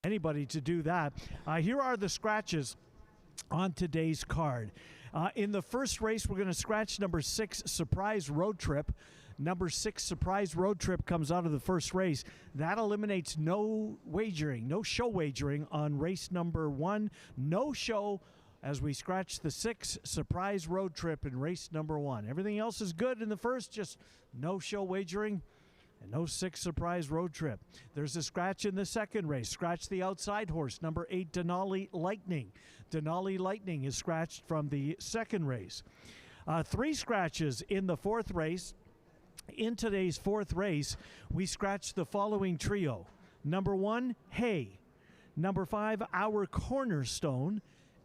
anybody to do that. Here are the scratches on today's card. In the first race, we're going to scratch number 6, Surprise Road Trip. Number 6, Surprise Road Trip, comes out of the first race. That eliminates no wagering, no show wagering on race number 1. No show as we scratch the 6, Surprise Road Trip in race number 1. Everything else is good in the first, just no show wagering. And no 6, Surprise Road Trip. There's a scratch in the second race. Scratch the outside horse, number 8, Denali Lightning. Denali Lightning is scratched from the second race. 3 scratches in the fourth race. In today's fourth race, we scratched the following trio. Number 1, Hay. Number 5, Our Cornerstone.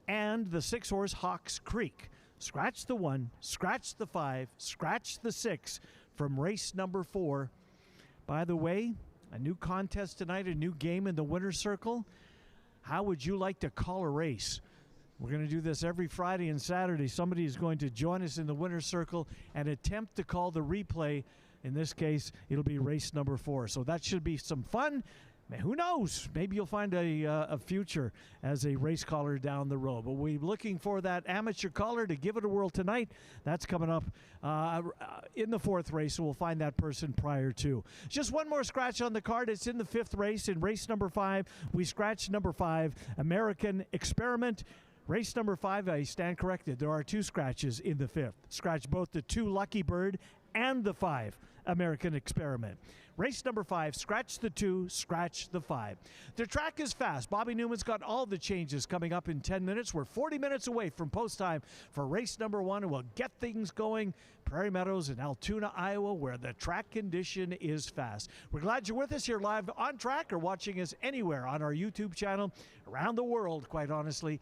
And the 6 horse, Hawks Creek. Scratch the 1, scratch the 5, scratch the 6 from race number 4. By the way, a new contest tonight, a new game in the winner's circle. How would you like to call a race? We're going to do this every Friday and Saturday. Somebody is going to join us in the winner's circle and attempt to call the replay. In this case, it'll be race number 4. So that should be some fun. Who knows? Maybe you'll find a future as a race caller down the road. But we're looking for that amateur caller to give it a whirl tonight. That's coming up in the fourth race, so we'll find that person prior to. Just one more scratch on the card. It's in the fifth race. In race number 5, we scratch number 5, American Experiment. Race number 5, I stand corrected. There are 2 scratches in the fifth. Scratch both the 2, Lucky Bird, and the 5, American Experiment. Race number 5, scratch the 2, scratch the 5. The track is fast. Bobby Newman's got all the changes coming up in 10 minutes. We're 40 minutes away from post time for race number 1, and we'll get things going. Prairie Meadows in Altoona, Iowa, where the track condition is fast. We're glad you're with us here live on track or watching us anywhere on our YouTube channel around the world, quite honestly.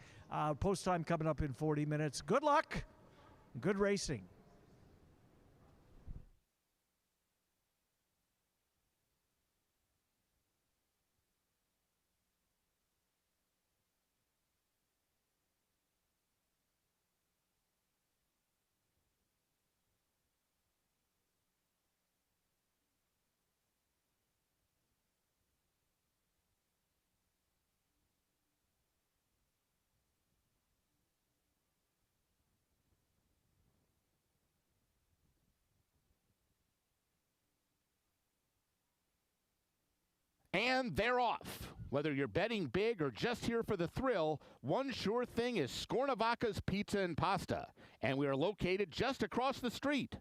Post time coming up in 40 minutes. Good luck. Good racing. And they're off. Whether you're betting big or just here for the thrill, one sure thing is Scornavacca's Pizza and Pasta, and we are located just across the street.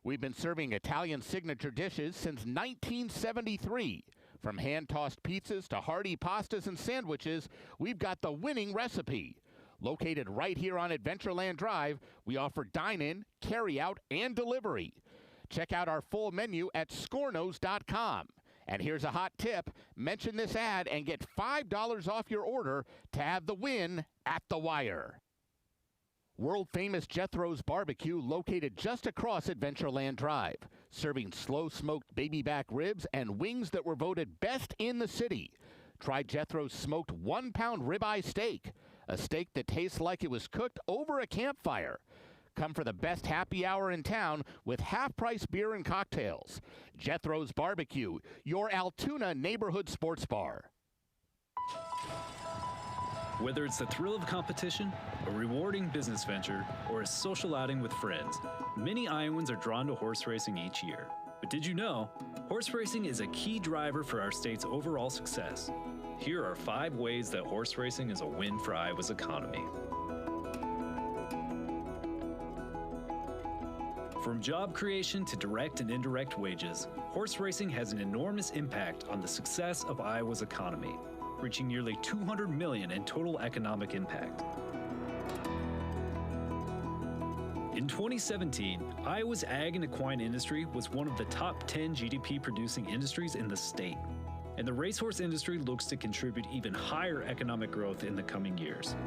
We've been serving Italian signature dishes since 1973. From hand-tossed pizzas to hearty pastas and sandwiches, we've got the winning recipe. Located right here on Adventureland Drive, we offer dine-in, carry-out, and delivery. Check out our full menu at scornos.com. And here's a hot tip. Mention this ad and get $5 off your order to have the win at the wire. World-famous Jethro's Barbecue, located just across Adventureland Drive, serving slow-smoked baby back ribs and wings that were voted best in the city. Try Jethro's smoked 1-pound ribeye steak, a steak that tastes like it was cooked over a campfire. Come for the best happy hour in town with half-price beer and cocktails. Jethro's Barbecue, your Altoona neighborhood sports bar. Whether it's the thrill of competition, a rewarding business venture, or a social outing with friends, many Iowans are drawn to horse racing each year. But did you know, horse racing is a key driver for our state's overall success. Here are 5 ways that horse racing is a win for Iowa's economy. From job creation to direct and indirect wages, horse racing has an enormous impact on the success of Iowa's economy, reaching nearly $200 million in total economic impact. In 2017, Iowa's ag and equine industry was one of the top 10 GDP-producing industries in the state, and the racehorse industry looks to contribute even higher economic growth in the coming years.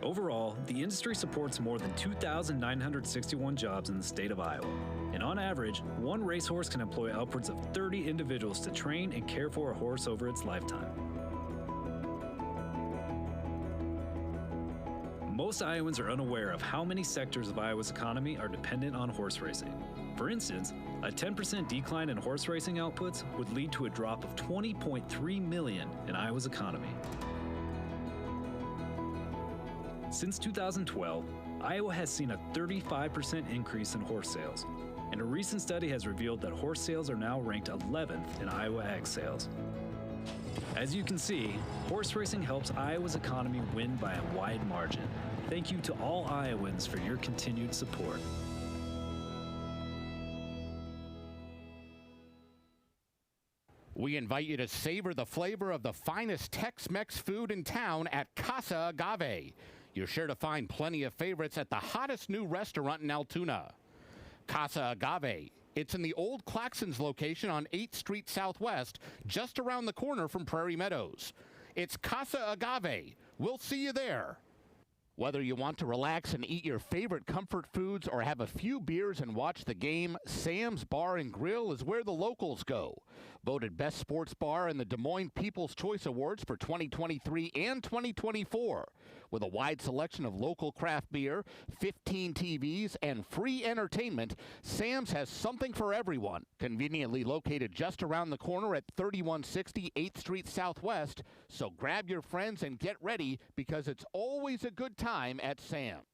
Overall, the industry supports more than 2,961 jobs in the state of Iowa, and on average, one racehorse can employ upwards of 30 individuals to train and care for a horse over its lifetime. Most Iowans are unaware of how many sectors of Iowa's economy are dependent on horse racing. For instance, a 10% decline in horse racing outputs would lead to a drop of $20.3 million in Iowa's economy. Since 2012, Iowa has seen a 35% increase in horse sales, and a recent study has revealed that horse sales are now ranked 11th in Iowa ag sales. As you can see, horse racing helps Iowa's economy win by a wide margin. Thank you to all Iowans for your continued support. We invite you to savor the flavor of the finest Tex-Mex food in town at Casa Agave. You're sure to find plenty of favorites at the hottest new restaurant in Altoona. Casa Agave. It's in the old Claxons location on 8th Street Southwest, just around the corner from Prairie Meadows. It's Casa Agave. We'll see you there. Whether you want to relax and eat your favorite comfort foods or have a few beers and watch the game, Sam's Bar and Grill is where the locals go. Voted Best Sports Bar in the Des Moines People's Choice Awards for 2023 and 2024. With a wide selection of local craft beer, 15 TVs, and free entertainment, Sam's has something for everyone. Conveniently located just around the corner at 3160 8th Street Southwest. So grab your friends and get ready because it's always a good time at Sam's.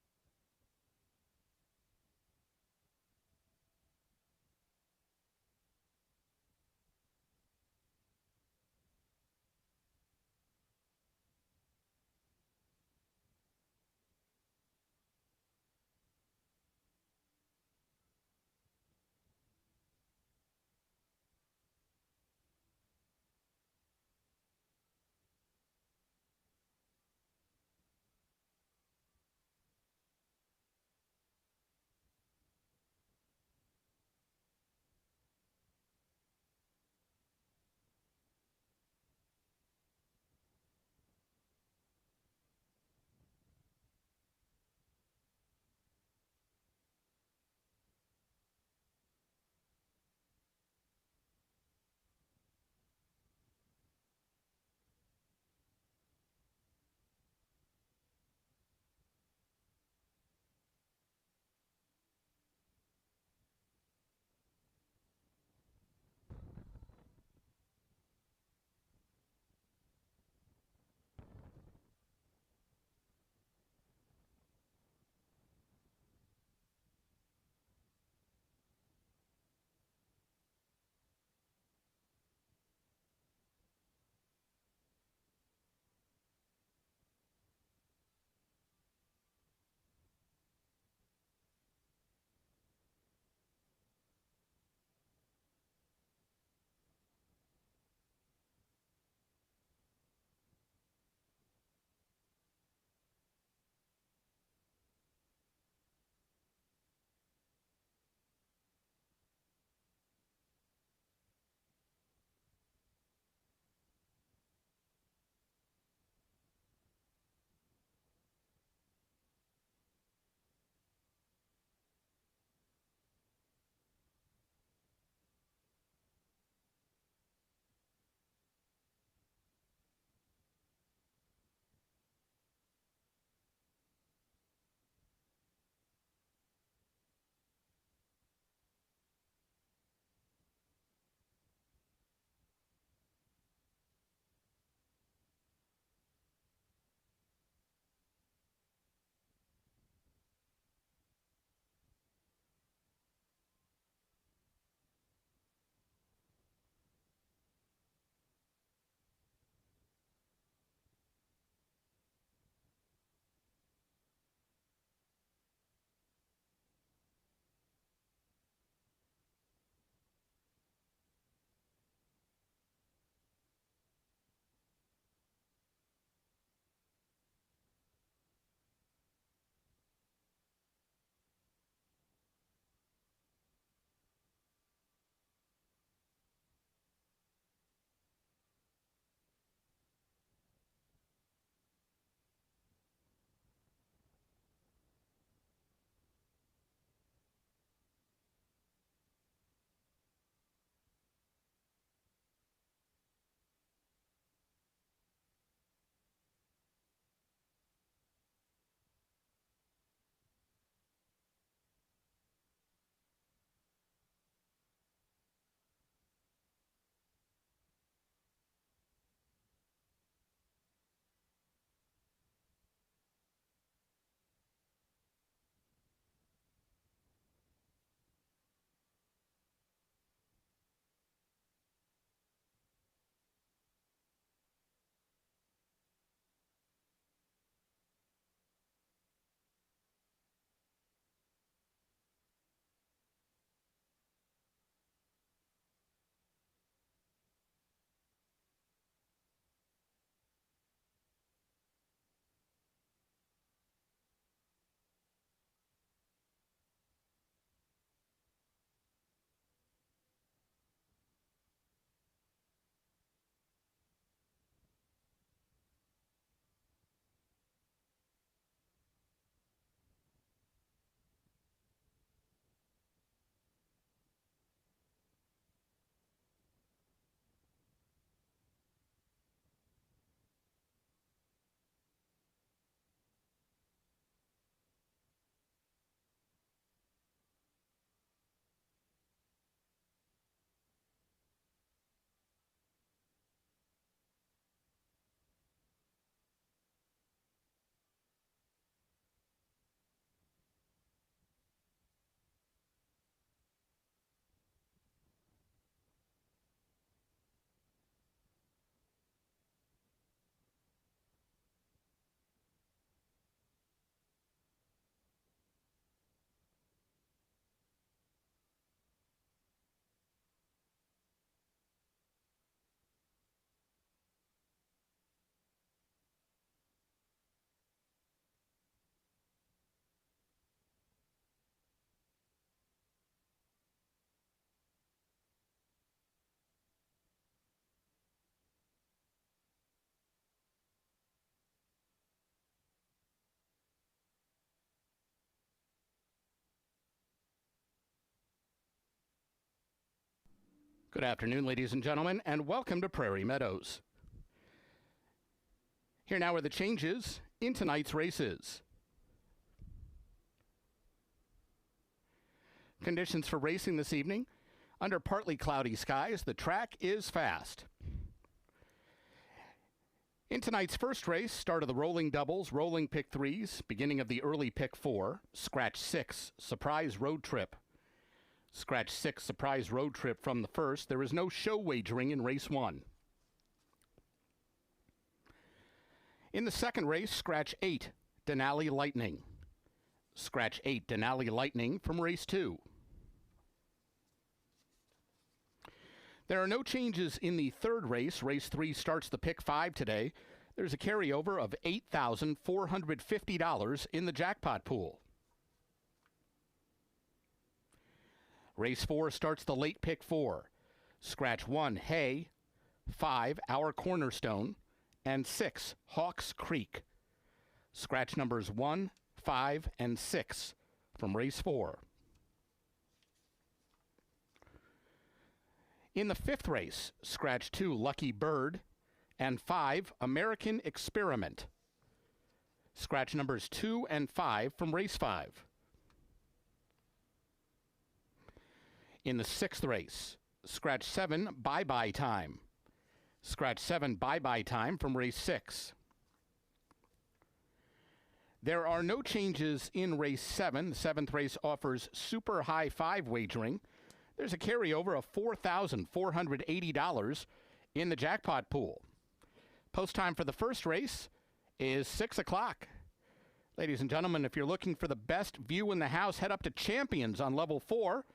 Good afternoon, ladies and gentlemen, and welcome to Prairie Meadows. Here now are the changes in tonight's races. Conditions for racing this evening. Under partly cloudy skies, the track is fast. In tonight's first race, start of the rolling doubles, rolling pick threes, beginning of the early pick four, scratch 6, surprise road trip. Scratch 6, surprise road trip from the first. There is no show wagering in race 1. In the second race, scratch 8, Denali Lightning. Scratch 8, Denali Lightning from race 2. There are no changes in the third race. Race 3 starts the pick 5 today. There's a carryover of $8,450 in the jackpot pool. Race 4 starts the late pick 4. Scratch 1, Hay, 5, Our Cornerstone, and 6, Hawks Creek. Scratch numbers 1, 5, and 6 from race 4. In the fifth race, scratch 2, Lucky Bird, and 5, American Experiment. Scratch numbers 2 and 5 from race 5. In the sixth race, scratch 7, Bye-Bye Time. Scratch 7, Bye-Bye Time from race 6. There are no changes in race 7. The seventh race offers super high 5 wagering. There's a carryover of $4,480 in the jackpot pool. Post time for the first race is 6 o'clock. Ladies and gentlemen, if you're looking for the best view in the house, head up to Champions on level 4,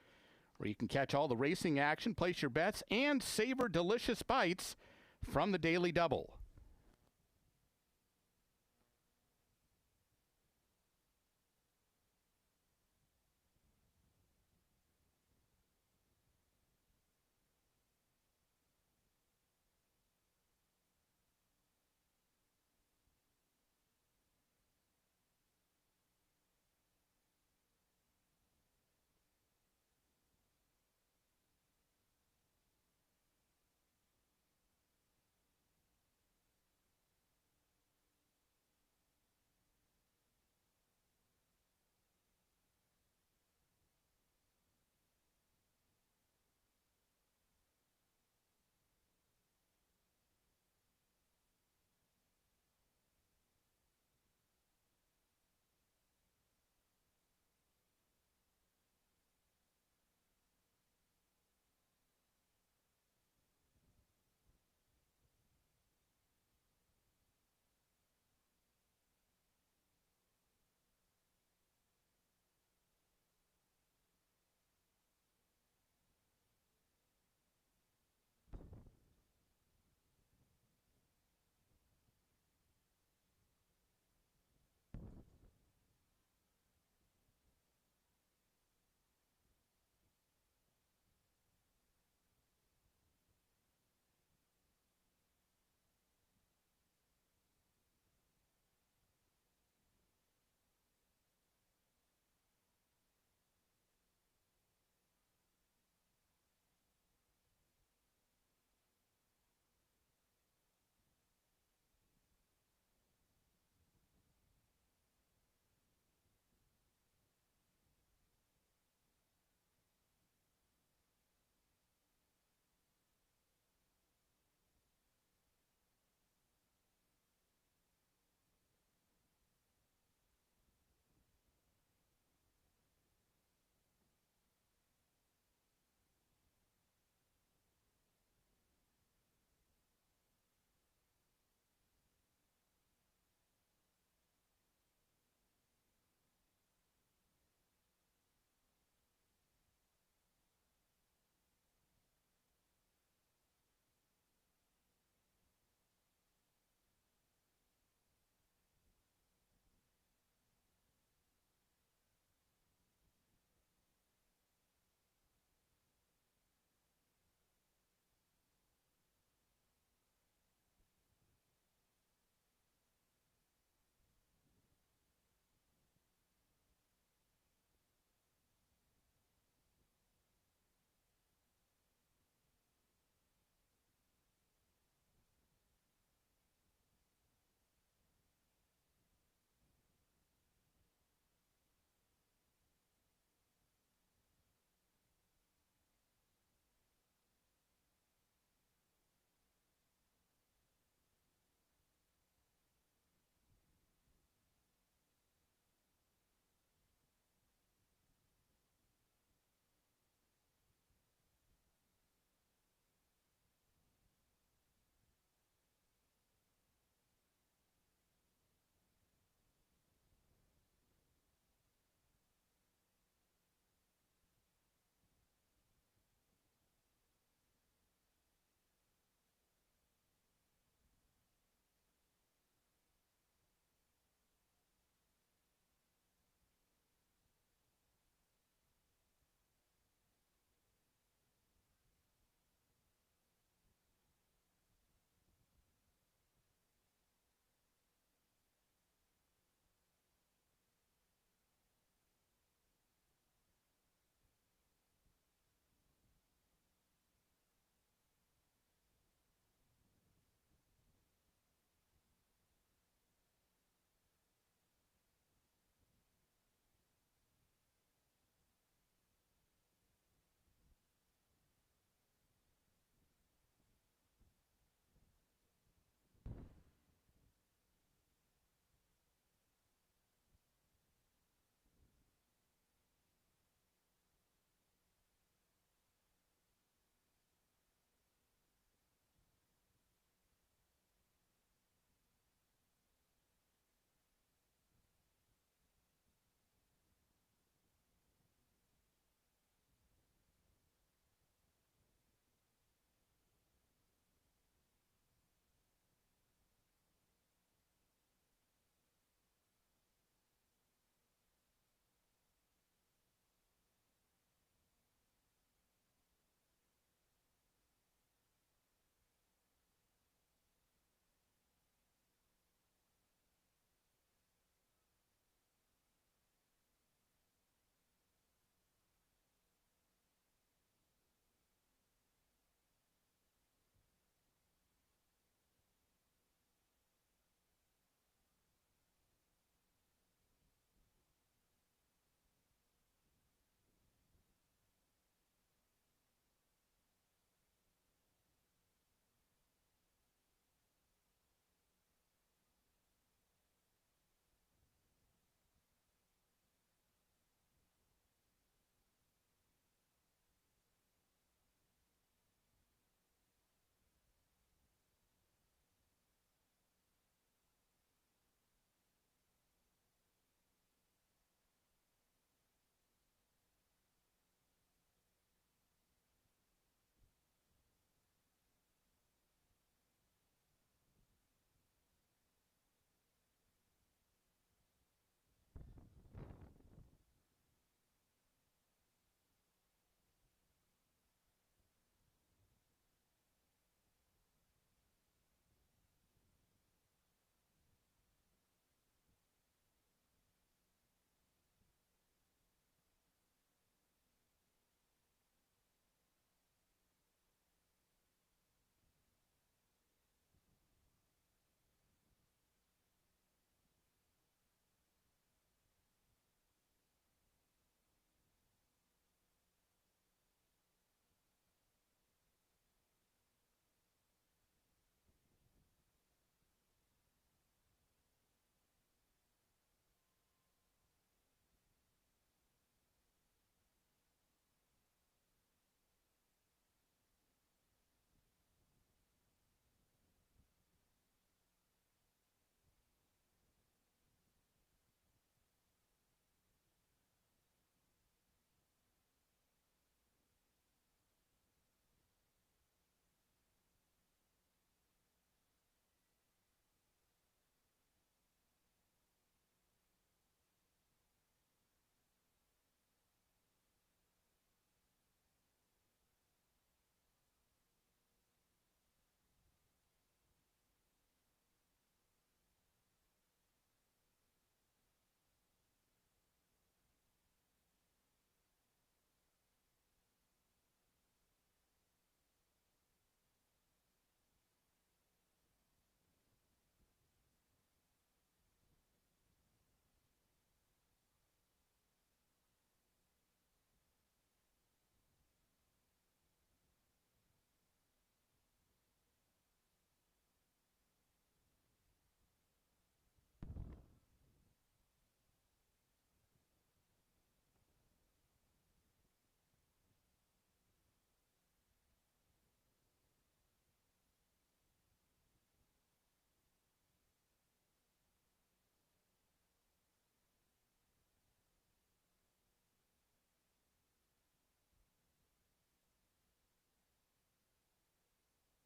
where you can catch all the racing action, place your bets, and savor delicious bites from the Daily Double.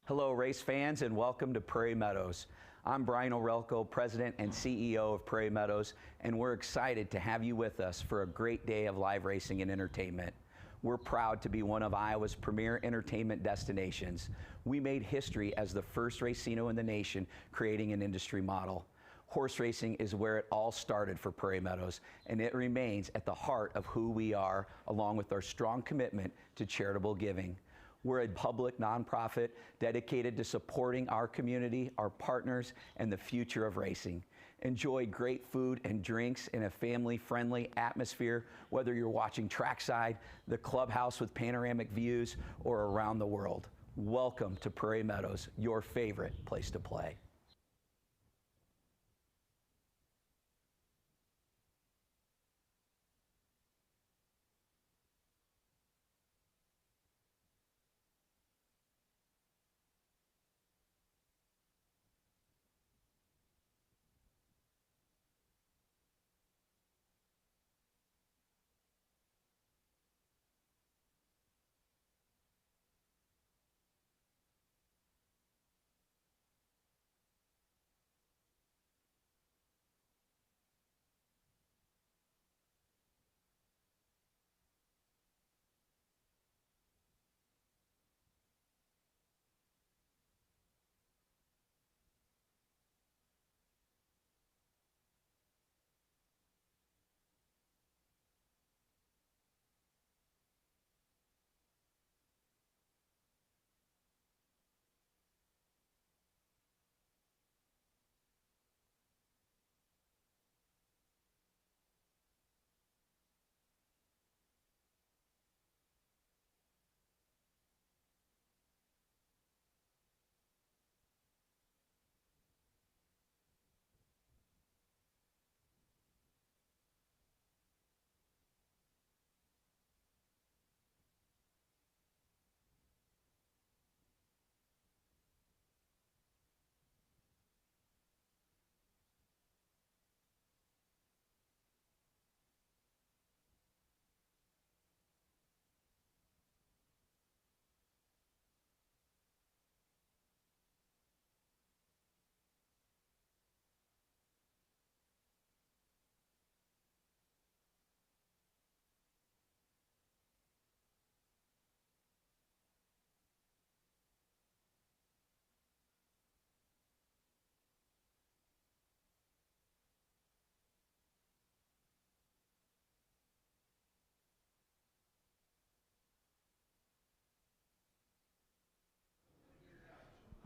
Hello, race fans, and welcome to Prairie Meadows. I'm Brian Orelko, President and CEO of Prairie Meadows, and we're excited to have you with us for a great day of live racing and entertainment. We're proud to be one of Iowa's premier entertainment destinations. We made history as the first racino in the nation, creating an industry model. Horse racing is where it all started for Prairie Meadows, and it remains at the heart of who we are, along with our strong commitment to charitable giving. We're a public nonprofit dedicated to supporting our community, our partners, and the future of racing. Enjoy great food and drinks in a family-friendly atmosphere, whether you're watching trackside, the clubhouse with panoramic views, or around the world. Welcome to Prairie Meadows, your favorite place to play.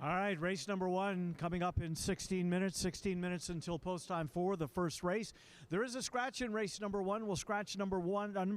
All right, race number one coming up in 16 minutes. 16 minutes until post time for the first race. There is a scratch in race number one. We'll scratch number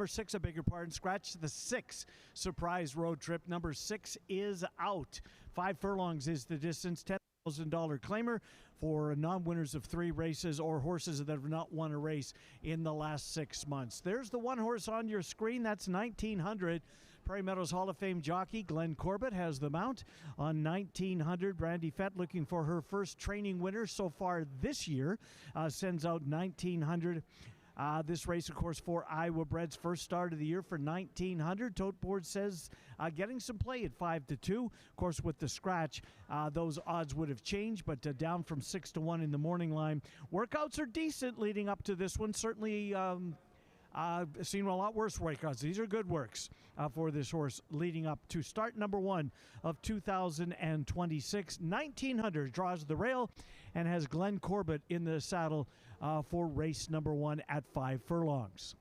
six, I beg your pardon. Scratch the 6 surprise road trip. Number 6 is out. 5 furlongs is the distance. $10,000 claimer for non-winners of 3 races or horses that have not won a race in the last 6 months. There's the one horse on your screen. That's 1900. Prairie Meadows Hall of Fame jockey Glenn Corbett has the mount on 1900. Brandy Fett, looking for her first training winner so far this year, sends out 1900. This race, of course, for Iowa Bred's first start of the year for 1900. Tote Board says getting some play at 5-2. Of course, with the scratch, those odds would have changed, but down from 6-1 in the morning line. Workouts are decent leading up to this one. Certainly seen a lot worse workouts. These are good works for this horse leading up to start number 1 of 2026. 1900 draws the rail and has Glenn Corbett in the saddle for race number 1 at 5 furlongs.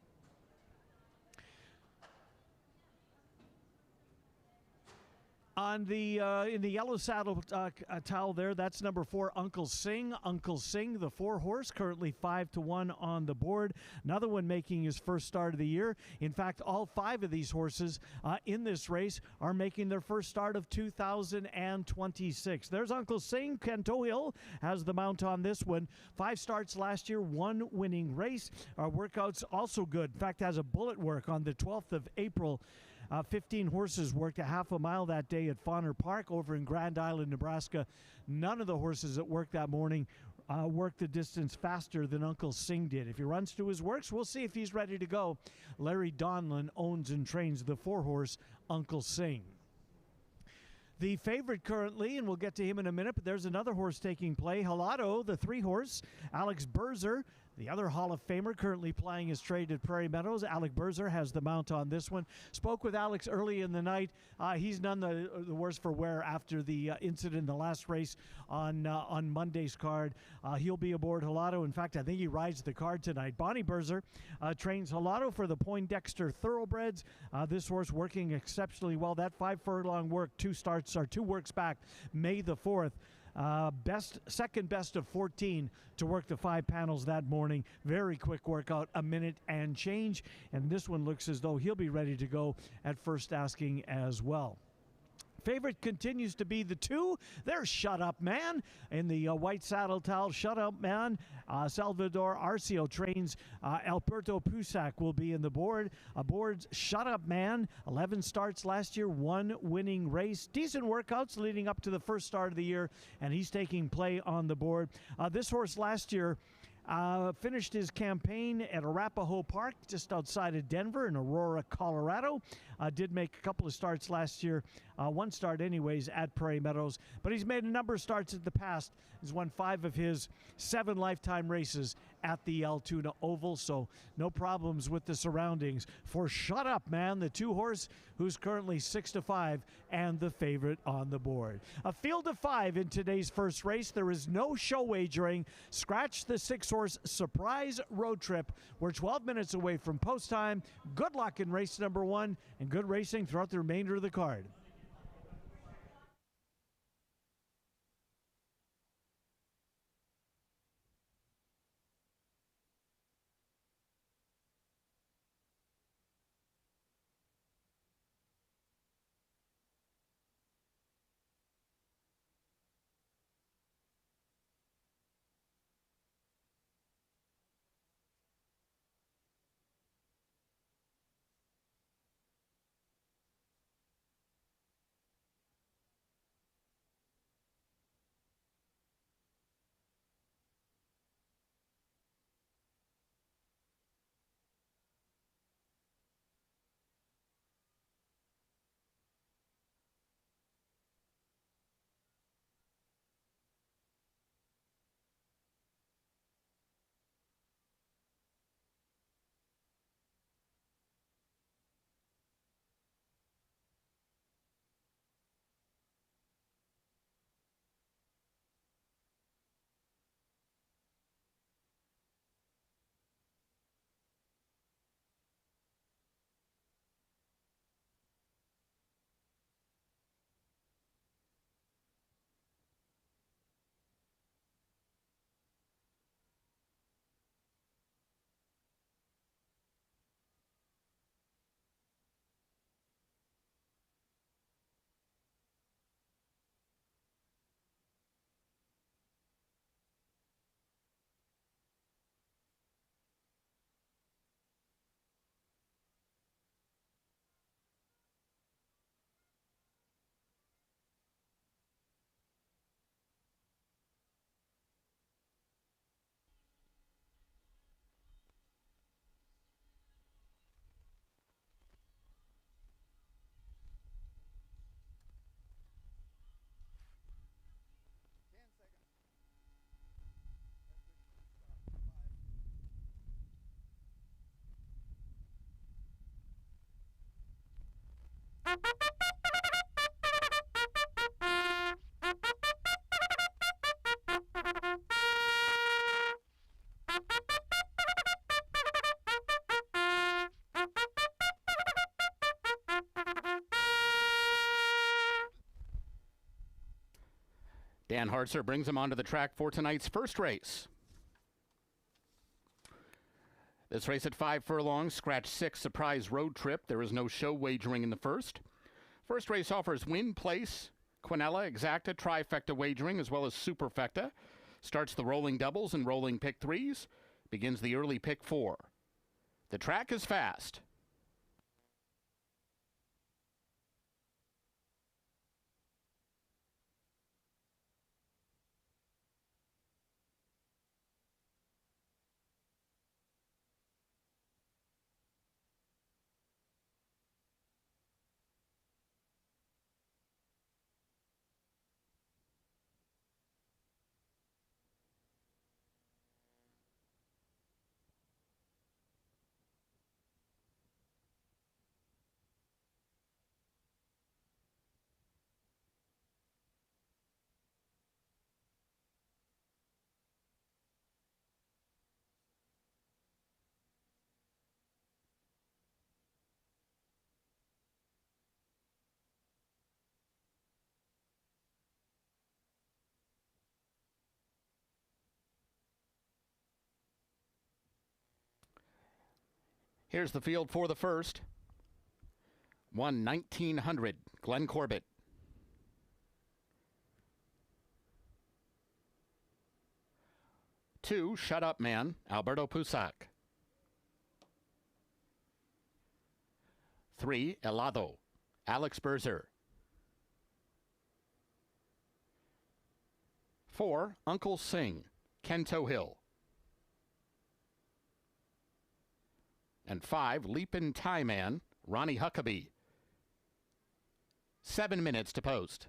On the in the yellow saddle towel there, that's number 4, Uncle Sing. Uncle Sing, the 4-horse, currently 5-1 on the board. Another one making his first start of the year. In fact, all 5 of these horses in this race are making their first start of 2026. There's Uncle Sing. Kento Hill has the mount on this one. 5 starts last year, 1 winning race. Our workouts also good. In fact, has a bullet work on the 12th of April. 15 horses worked a half a mile that day at Fauner Park over in Grand Island, Nebraska. None of the horses that worked that morning worked the distance faster than Uncle Sing did. If he runs to his works, we'll see if he's ready to go. Larry Donlin owns and trains the 4-horse Uncle Sing. The favorite currently, and we'll get to him in a minute, but there's another horse taking play. Halado, the 3-horse. Alex Berzer, the other Hall of Famer, currently playing his trade at Prairie Meadows. Alex Berzer has the mount on this one. Spoke with Alex early in the night. He's none the worse for wear after the incident in the last race on Monday's card. He'll be aboard Halado. In fact, I think he rides the card tonight. Bonnie Berzer trains Halado for the Poindexter Thoroughbreds. This horse working exceptionally well. That 5-furlong work, 2 works back, May the 4th. Second best of 14 to work the 5 panels that morning. Very quick workout, a minute and change. And this one looks as though he'll be ready to go at first asking as well. Favorite continues to be the 2. There's Shut Up Man in the white saddle towel. Shut Up Man. Salvador Arcio trains. Alberto Pusac will be in the board. Aboard's Shut Up Man. 11 starts last year, 1 winning race. Decent workouts leading up to the first start of the year, and he's taking play on the board. This horse last year finished his campaign at Arapahoe Park, just outside of Denver in Aurora, Colorado. Did make a couple of starts last year, 1 start anyways at Prairie Meadows. But he's made a number of starts in the past. He's won 5 of his 7 lifetime races at the Altoona Oval, so no problems with the surroundings for Shut Up Man, the 2-horse who's currently 6-5 and the favorite on the board. A field of 5 in today's first race. There is no show wagering. Scratch the 6-horse Surprise Road Trip. We're 12 minutes away from post time. Good luck in race number 1 and good racing throughout the remainder of the card. Dan Hartzer brings him onto the track for tonight's first race. This race at 5 furlongs, scratch 6, Surprise Road Trip. There is no show wagering in the first. First race offers win, place, Quinella, exacta, trifecta wagering, as well as superfecta. Starts the rolling doubles and rolling pick 3s. Begins the early pick 4. The track is fast. Here's the field for the first. 1900, Glenn Corbett. 2, Shut Up Man, Alberto Pusac. 3, Helado, Alex Berzer. 4, Uncle Sing, Ken Tohill. And 5, Leapin' Tie Man, Ronnie Huckabee. 7 minutes to post.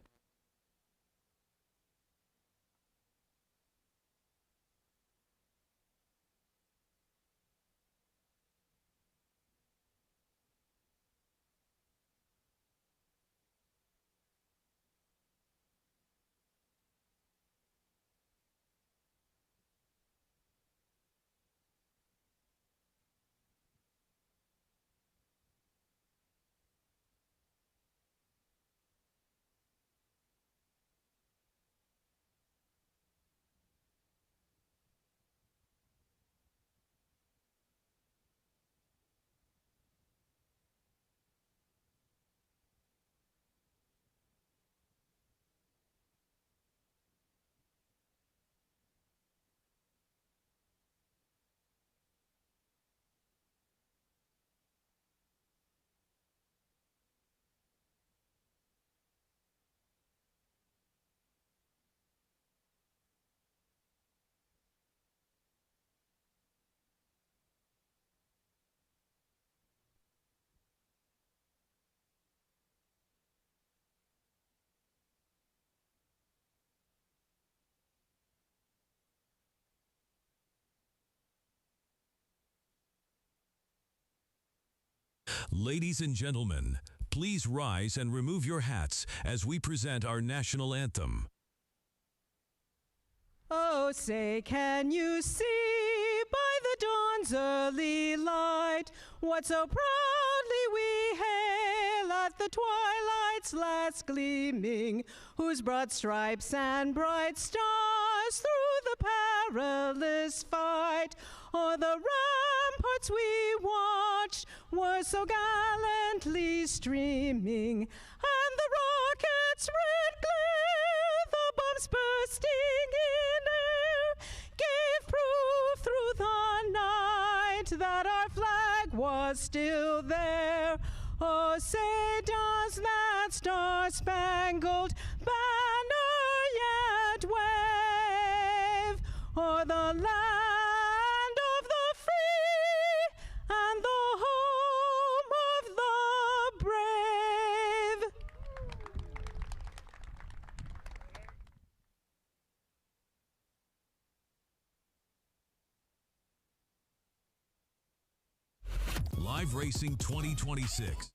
Ladies and gentlemen, please rise and remove your hats as we present our national anthem. Oh, say, can you see by the dawn's early light what so proudly we hail at the twilight's last gleaming, whose broad stripes and bright stars through the perilous fight o'er the ramparts we watched were so gallantly streaming, and the rocket's red glare, the bombs bursting in air, gave proof through the night that our flag was still there. Oh, say, does that star-spangled banner yet wave o'er the land of the free and the home of the brave? Live Racing 2026.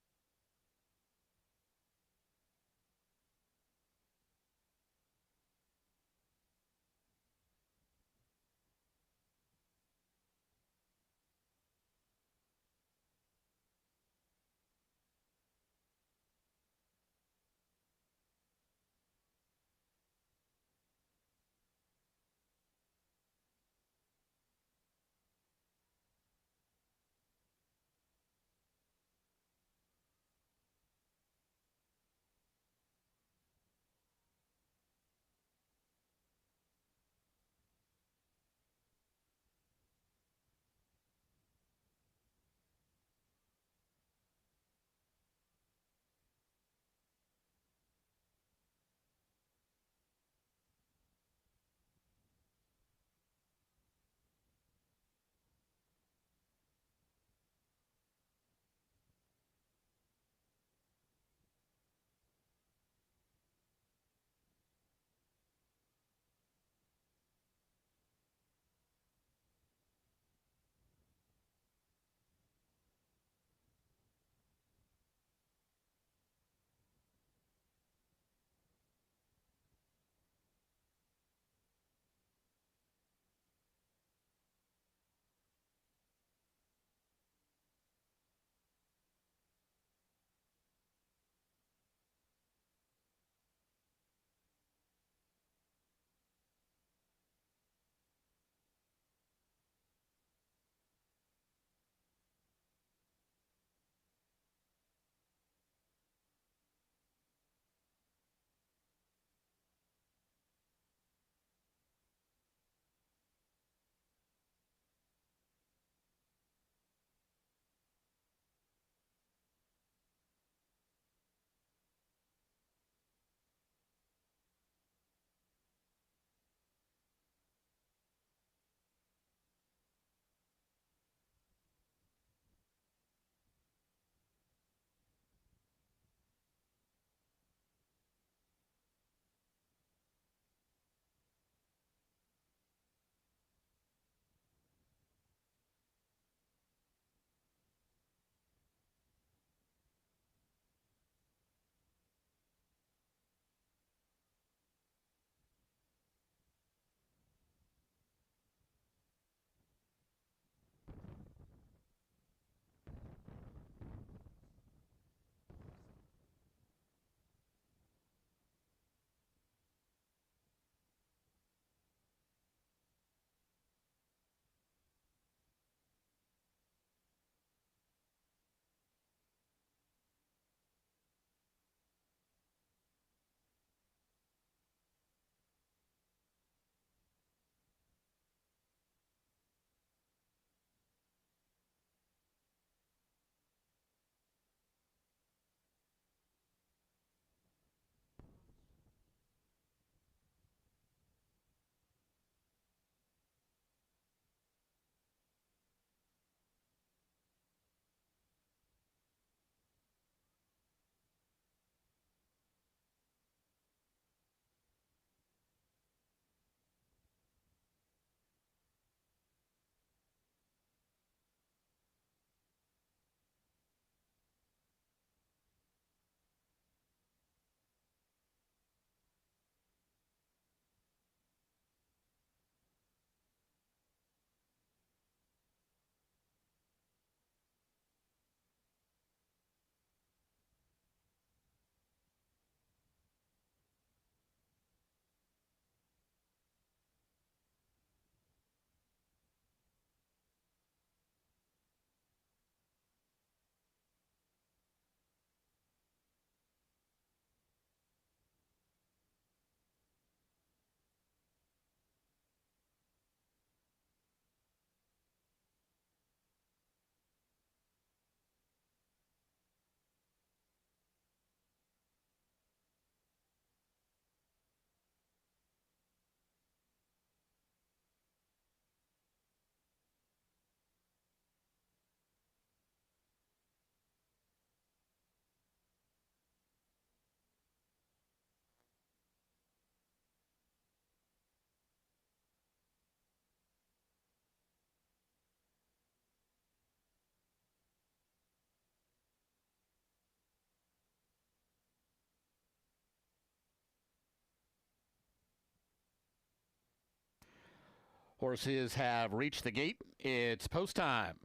Horses have reached the gate. It's post time.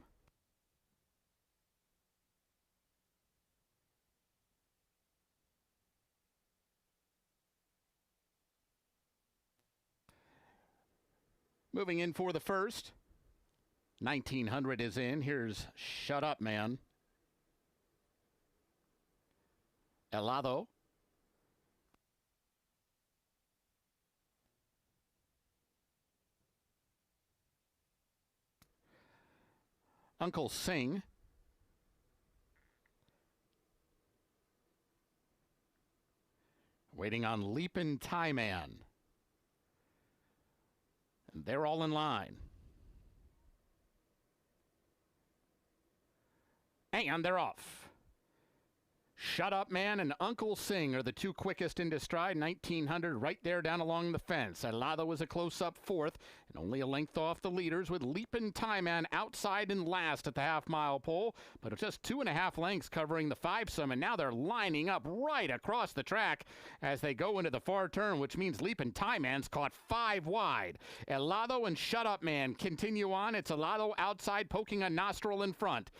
Moving in for the first. 1900 is in. Here's Shut Up Man. Helado. Uncle Sing. Waiting on Leapin' Tie Man. And they're all in line. And they're off. Shut Up Man and Uncle Sing are the two quickest into stride. 1900 right there down along the fence. Helado was a close-up fourth and only a length off the leaders, with Leapin' Tie Man outside and last at the half-mile pole, but just 2.5 lengths covering the fivesome, and now they're lining up right across the track as they go into the far turn, which means Leapin' Tie Man's caught 5 wide. Helado and Shut Up Man continue on. It's Helado outside, poking a nostril in front.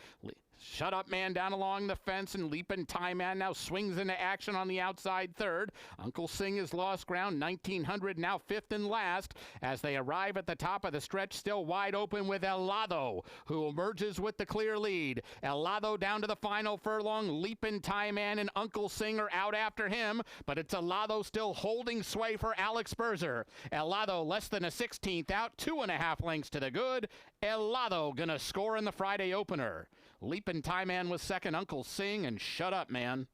Shut Up Man down along the fence, and Leapin' Tie Man now swings into action on the outside third. Uncle Sing has lost ground. 1900 now fifth and last as they arrive at the top of the stretch, still wide open with Helado, who emerges with the clear lead. Helado down to the final furlong. Leapin' Tie Man and Uncle Sing are out after him, but it's Helado still holding sway for Alex Berzer. Helado less than a 16th out, 2.5 lengths to the good. Helado gonna score in the Friday opener. Leapin' Tie Man was second, Uncle Sing, and Shut Up Man.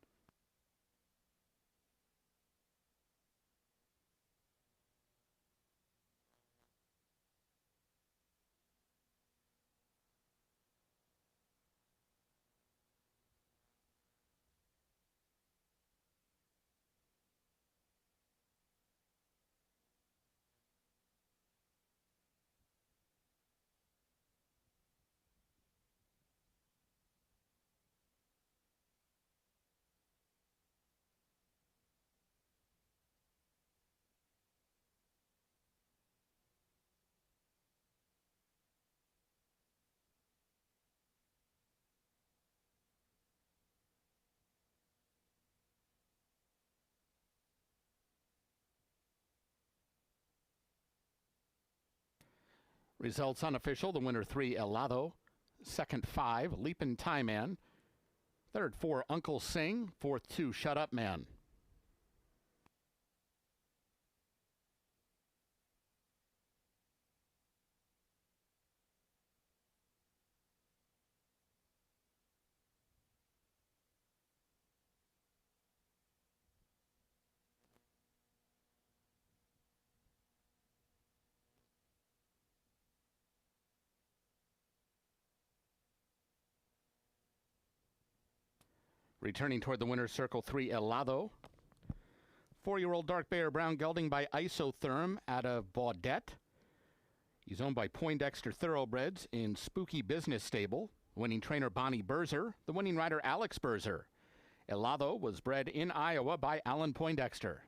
Results unofficial. The winner 3, Helado. Second 5, Leapin' Tie Man. Third 4, Uncle Sing. Fourth 2, Shut Up Man. Returning toward the winner's circle, 3, Helado. 4-year-old dark bear brown gelding by Isotherm out of Baudette. He's owned by Poindexter Thoroughbreds in Spooky Business Stable. Winning trainer Bonnie Berzer, the winning rider Alex Berzer. Helado was bred in Iowa by Alan Poindexter.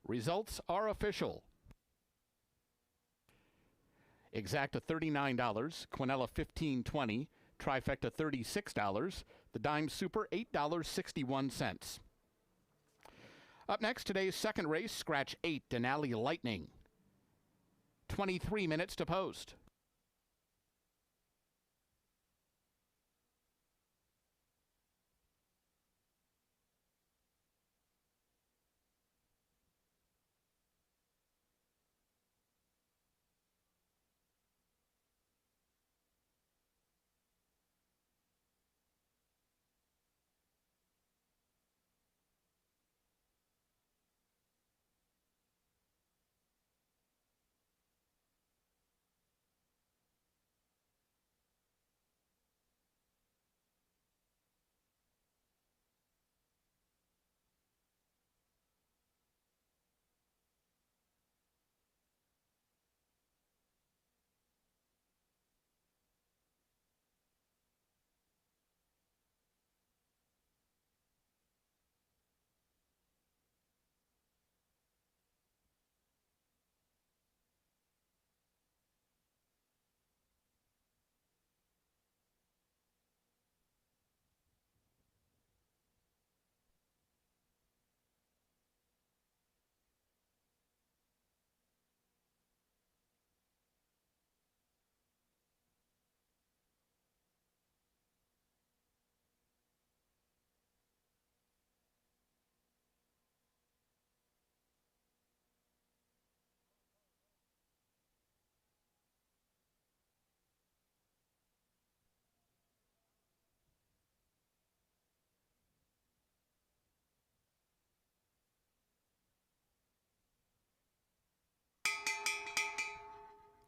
Results are official. Exacta $39, Quinella $15.20, Trifecta $36, the Dime Super $8.61. Up next, today's second race, scratch 8, Denali Lightning. 23 minutes to post.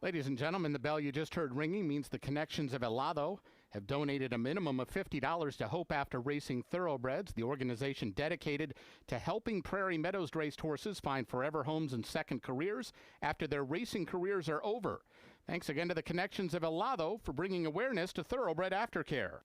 Ladies and gentlemen, the bell you just heard ringing means the Connections of El Lado have donated a minimum of $50 to Hope After Racing Thoroughbreds, the organization dedicated to helping Prairie Meadows raced horses find forever homes and second careers after their racing careers are over. Thanks again to the Connections of El Lado for bringing awareness to thoroughbred aftercare.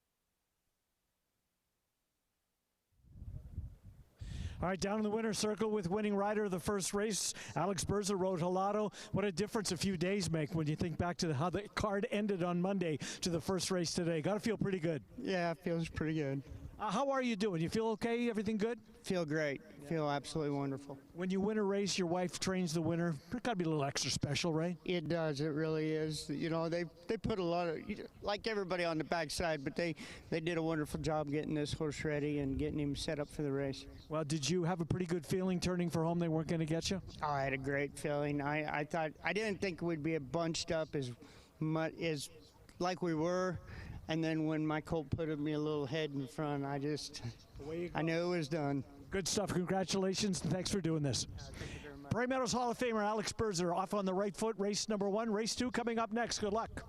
All right, down in the winner's circle with winning rider of the first race, Alex Berza rode Helado. What a difference a few days make when you think back to how the card ended on Monday to the first race today. Got to feel pretty good. Yeah, it feels pretty good. How are you doing? You feel okay? Everything good? Feel great. Feel absolutely wonderful. When you win a race, your wife trains the winner. It's got to be a little extra special, right? It does. It really is. You know, they put a lot of, like everybody on the backside, but they did a wonderful job getting this horse ready and getting him set up for the race. Well, did you have a pretty good feeling turning for home they weren't going to get you? Oh, I had a great feeling. I didn't think we'd be bunched up as much as like we were. And then when my colt put me a little head in front, I knew it was done. Good stuff. Congratulations, and thanks for doing this. Prairie Meadows Hall of Famer Alex Berza off on the right foot. Race number 1. Race 2 coming up next. Good luck.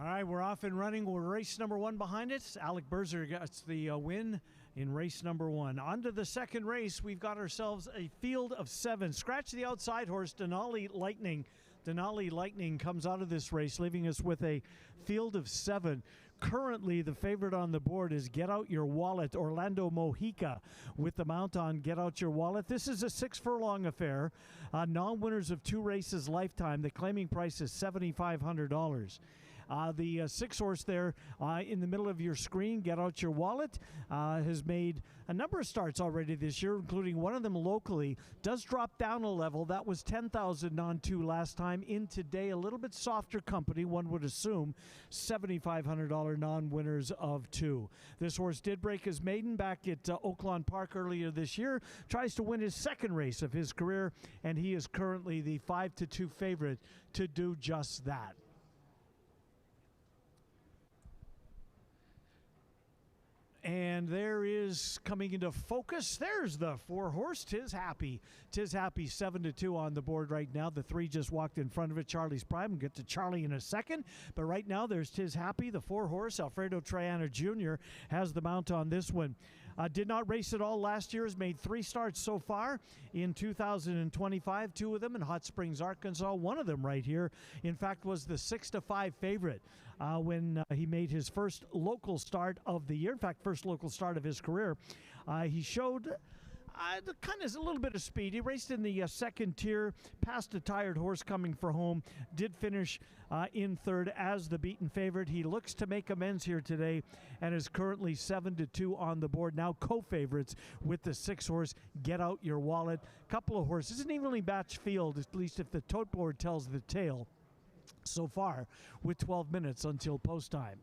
All right, we're off and running. We're race number 1 behind us. Alec Berzer gets the win in race number 1. On to the second race. We've got ourselves a field of 7. Scratch the outside horse, Denali Lightning. Denali Lightning comes out of this race, leaving us with a field of 7. Currently, the favorite on the board is Get Out Your Wallet, Orlando Mojica, with the mount on Get Out Your Wallet. This is a 6-furlong affair. Non-winners of 2 races lifetime. The claiming price is $7,500. The 6 horse there in the middle of your screen, Get Out Your Wallet, has made a number of starts already this year, including one of them locally. Does drop down a level. That was 10,000 on 2 last time. In today, a little bit softer company, one would assume. $7,500 non-winners of 2. This horse did break his maiden back at Oaklawn Park earlier this year. Tries to win his second race of his career, and he is currently the 5-2 favorite to do just that. And there is coming into focus. There's the 4 horse, Tis Happy. Tis Happy, 7-2 on the board right now. The 3 just walked in front of it, Charlie's Prime. We'll get to Charlie in a second. But right now, there's Tis Happy, the 4 horse. Alfredo Triana Jr. has the mount on this one. Did not race at all last year. Has made 3 starts so far in 2025. 2 of them in Hot Springs, Arkansas. One of them right here, in fact, was the 6-5 favorite when he made his first local start of the year. In fact, first local start of his career. He showed kind of a little bit of speed. He raced in the second tier, passed a tired horse coming for home, did finish in third as the beaten favorite. He looks to make amends here today and is currently 7-2 on the board. Now co-favorites with the 6 horse, Get Out Your Wallet. Couple of horses, an evenly matched field, at least if the tote board tells the tale so far, with 12 minutes until post time.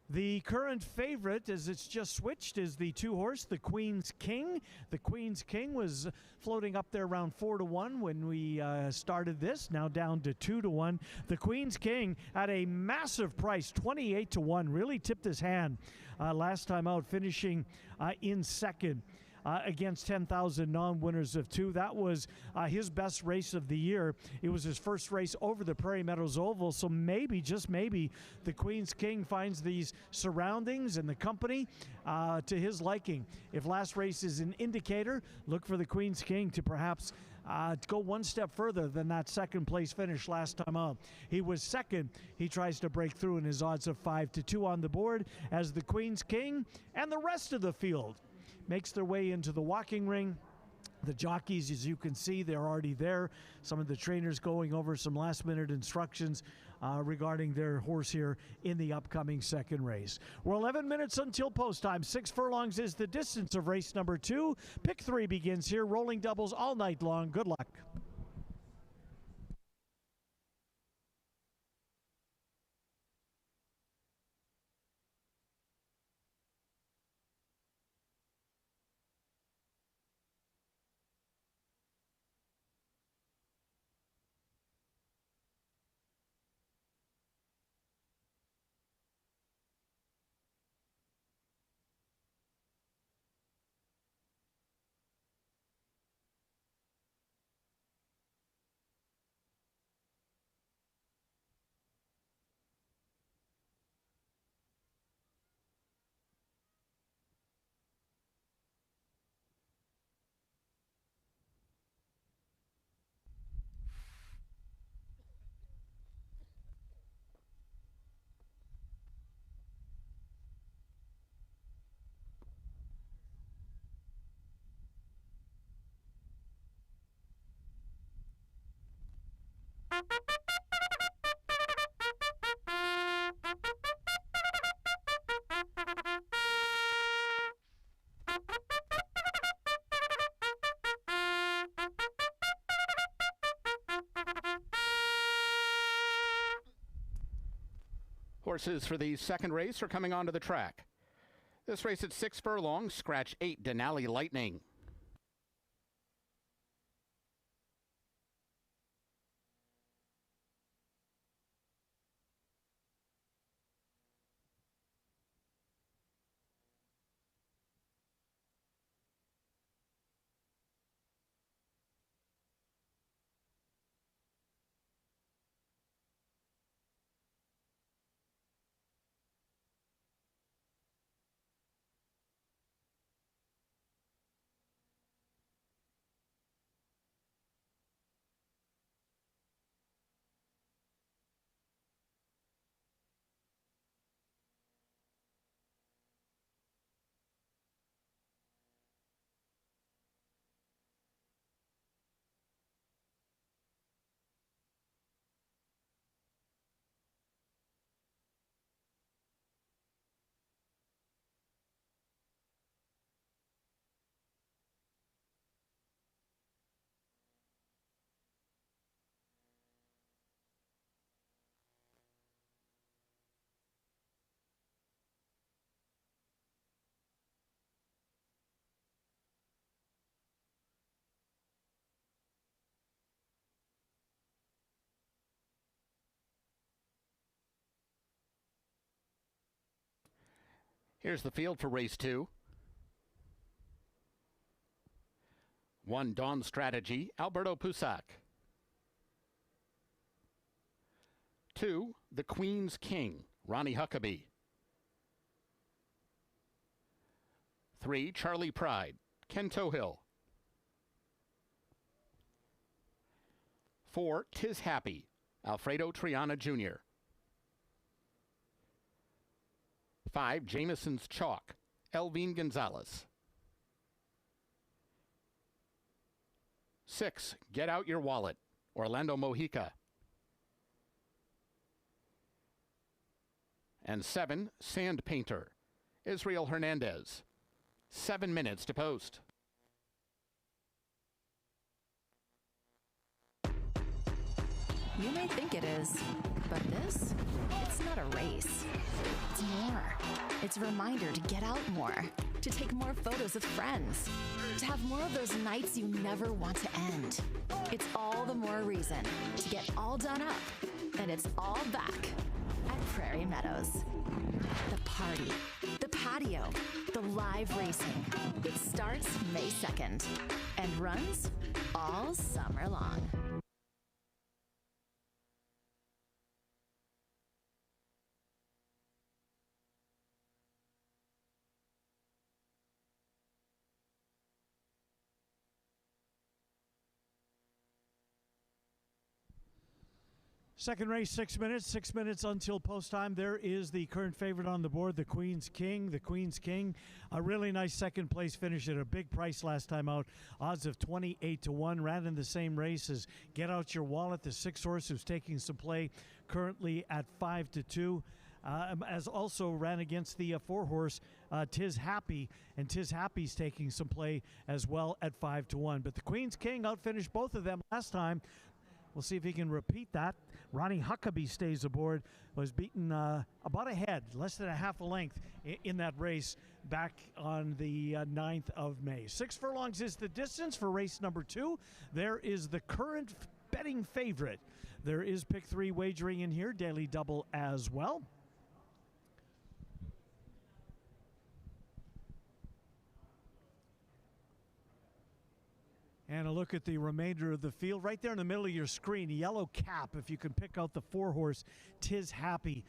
The current favorite, as it's just switched, is the 2 horse, the Queen's King. The Queen's King was floating up there around 4-1 when we started this, now down to 2-1. The Queen's King at a massive price, 28-1, really tipped his hand last time out, finishing in second. Against 10,000 non-winners of 2. That was his best race of the year. It was his first race over the Prairie Meadows Oval, so maybe, just maybe, the Queen's King finds these surroundings and the company to his liking. If last race is an indicator, look for the Queen's King to perhaps go one step further than that second place finish last time out. He was second. He tries to break through in his odds of 5-2 on the board as the Queen's King and the rest of the field makes their way into the walking ring. The jockeys, as you can see, they're already there. Some of the trainers going over some last-minute instructions regarding their horse here in the upcoming second race. We're 11 minutes until post time. 6 furlongs is the distance of race number 2. Pick 3 begins here. Rolling doubles all night long. Good luck. Horses for the second race are coming onto the track. This race at 6 furlongs, scratch 8, Denali Lightning. Here's the field for race 2. 1, Dawn Strategy, Alberto Pusac. 2, The Queen's King, Ronnie Huckabee. 3, Charlie Pride, Ken Tohill. 4, Tis Happy, Alfredo Triana Jr. 5, Jameson's Chalk, Elvin Gonzalez. 6, Get Out Your Wallet, Orlando Mojica. And 7, Sand Painter, Israel Hernandez. 7 minutes to post. You may think it is, but this, it's not a race. It's more. It's a reminder to get out more, to take more photos with friends, to have more of those nights you never want to end. It's all the more reason to get all done up, and it's all back at Prairie Meadows. The party, the patio, the live racing. It starts May 2nd and runs all summer long. Second race, 6 minutes. 6 minutes until post time. There is the current favorite on the board, the Queen's King. The Queen's King, a really nice second place finish at a big price last time out. Odds of 28-1. Ran in the same race as Get Out Your Wallet, the 6 horse who's taking some play, currently at 5-2. As also ran against the 4 horse Tis Happy, and Tis Happy's taking some play as well at 5-1. But the Queen's King outfinished both of them last time. We'll see if he can repeat that. Ronnie Huckabee stays aboard, was beaten about a head, less than a half a length in that race back on the 9th of May. 6 furlongs is the distance for race number 2. There is the current betting favorite. There is pick 3 wagering in here, daily double as well. And a look at the remainder of the field. Right there in the middle of your screen, yellow cap, if you can pick out the 4 horse, Tis Happy.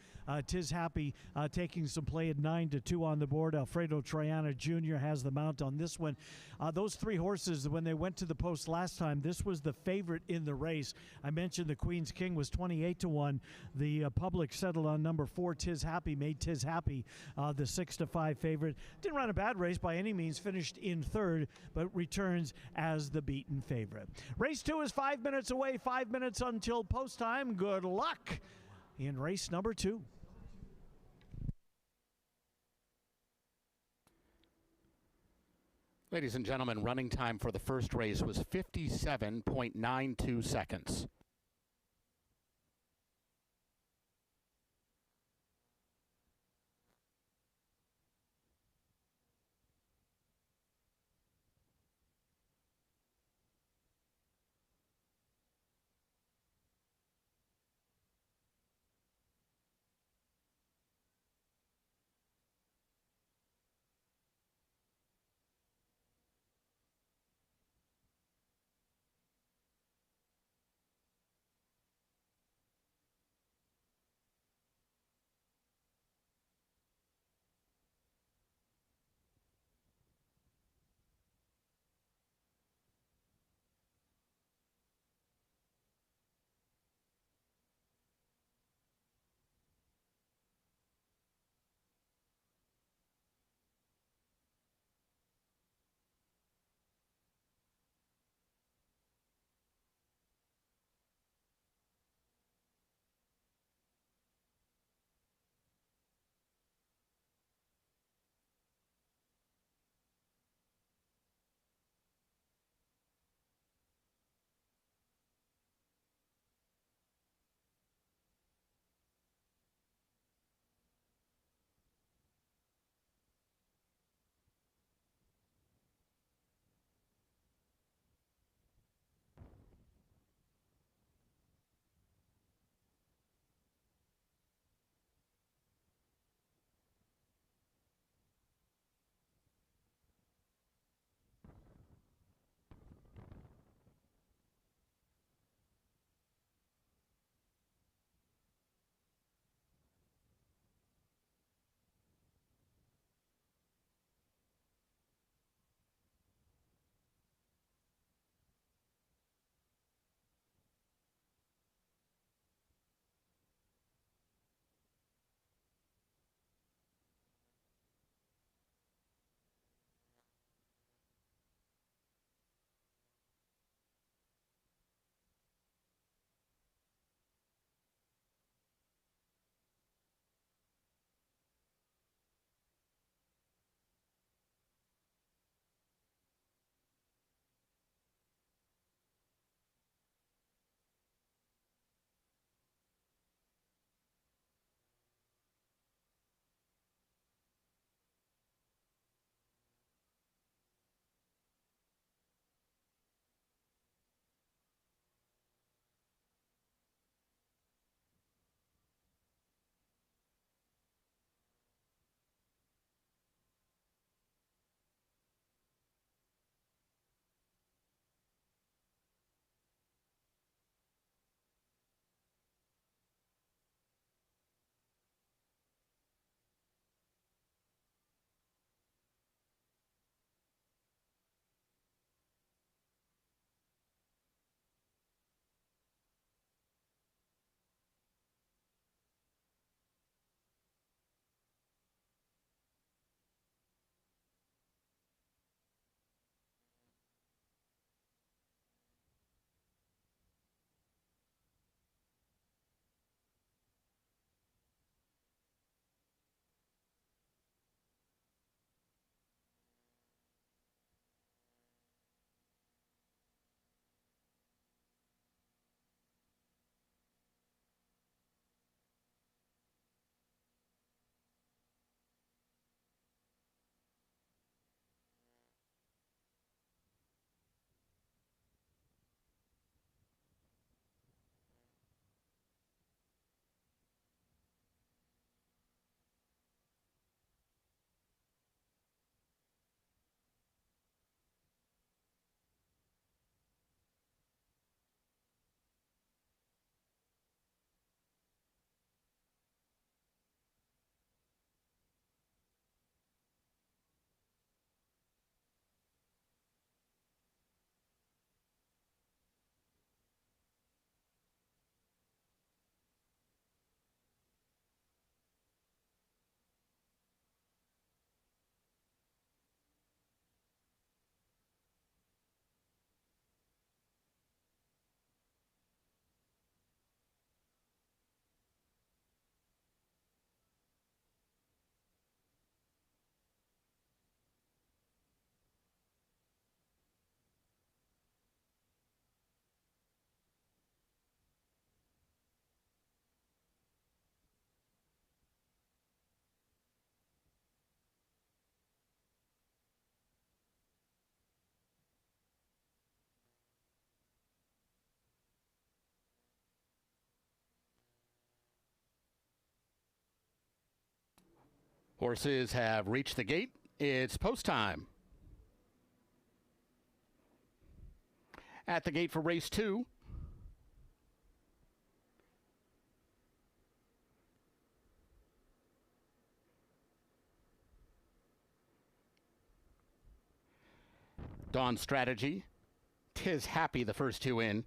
Tis Happy taking some play at 9-2 on the board. Alfredo Triana Jr. has the mount on this one. Those 3 horses, when they went to the post last time, this was the favorite in the race. I mentioned the Queen's King was 28-1. The public settled on number 4, Tis Happy, made Tis Happy the 6-5 favorite. Didn't run a bad race by any means, finished in 3rd, but returns as the beaten favorite. Race 2 is 5 minutes away, 5 minutes until post time. Good luck in race number 2. Ladies and gentlemen, running time for the first race was 57.92 seconds. Horses have reached the gate. It's post time. At the gate for race 2. Dawn Strategy. 'Tis Happy, the first 2 in.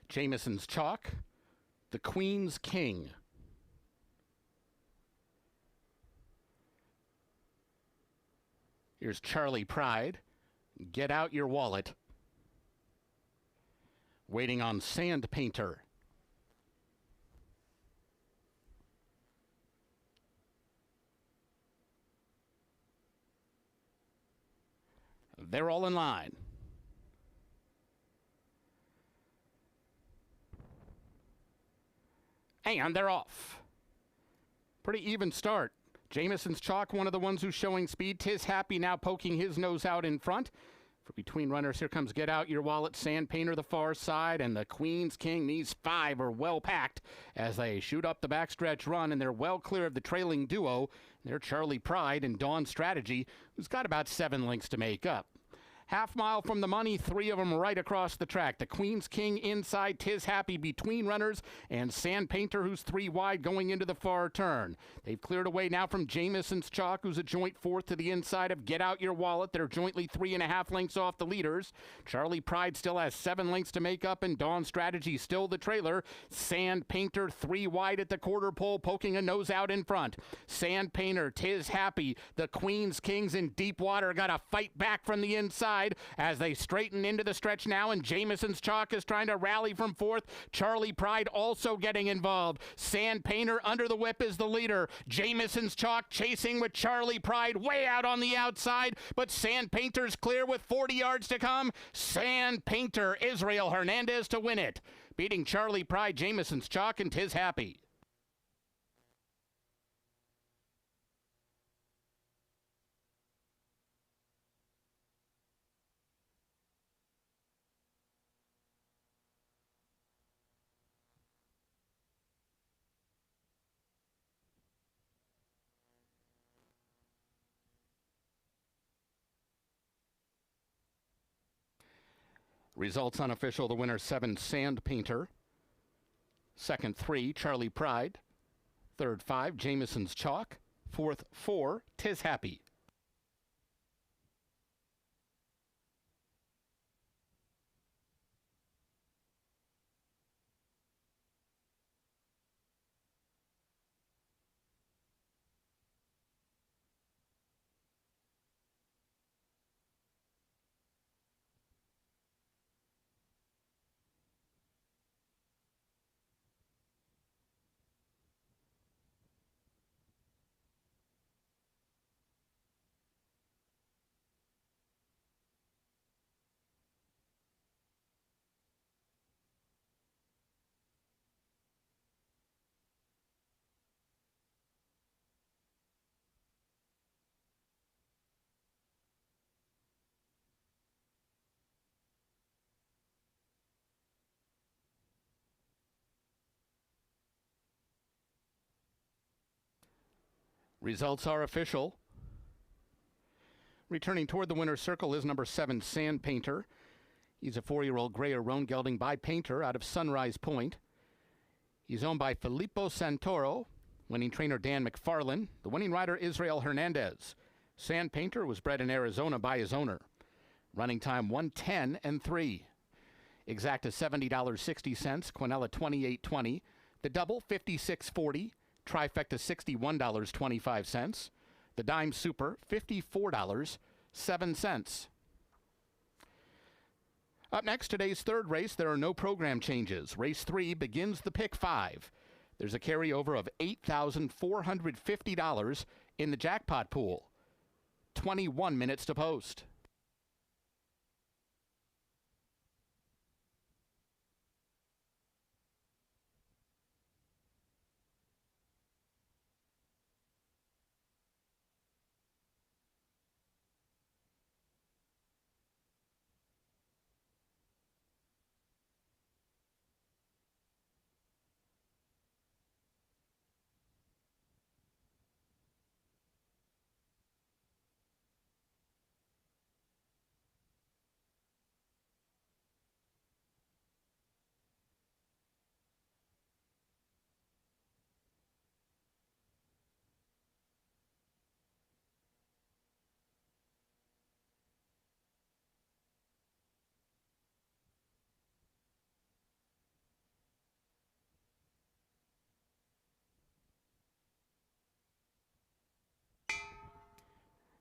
Jameson's Chalk. The Queen's King. Here's Charlie Pride. Get Out Your Wallet. Waiting on Sand Painter. They're all in line. And they're off. Pretty even start. Jameson's Chalk, one of the ones who's showing speed. 'Tis Happy now poking his nose out in front. For between runners, here comes Get Out Your Wallet, Sand Painter the far side, and the Queen's King. These 5 are well packed as they shoot up the backstretch run, and they're well clear of the trailing duo. They're Charlie Pride and Dawn Strategy, who's got about 7 lengths to make up. Half mile from the money, 3 of them right across the track. The Queen's King inside, 'Tis Happy between runners, and Sand Painter, who's 3 wide going into the far turn. They've cleared away now from Jameson's Chalk, who's a joint 4th to the inside of Get Out Your Wallet. They're jointly 3.5 lengths off the leaders. Charlie Pride still has 7 lengths to make up, and Dawn Strategy still the trailer. Sand Painter 3 wide at the quarter pole, poking a nose out in front. Sand Painter, 'Tis Happy, the Queen's Kings in deep water got to fight back from the inside as they straighten into the stretch now, and Jameson's Chalk is trying to rally from 4th. Charlie Pride also getting involved. Sand Painter under the whip is the leader. Jameson's Chalk chasing with Charlie Pride way out on the outside, but Sand Painter's clear with 40 yards to come. Sand Painter, Israel Hernandez to win it, beating Charlie Pride, Jameson's Chalk, and 'Tis Happy. Results unofficial. The winner 7, Sand Painter. Second 3, Charlie Pride. Third 5, Jameson's Chalk. Fourth 4, 'Tis Happy. Results are official. Returning toward the winner's circle is number 7, Sand Painter. He's a 4-year-old Grayer Roan gelding by Painter out of Sunrise Point. He's owned by Filippo Santoro, winning trainer Dan McFarlane, the winning rider Israel Hernandez. Sand Painter was bred in Arizona by his owner. Running time 1:10 and 3. Exacta $70.60, Quinella $28.20. The double $56.40. Trifecta $61.25. The dime super $54.07. Up next, today's third race, there are no program changes. Race 3 begins the pick 5. There's a carryover of $8,450 in the jackpot pool. 21 minutes to post.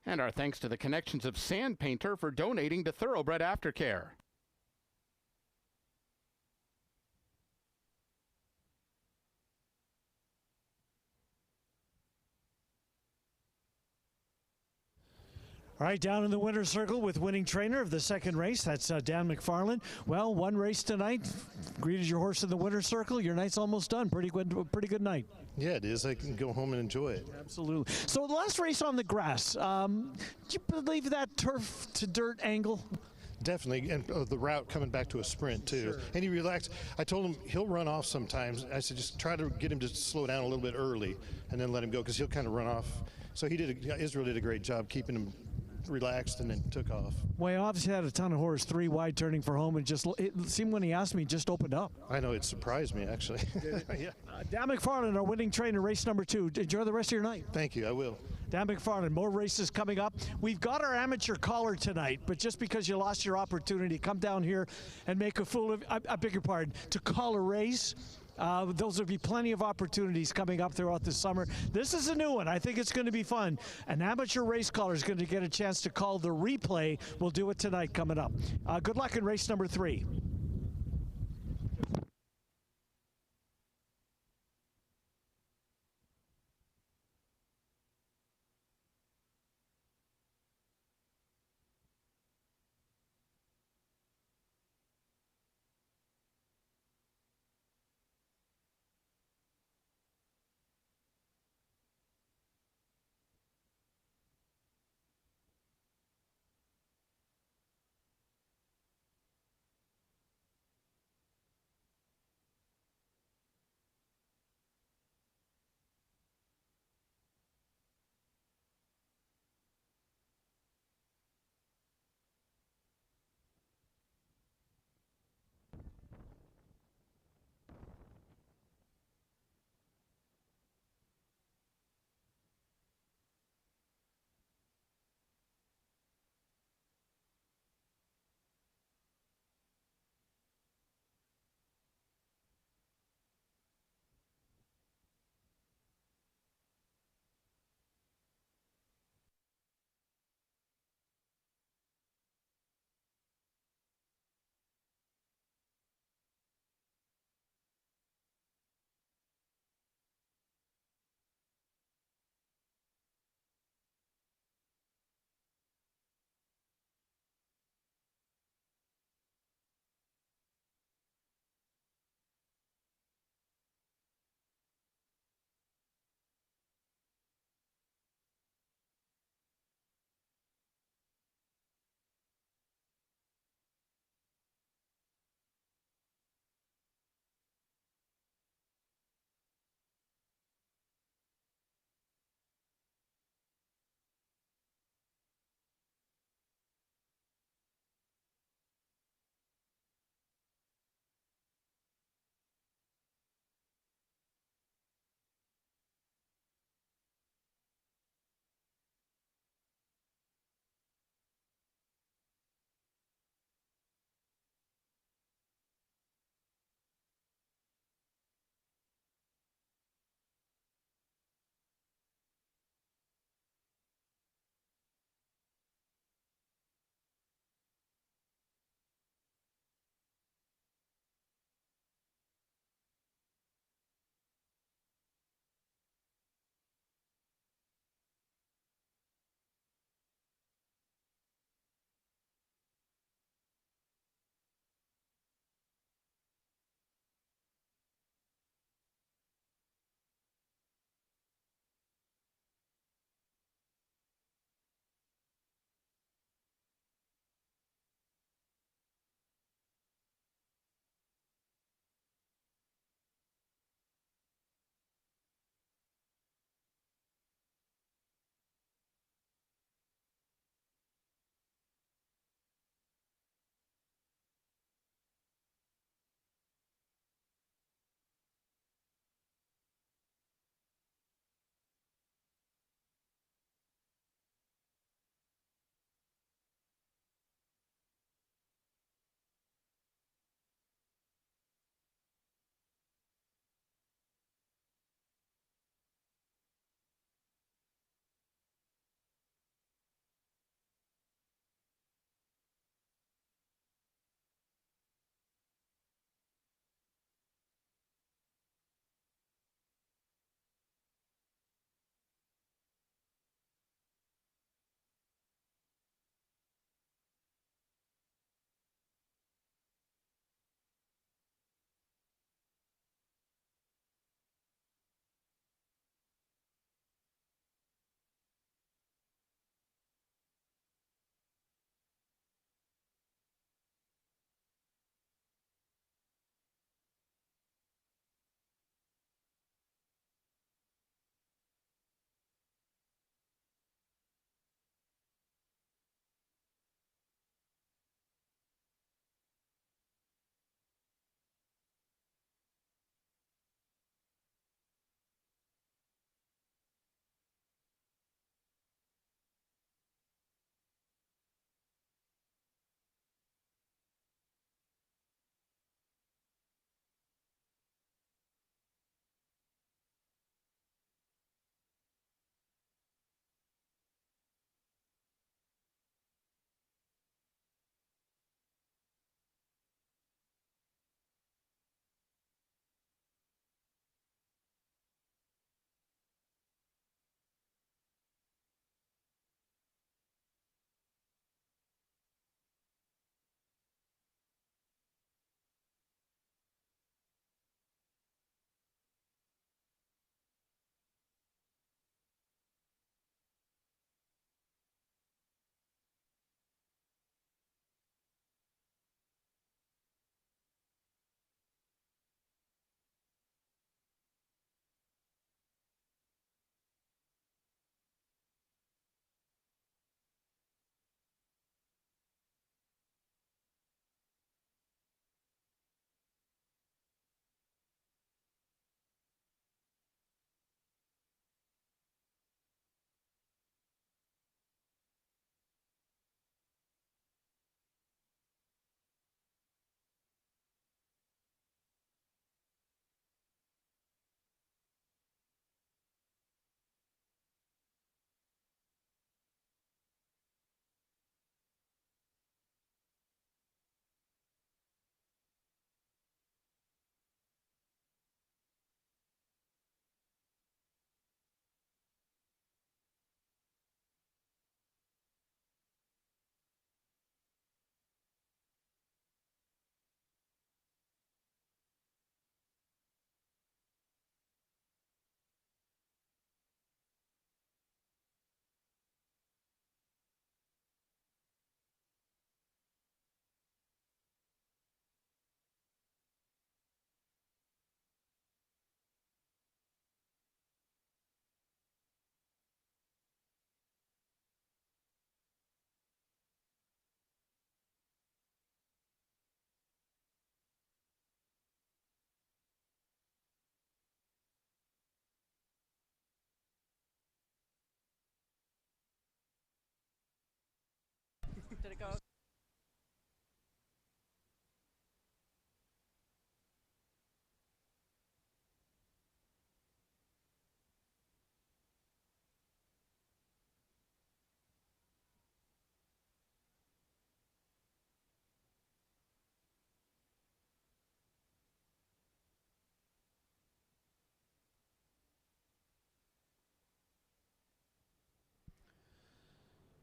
And our thanks to the connections of Sand Painter for donating to Thoroughbred Aftercare. All right, down in the winner's circle with winning trainer of the second race. That's Dan McFarland. Well, one race tonight. Greeted your horse in the winner's circle. Your night's almost done. Pretty good night. Yeah, it is. I can go home and enjoy it. Absolutely. So the last race on the grass. Do you believe that turf to dirt angle? Definitely, and the route coming back to a sprint too. Sure. And he relaxed. I told him he'll run off sometimes. I said just try to get him to slow down a little bit early, and then let him go because he'll kind of run off. So Israel did a great job keeping him relaxed and then took off. Well, he obviously had a ton of horse, 3 wide turning for home, and it seemed when he asked me, just opened up. I know, it surprised me actually. Yeah. Dan McFarland, our winning trainer, race number 2. Enjoy the rest of your night. Thank you, I will. Dan McFarland, more races coming up. We've got our amateur caller tonight, but just because you lost your opportunity, come down here and make a fool of, I beg your pardon, to call a race. Those will be plenty of opportunities coming up throughout the summer. This is a new one. I think it's going to be fun. An amateur race caller is going to get a chance to call the replay. We'll do it tonight coming up. Good luck in race number 3.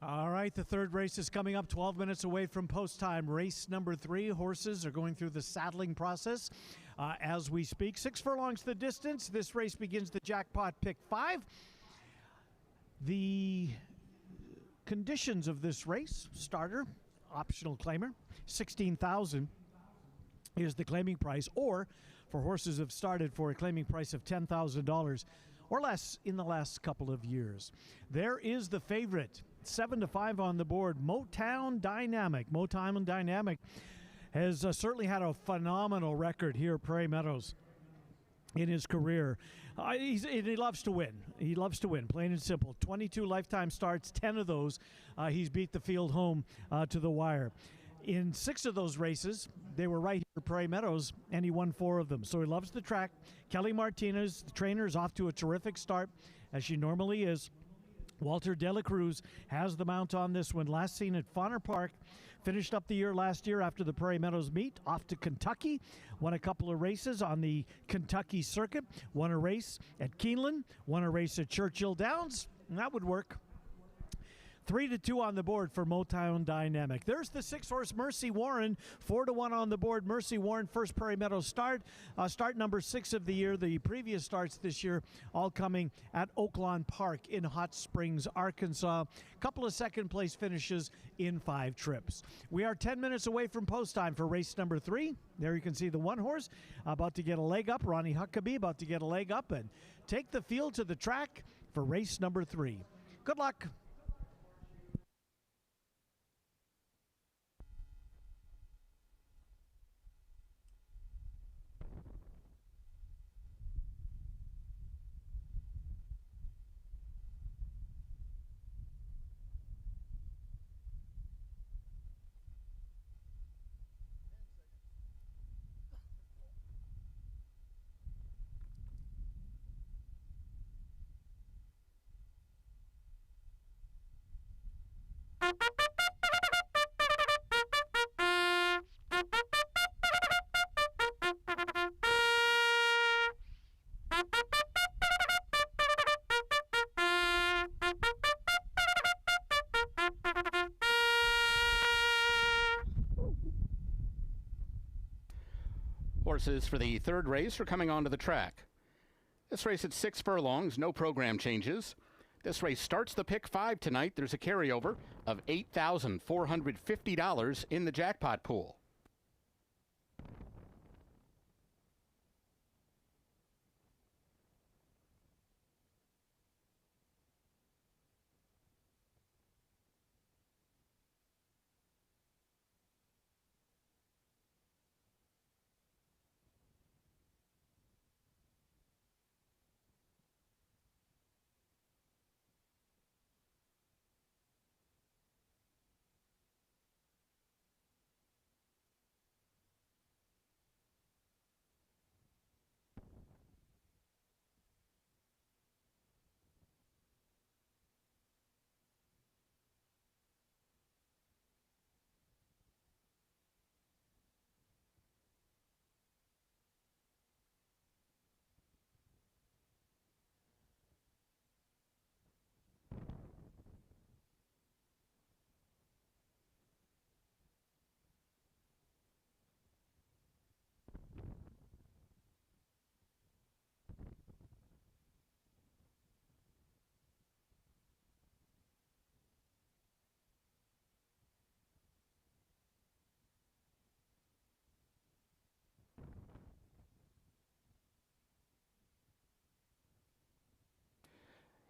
All right, the third race is coming up 12 minutes away from post time. Race number 3. Horses are going through the saddling process as we speak. 6 furlongs the distance. This race begins the jackpot pick 5. The conditions of this race: starter, optional claimer, $16,000 is the claiming price, or for horses have started for a claiming price of $10,000 or less in the last couple of years. There is the favorite, 7-5 on the board, Motown Dynamic. Motown Dynamic has certainly had a phenomenal record here at Prairie Meadows in his career. He loves to win. He loves to win, plain and simple. 22 lifetime starts, 10 of those he's beat the field home to the wire. In 6 of those races, they were right here at Prairie Meadows, and he won 4 of them. So he loves the track. Kelly Martinez, the trainer, is off to a terrific start, as she normally is. Walter De La Cruz has the mount on this one. Last seen at Fauner Park. Finished up the year last year after the Prairie Meadows meet. Off to Kentucky. Won a couple of races on the Kentucky circuit. Won a race at Keeneland. Won a race at Churchill Downs. And that would work. 3-2 on the board for Motown Dynamic. There's the 6-horse Mercy Warren, 4-1 on the board. Mercy Warren, first Prairie Meadows start, start number 6 of the year. The previous starts this year all coming at Oaklawn Park in Hot Springs, Arkansas. Couple of second place finishes in 5 trips. We are 10 minutes away from post time for race number 3. There you can see the 1 horse about to get a leg up. Ronnie Huckabee about to get a leg up and take the field to the track for race number 3. Good luck. Horses for the third race are coming onto the track. This race at 6 furlongs, no program changes. This race starts the pick 5 tonight. There's a carryover of $8,450 in the jackpot pool.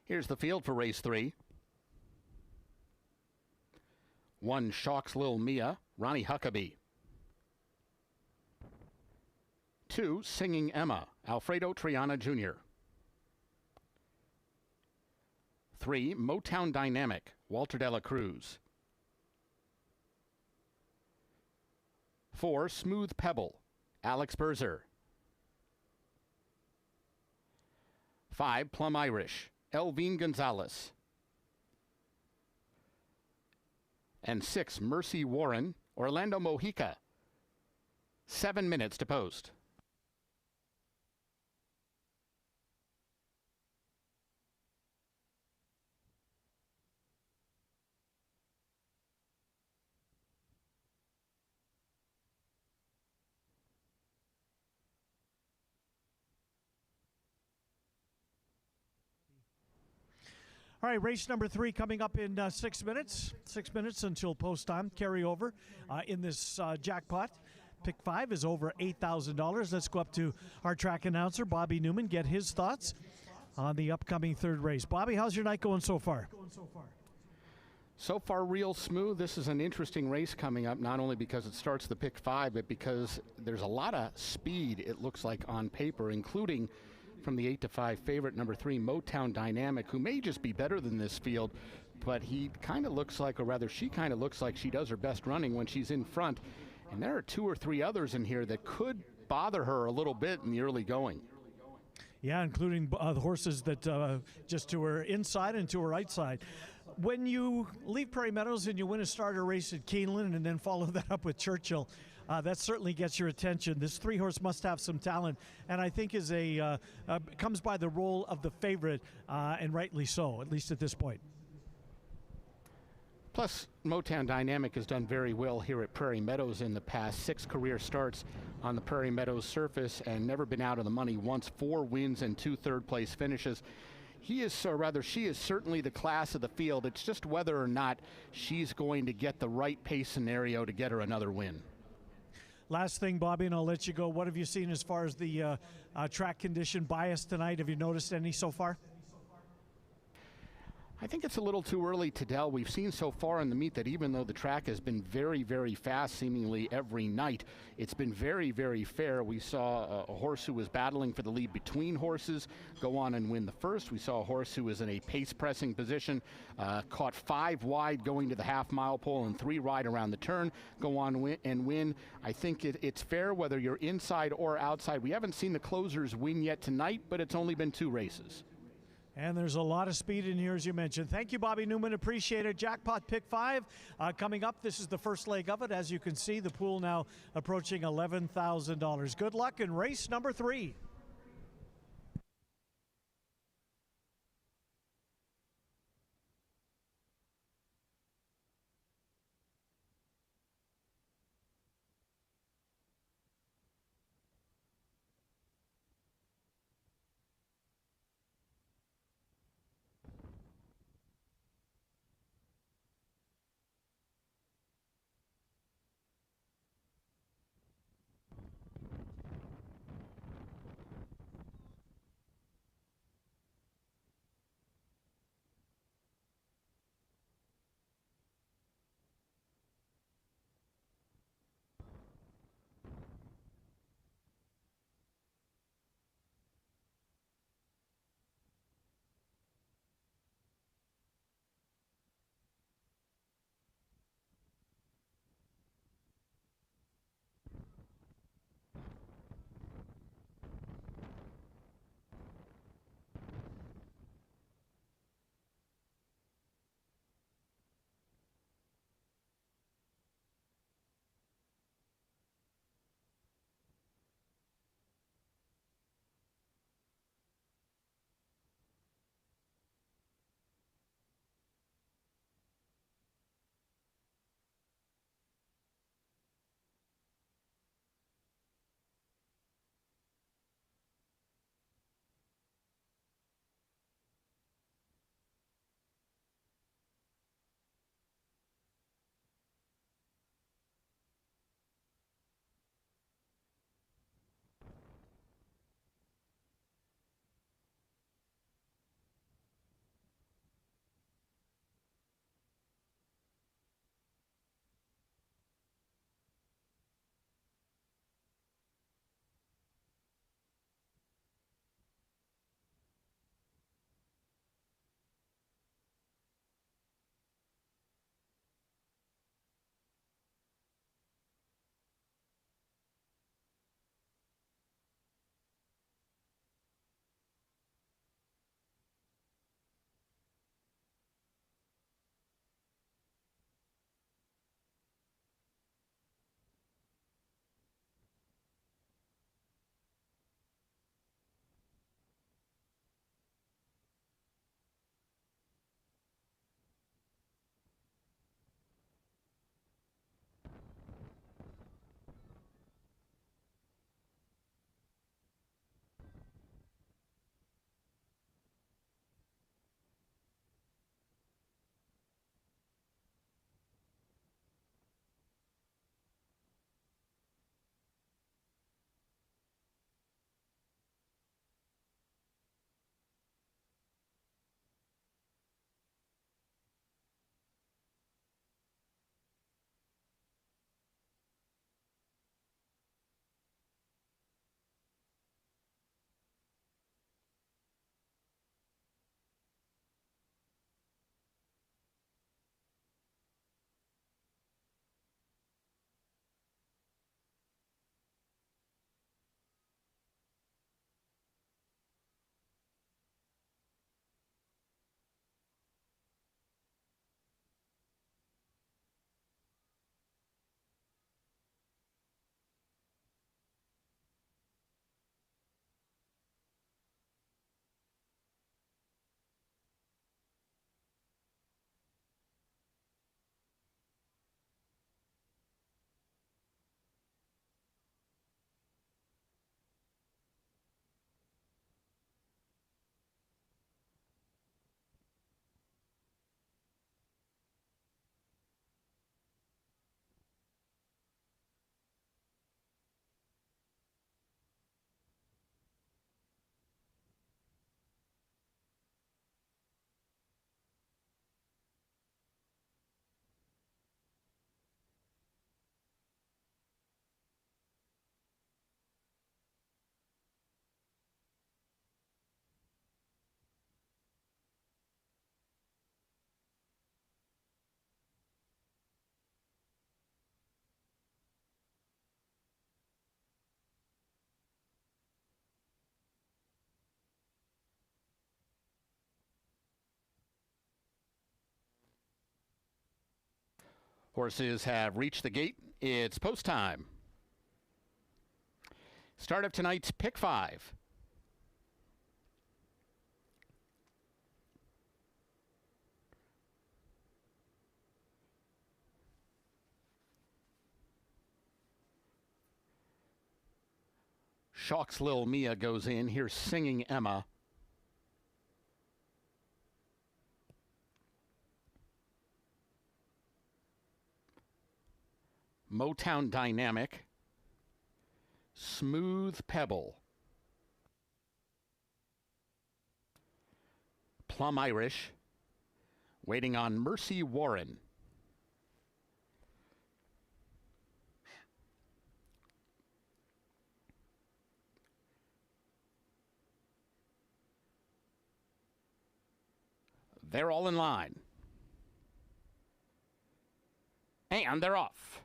Here's the field for race 3. 1, Shawks Lil Mia, Ronnie Huckabee. 2, Singing Emma, Alfredo Triana Jr. 3, Motown Dynamic, Walter De La Cruz. 4, Smooth Pebble, Alex Berzer. 5, Plum Irish, Elvine Gonzalez. And 6, Mercy Warren, Orlando Mojica. 7 minutes to post. All right, race number 3 coming up in 6 minutes. 6 minutes until post time. Carry over in this jackpot. Pick 5 is over $8,000. Let's go up to our track announcer, Bobby Newman, get his thoughts on the upcoming 3rd race. Bobby, how's your night going so far? So far, real smooth. This is an interesting race coming up, not only because it starts the pick 5, but because there's a lot of speed, it looks like, on paper, including from the 8-5 favorite, number 3, Motown Dynamic, who may just be better than this field, but he kind of looks like, or rather she kind of looks like she does her best running when she's in front. And there are 2 or 3 others in here that could bother her a little bit in the early going. Yeah, including the horses that just to her inside and to her right side. When you leave Prairie Meadows and you win a starter race at Keeneland and then follow that up with Churchill, that certainly gets your attention. This 3-horse must have some talent, and I think is comes by the role of the favorite, and rightly so, at least at this point. Plus, Motown Dynamic has done very well here at Prairie Meadows in the past. 6 career starts on the Prairie Meadows surface and never been out of the money once. 4 wins and 2 third-place finishes. She is certainly the class of the field. It's just whether or not she's going to get the right pace scenario to get her another win. Last thing, Bobby, and I'll let you go. What have you seen as far as the track condition bias tonight? Have you noticed any so far? I think it's a little too early to tell. We've seen so far in the meet that even though the track has been very, very fast seemingly every night, it's been very, very fair. We saw a horse who was battling for the lead between horses go on and win the first. We saw a horse who was in a pace-pressing position, caught 5 wide going to the half-mile pole and 3 right around the turn, go on and win. I think it's fair whether you're inside or outside. We haven't seen the closers win yet tonight, but it's only been 2 races. And there's a lot of speed in here, as you mentioned. Thank you, Bobby Newman. Appreciate it. Jackpot pick 5 coming up. This is the first leg of it. As you can see, the pool now approaching $11,000. Good luck in race number 3. Horses have reached the gate. It's post time. Start of tonight's Pick 5. Shock's Lil Mia goes in. Here's Singing Emma. Motown Dynamic. Smooth Pebble. Plum Irish. Waiting on Mercy Warren. They're all in line. And they're off.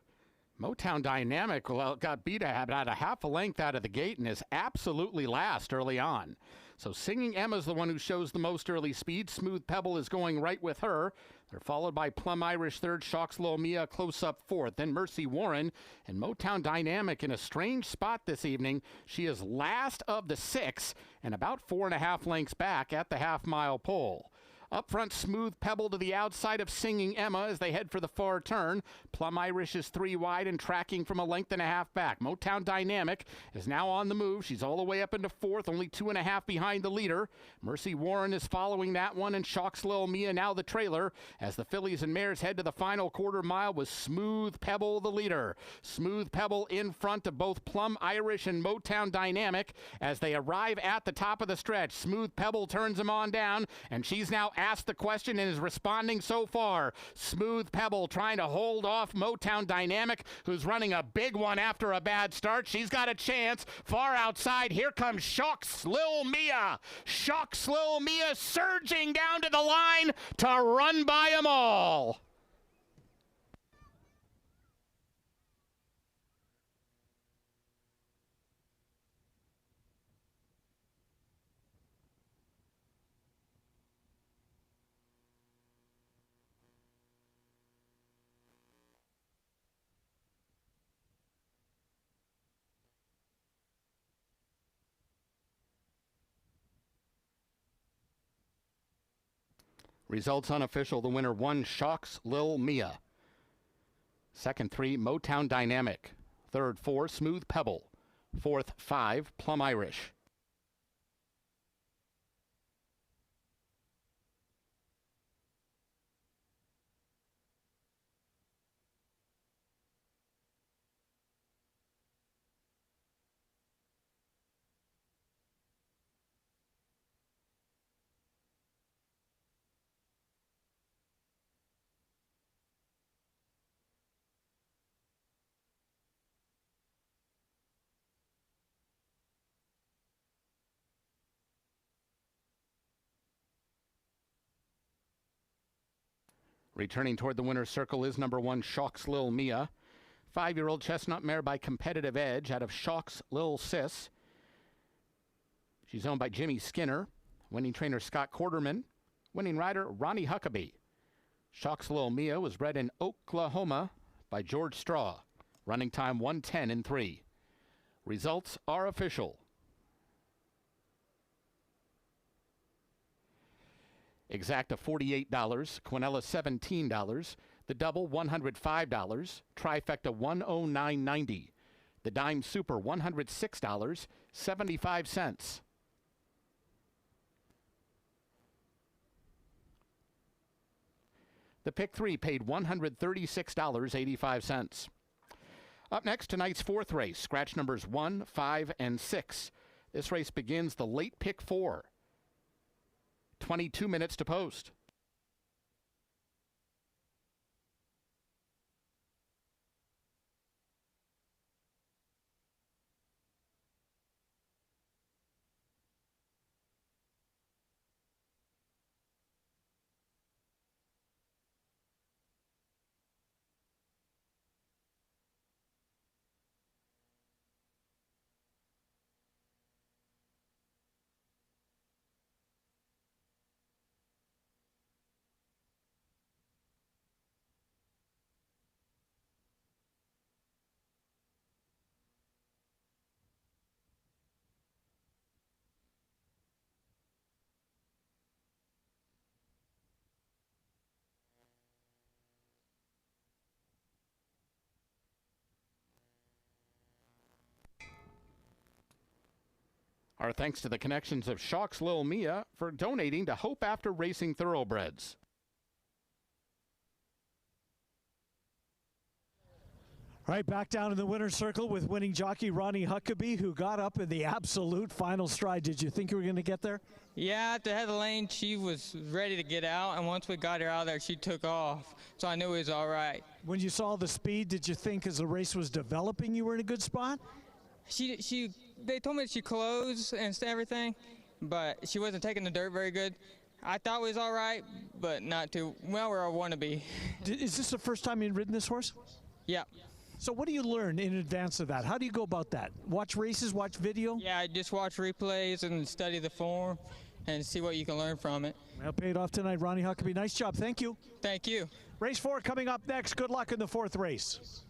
Motown Dynamic got beat about a half a length out of the gate and is absolutely last early on. So Singing Emma's the one who shows the most early speed. Smooth Pebble is going right with her. They're followed by Plum Irish third, Shock's Lil Mia close up fourth, then Mercy Warren, and Motown Dynamic in a strange spot this evening. She is last of the six and about 4.5 lengths back at the half-mile pole. Up front, Smooth Pebble to the outside of Singing Emma as they head for the far turn. Plum Irish is 3 wide and tracking from a length and a half back. Motown Dynamic is now on the move. She's all the way up into fourth, only 2.5 behind the leader. Mercy Warren is following that one, and Shock's Lil Mia now the trailer as the fillies and mares head to the final quarter mile with Smooth Pebble the leader. Smooth Pebble in front of both Plum Irish and Motown Dynamic as they arrive at the top of the stretch. Smooth Pebble turns them on down, and she's now asked the question and is responding so far. Smooth Pebble trying to hold off Motown Dynamic, who's running a big one after a bad start. She's got a chance. Far outside, here comes Shock's Lil Mia. Shock's Lil Mia surging down to the line to run by them all. Results unofficial. The winner, 1, Shock's Lil Mia. Second, 3, Motown Dynamic. Third, 4, Smooth Pebble. Fourth, 5, Plum Irish. Returning toward the winner's circle is number 1, Shock's Lil Mia. 5-year-old chestnut mare by Competitive Edge out of Shock's Lil Sis. She's owned by Jimmy Skinner. Winning trainer Scott Quarterman. Winning rider Ronnie Huckabee. Shock's Lil Mia was bred in Oklahoma by George Straw. Running time 1:10.3. Results are official. Exacta $48, Quinella $17, the double $105, trifecta $109.90, the dime super $106.75. The pick 3 paid $136.85. Up next, tonight's fourth race, scratch numbers 1, 5, and 6. This race begins the late pick 4. 22 minutes to post. Our thanks to the connections of Shawk's Lil Mia for donating to Hope After Racing Thoroughbreds. All right, back down in the winner's circle with winning jockey Ronnie Huckabee, who got up in the absolute final stride. Did you think you were going to get there? Yeah, at the head of the lane, she was ready to get out, and once we got her out of there, she took off. So I knew it was all right. When you saw the speed, did you think as the race was developing you were in a good spot? They told me she closed and everything, but she wasn't taking the dirt very good. I thought it was all right, but not too well where I want to be. Is this the first time you've ridden this horse? Yeah. So what do you learn in advance of that? How do you go about that? Watch races, watch video? Yeah, I just watch replays and study the form and see what you can learn from it. Well, paid off tonight, Ronnie Huckabee. Nice job. Thank you. Thank you. Race 4 coming up next. Good luck in the 4th race.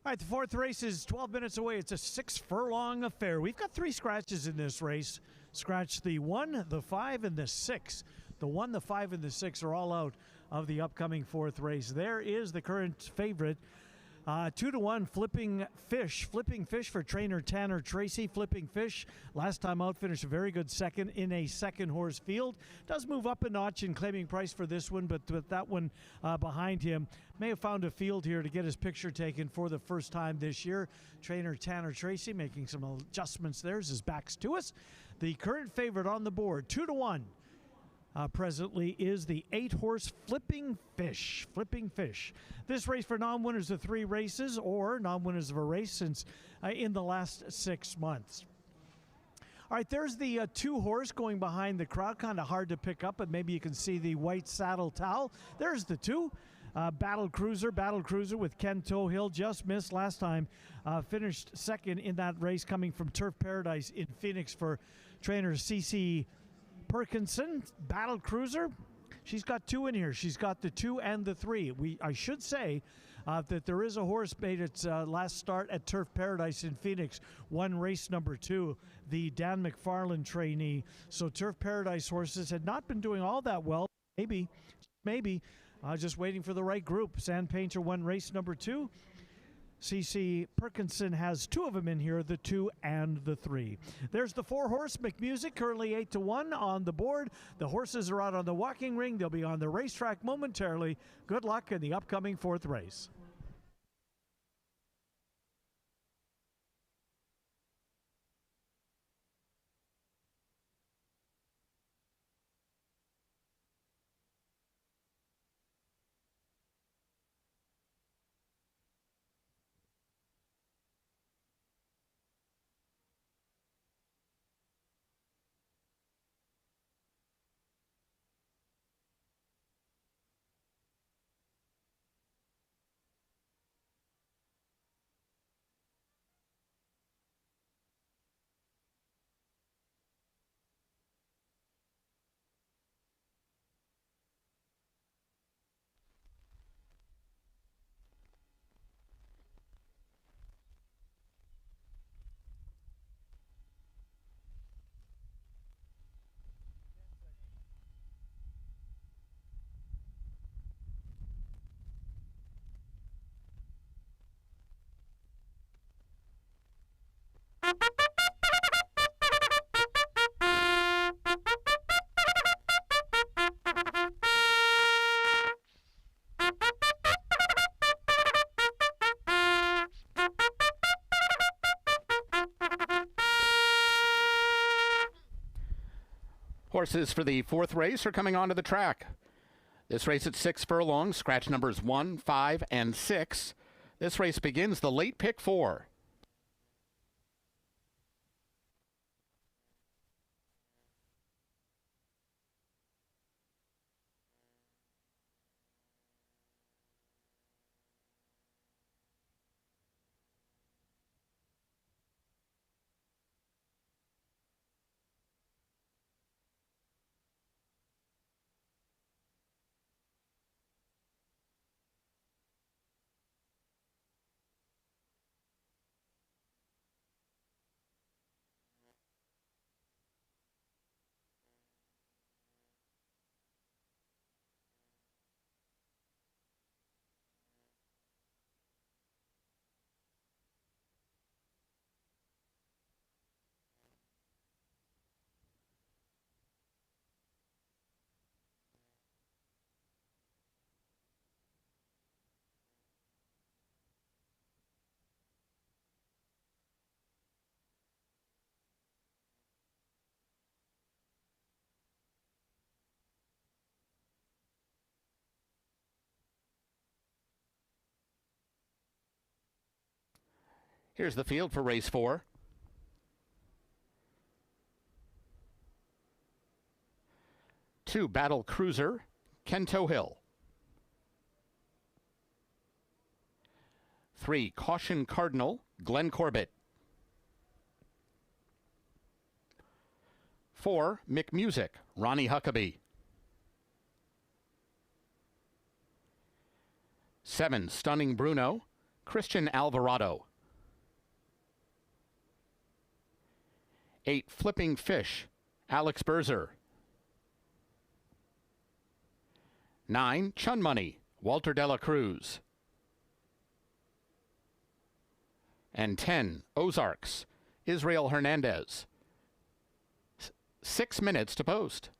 All right, the fourth race is 12 minutes away. It's a 6-furlong affair. We've got 3 scratches in this race. Scratch the 1, the 5, and the 6. The 1, the 5, and the 6 are all out of the upcoming fourth race. There is the current favorite. 2-1, Flipping Fish. Flipping Fish for trainer Tanner Tracy. Flipping Fish, last time out, finished a very good second in a second horse field. Does move up a notch in claiming price for this one, but with that one behind him, may have found a field here to get his picture taken for the first time this year. Trainer Tanner Tracy making some adjustments there as his back's to us. The current favorite on the board, 2-1. Presently is the 8-horse Flipping Fish. Flipping Fish. This race for non-winners of 3 races or non-winners of a race since in the last 6 months. All right, there's the 2-horse going behind the crowd. Kind of hard to pick up, but maybe you can see the white saddle towel. There's the 2. Battle Cruiser with Ken Tohill. Just missed last time. Finished second in that race coming from Turf Paradise in Phoenix for trainer C.C. Perkinson. Battle Cruiser, she's got 2 in here. She's got the 2 and the 3. I should say that there is a horse made its last start at Turf Paradise in Phoenix, won race number 2, the Dan McFarland trainee. So Turf Paradise horses had not been doing all that well. Maybe, just waiting for the right group. Sand Painter won race number 2. C.C. Perkinson has 2 of them in here, the 2 and the 3. There's the 4-horse McMusic, currently 8-1 on the board. The horses are out on the walking ring. They'll be on the racetrack momentarily. Good luck in the upcoming 4th race. Horses for the 4th race are coming onto the track. This race at 6 furlongs, scratch numbers 1, 5, and 6. This race begins the late pick 4. Here's the field for race 4. Two, Battle Cruiser, Ken Tohill. 3, Caution Cardinal, Glenn Corbett. 4, McMusic, Ronnie Huckabee. 7, Stunning Bruno, Christian Alvarado. 8, Flipping Fish, Alex Berzer. 9, Chun Money, Walter Dela Cruz. And 10, Ozarks, Israel Hernandez. 6 minutes to post.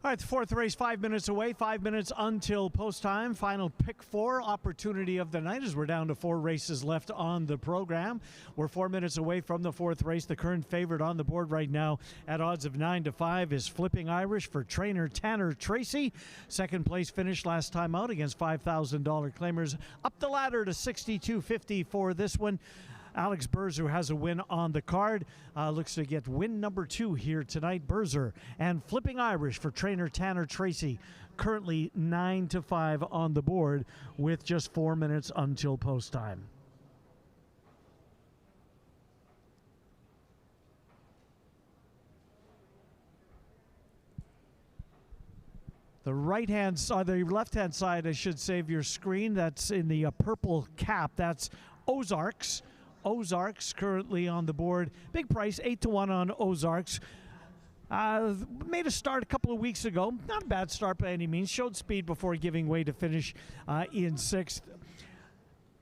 All right, the fourth race 5 minutes away, 5 minutes until post time. Final pick 4 opportunity of the night as we're down to 4 races left on the program. We're 4 minutes away from the fourth race. The current favorite on the board right now at odds of 9-5 is Flipping Irish for trainer Tanner Tracy. Second place finish last time out against $5,000 claimers. Up the ladder to $62.50 for this one. Alex Berzer has a win on the card. Looks to get win number 2 here tonight. Berzer and Flipping Irish for trainer Tanner Tracy. Currently 9-5 on the board with just 4 minutes until post time. The right-hand side, the left-hand side, I should say, of your screen, that's in the purple cap. That's Ozarks. Ozarks currently on the board. Big price, 8-1 on Ozarks. Made a start a couple of weeks ago. Not a bad start by any means. Showed speed before giving way to finish in 6th.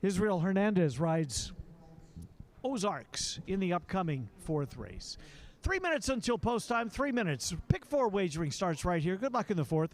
Israel Hernandez rides Ozarks in the upcoming 4th race. 3 minutes until post time. 3 minutes. Pick 4 wagering starts right here. Good luck in the 4th.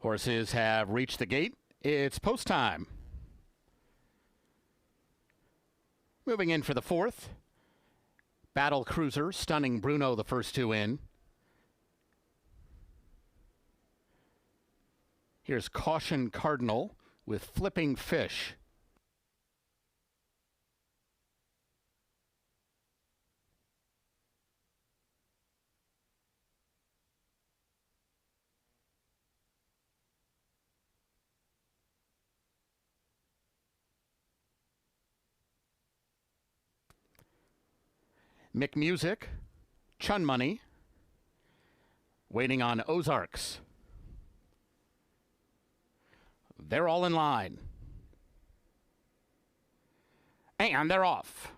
Horses have reached the gate. It's post time. Moving in for the fourth. Battle Cruiser, Stunning Bruno, the first two in. Here's Caution Cardinal with Flipping Fish. McMusic, Chun Money, waiting on Ozarks. They're all in line. And they're off.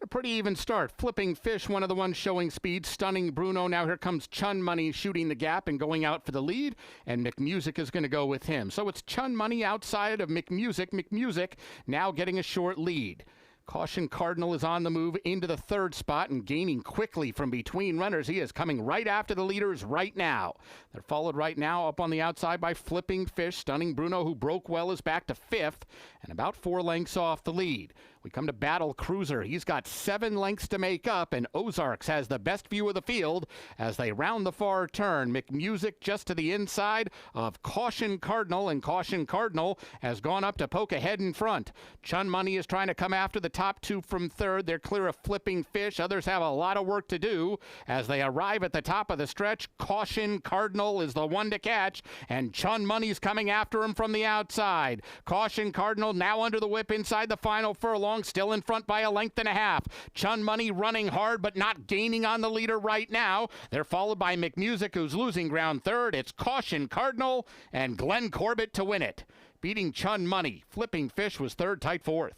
A pretty even start. Flipping Fish, one of the ones showing speed. Stunning Bruno. Now here comes Chun Money shooting the gap and going out for the lead. And McMusic is going to go with him. So it's Chun Money outside of McMusic. McMusic now getting a short lead. Caution Cardinal is on the move into the third spot and gaining quickly from between runners. He is coming right after the leaders right now. They're followed right now up on the outside by Flipping Fish. Stunning Bruno, who broke well, is back to fifth and about 4 lengths off the lead. We come to Battle Cruiser. He's got 7 lengths to make up, and Ozarks has the best view of the field as they round the far turn. McMusic just to the inside of Caution Cardinal, and Caution Cardinal has gone up to poke ahead in front. Chun Money is trying to come after the top two from third. They're clear of Flipping Fish. Others have a lot of work to do as they arrive at the top of the stretch. Caution Cardinal is the one to catch, and Chun Money's coming after him from the outside. Caution Cardinal now under the whip inside the final furlong, still in front by a length and a half. Chun Money running hard but not gaining on the leader right now. They're followed by McMusic, who's losing ground third. It's Caution Cardinal and Glenn Corbett to win it. Beating Chun Money. Flipping Fish was third, tight fourth.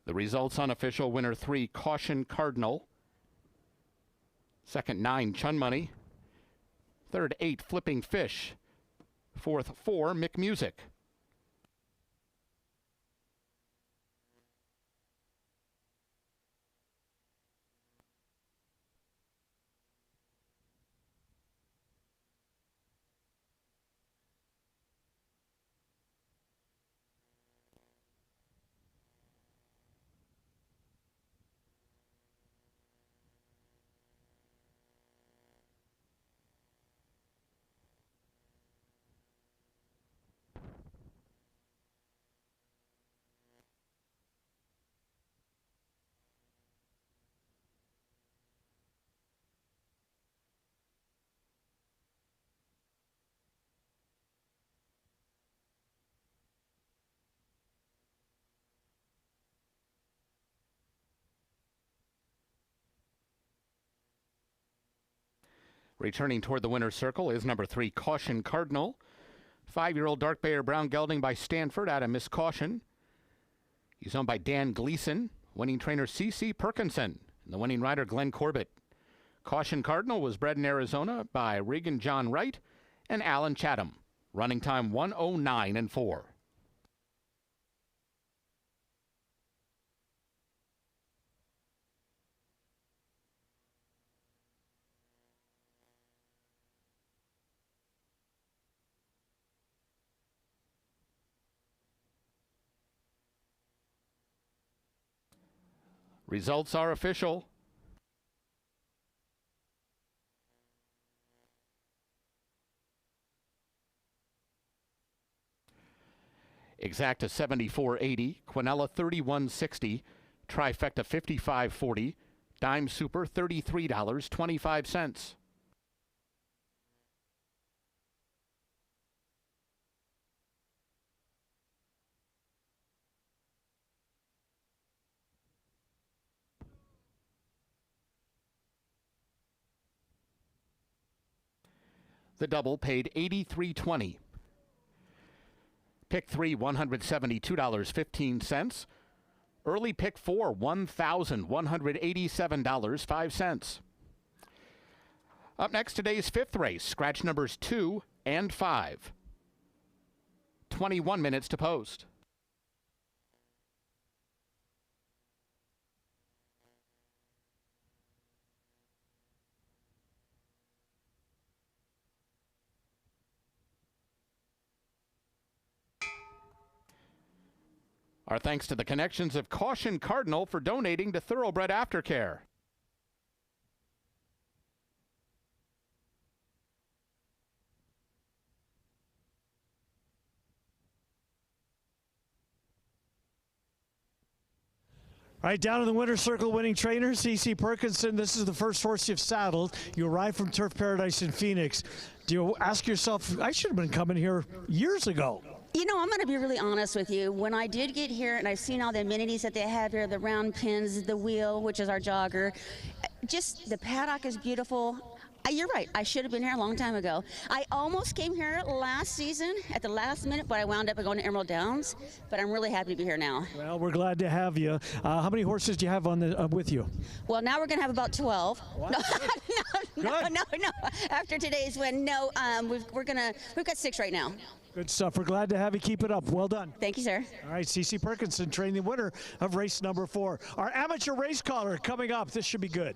The results unofficial: winner 3, Caution Cardinal. Second, 9, Chun Money. Third, 8, Flipping Fish. Fourth, 4, McMusic. Returning toward the winner's circle is number 3, Caution Cardinal. 5-year-old dark bay or brown gelding by Stanford out of Miss Caution. He's owned by Dan Gleason, winning trainer C.C. Perkinson, and the winning rider Glenn Corbett. Caution Cardinal was bred in Arizona by Regan John Wright and Alan Chatham. Running time 1:09.4. Results are official. Exacta 74.80, Quinella 31.60, Trifecta 55.40, Dime Super $33.25. The double paid $83.20. Pick 3, $172.15. Early pick 4, $1,187.05. Up next, today's 5th race, scratch numbers 2 and 5. 21 minutes to post. Our thanks to the connections of Caution Cardinal for donating to Thoroughbred Aftercare. All right, down in the winner's circle, winning trainer, C.C. Perkinson. This is the first horse you've saddled. You arrived from Turf Paradise in Phoenix. Do you ask yourself, I should have been coming here years ago? You know, I'm going to be really honest with you. When I did get here and I've seen all the amenities that they have here, the round pins, the wheel, which is our jogger, just the paddock is beautiful. You're right. I should have been here a long time ago. I almost came here last season at the last minute, but I wound up going to Emerald Downs. But I'm really happy to be here now. Well, we're glad to have you. How many horses do you have on the with you? Well, now we're going to have about 12. What? No. After today's win, no. We've got 6 right now. Good stuff. We're glad to have you. Keep it up. Well done. Thank you, sir. All right, C.C. Perkinson, training the winner of race number 4. Our amateur race caller coming up. This should be good.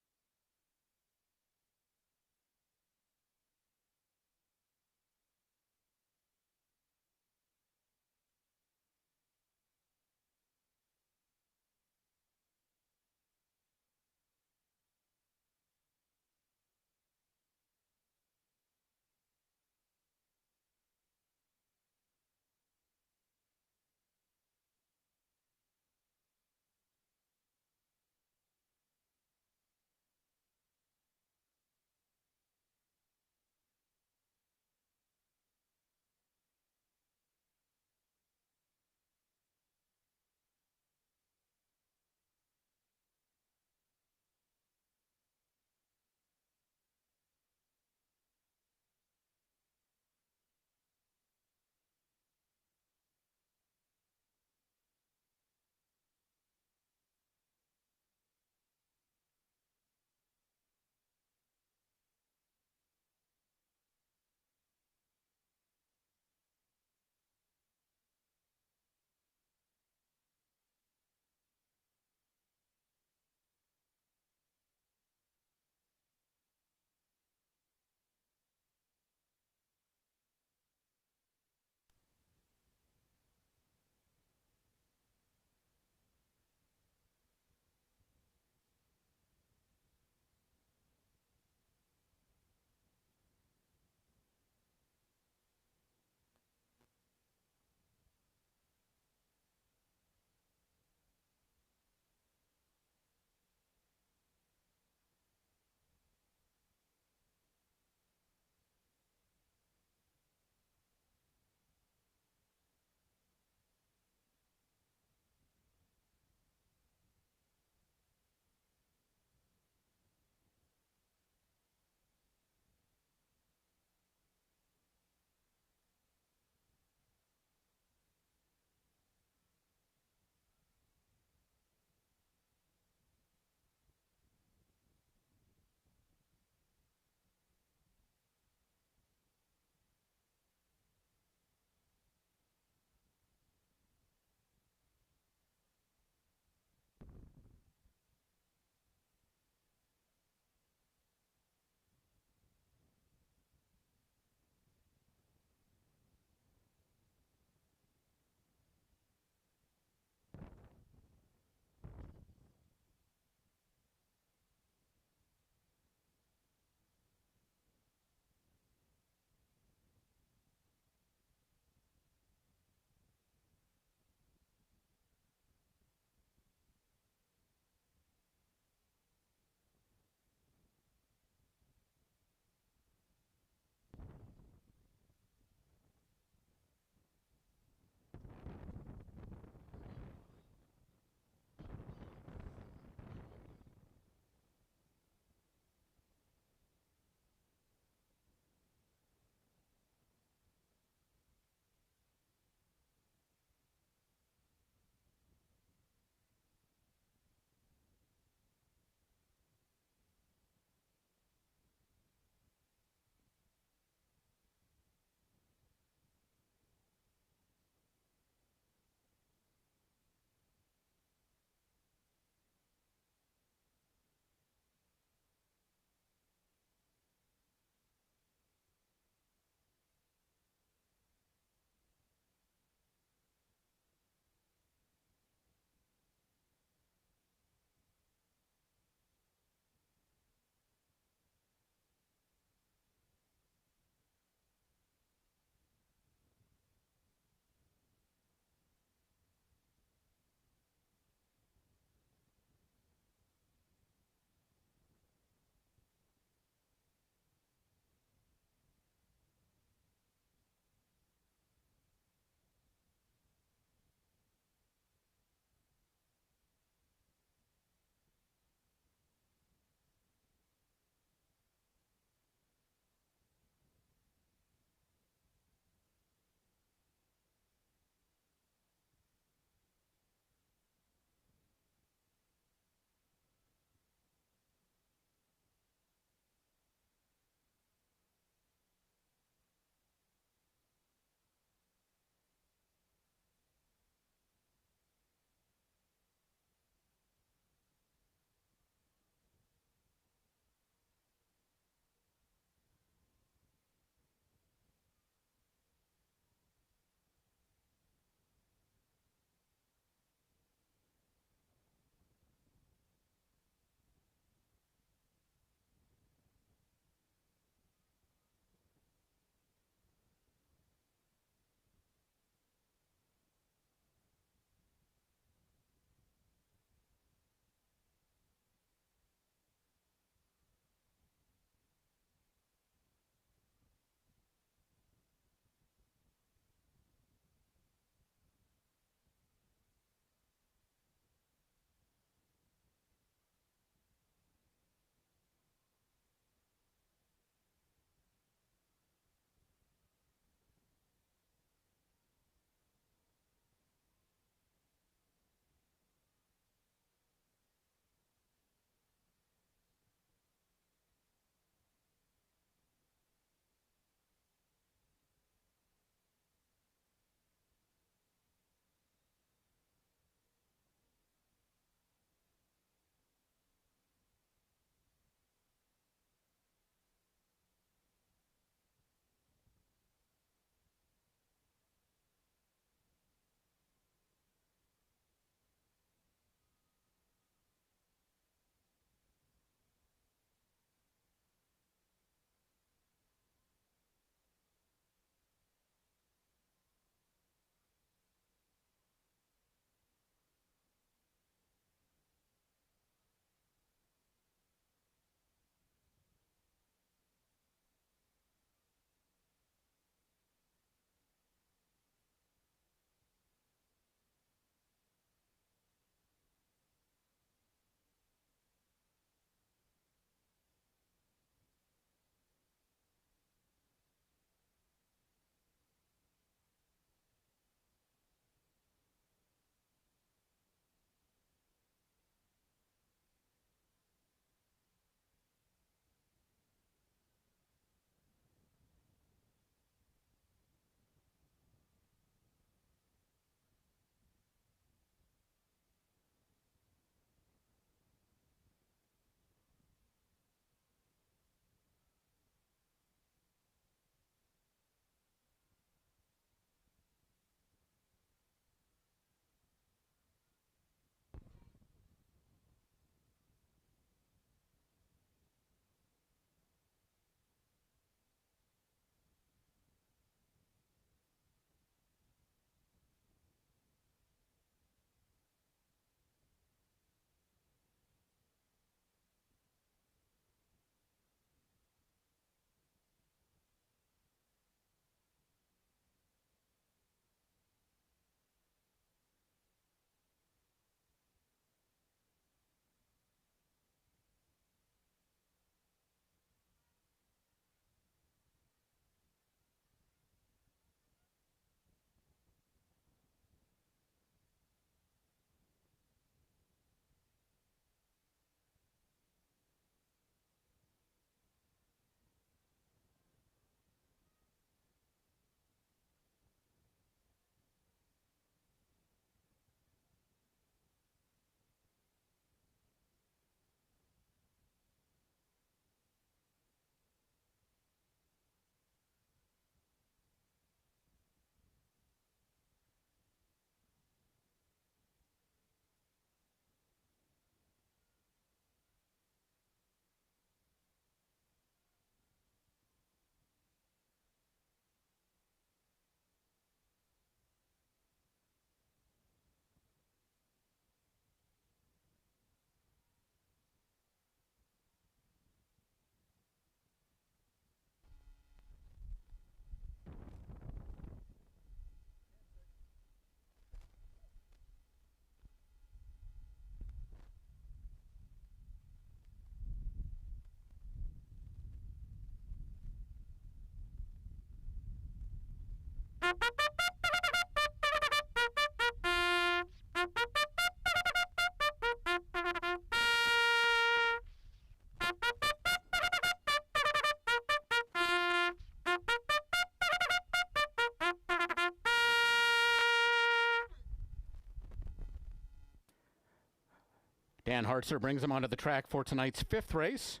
Dan Hartzer brings him onto the track for tonight's 5th race.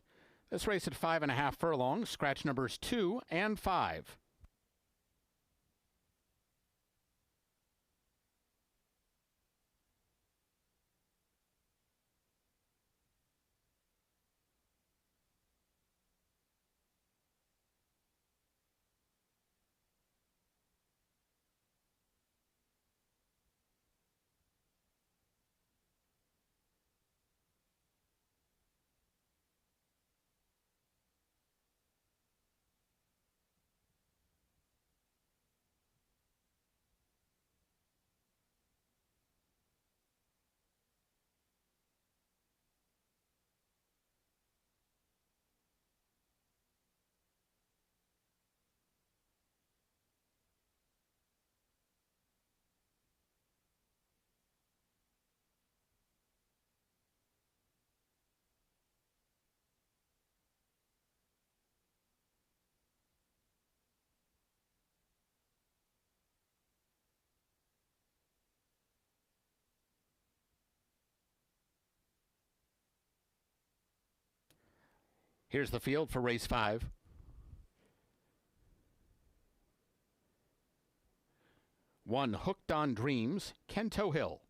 This race at 5.5 furlongs, scratch numbers 2 and 5. Here's the field for race 5. 1, Hooked on Dreams, Kento Hill.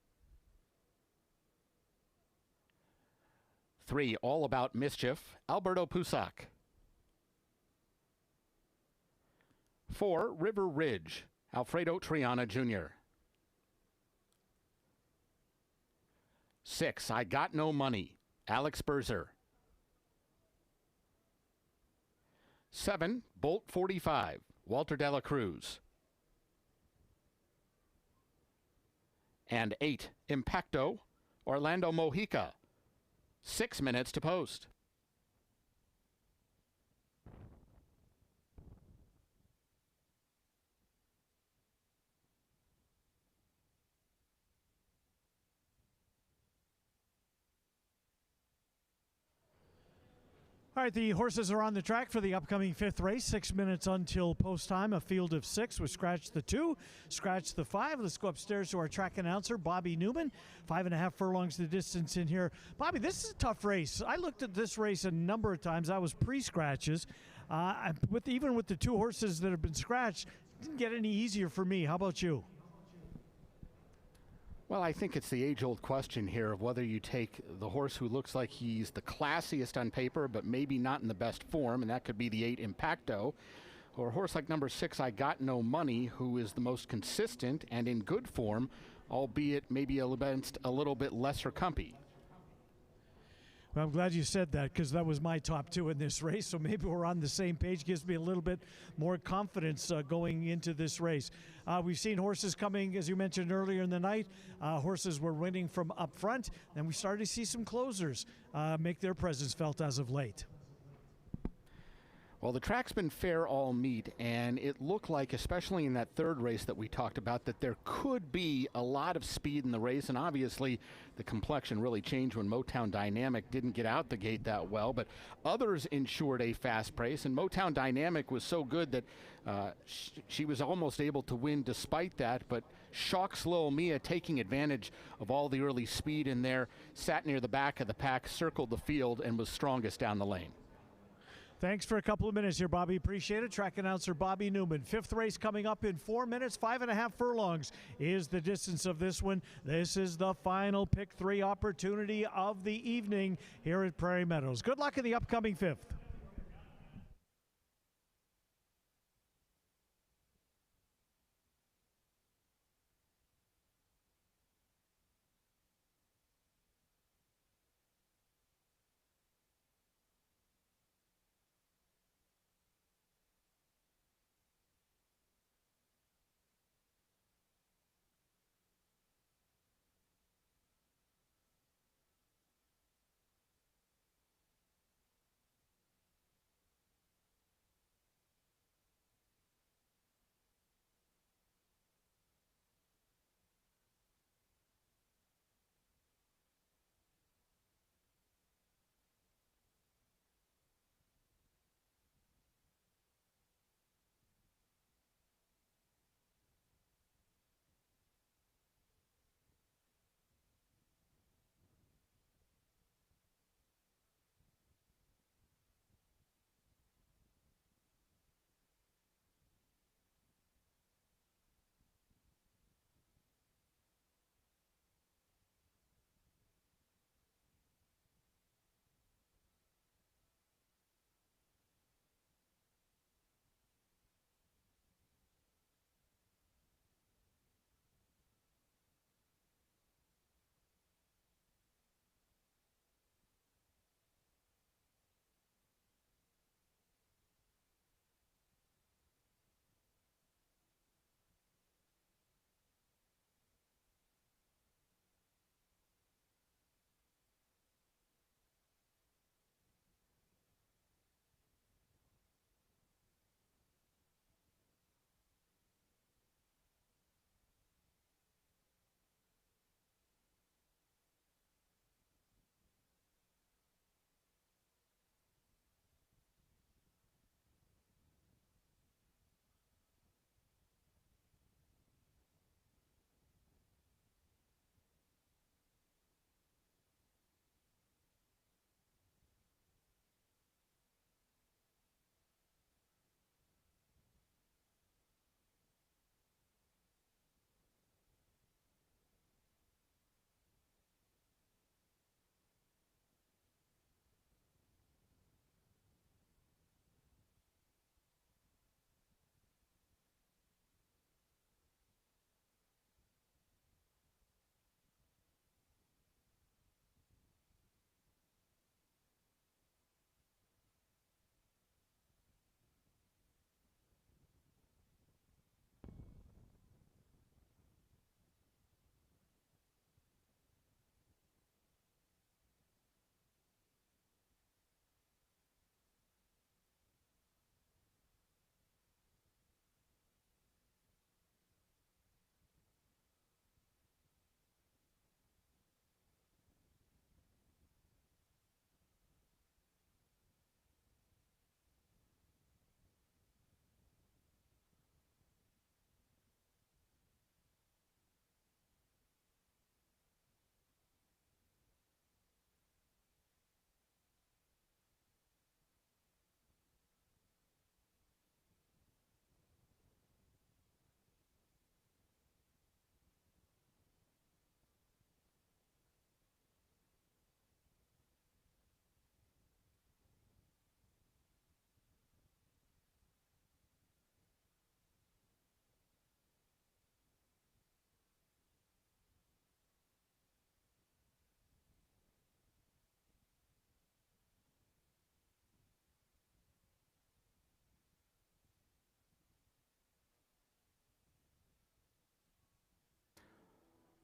3, All About Mischief, Alberto Pusac. 4, River Ridge, Alfredo Triana Jr. 6, I Got No Money, Alex Berzer. 7, Bolt 45, Walter Dela Cruz. And 8, Impacto, Orlando Mojica. 6 minutes to post. All right, the horses are on the track for the upcoming 5th race. 6 minutes until post time. A field of 6. We scratched the 2, scratched the 5. Let's go upstairs to our track announcer, Bobby Newman. 5.5 furlongs the distance in here. Bobby, this is a tough race. I looked at this race a number of times. I was pre-scratches. Even with the 2 horses that have been scratched, it didn't get any easier for me. How about you? Well, I think it's the age-old question here of whether you take the horse who looks like he's the classiest on paper, but maybe not in the best form, and that could be the 8 Impacto, or a horse like number 6, I Got No Money, who is the most consistent and in good form, albeit maybe against a little bit lesser company. Well, I'm glad you said that because that was my top 2 in this race. So maybe we're on the same page. Gives me a little bit more confidence going into this race. We've seen horses coming, as you mentioned earlier in the night. Horses were winning from up front. And we started to see some closers make their presence felt as of late. Well, the track's been fair all meet, and it looked like, especially in that 3rd race that we talked about, that there could be a lot of speed in the race, and obviously the complexion really changed when Motown Dynamic didn't get out the gate that well, but others ensured a fast pace, and Motown Dynamic was so good that she was almost able to win despite that, but Shock's Lil Mia, taking advantage of all the early speed in there, sat near the back of the pack, circled the field, and was strongest down the lane. Thanks for a couple of minutes here, Bobby. Appreciate it. Track announcer Bobby Newman. 5th race coming up in 4 minutes. 5.5 furlongs is the distance of this one. This is the final pick 3 opportunity of the evening here at Prairie Meadows. Good luck in the upcoming 5th.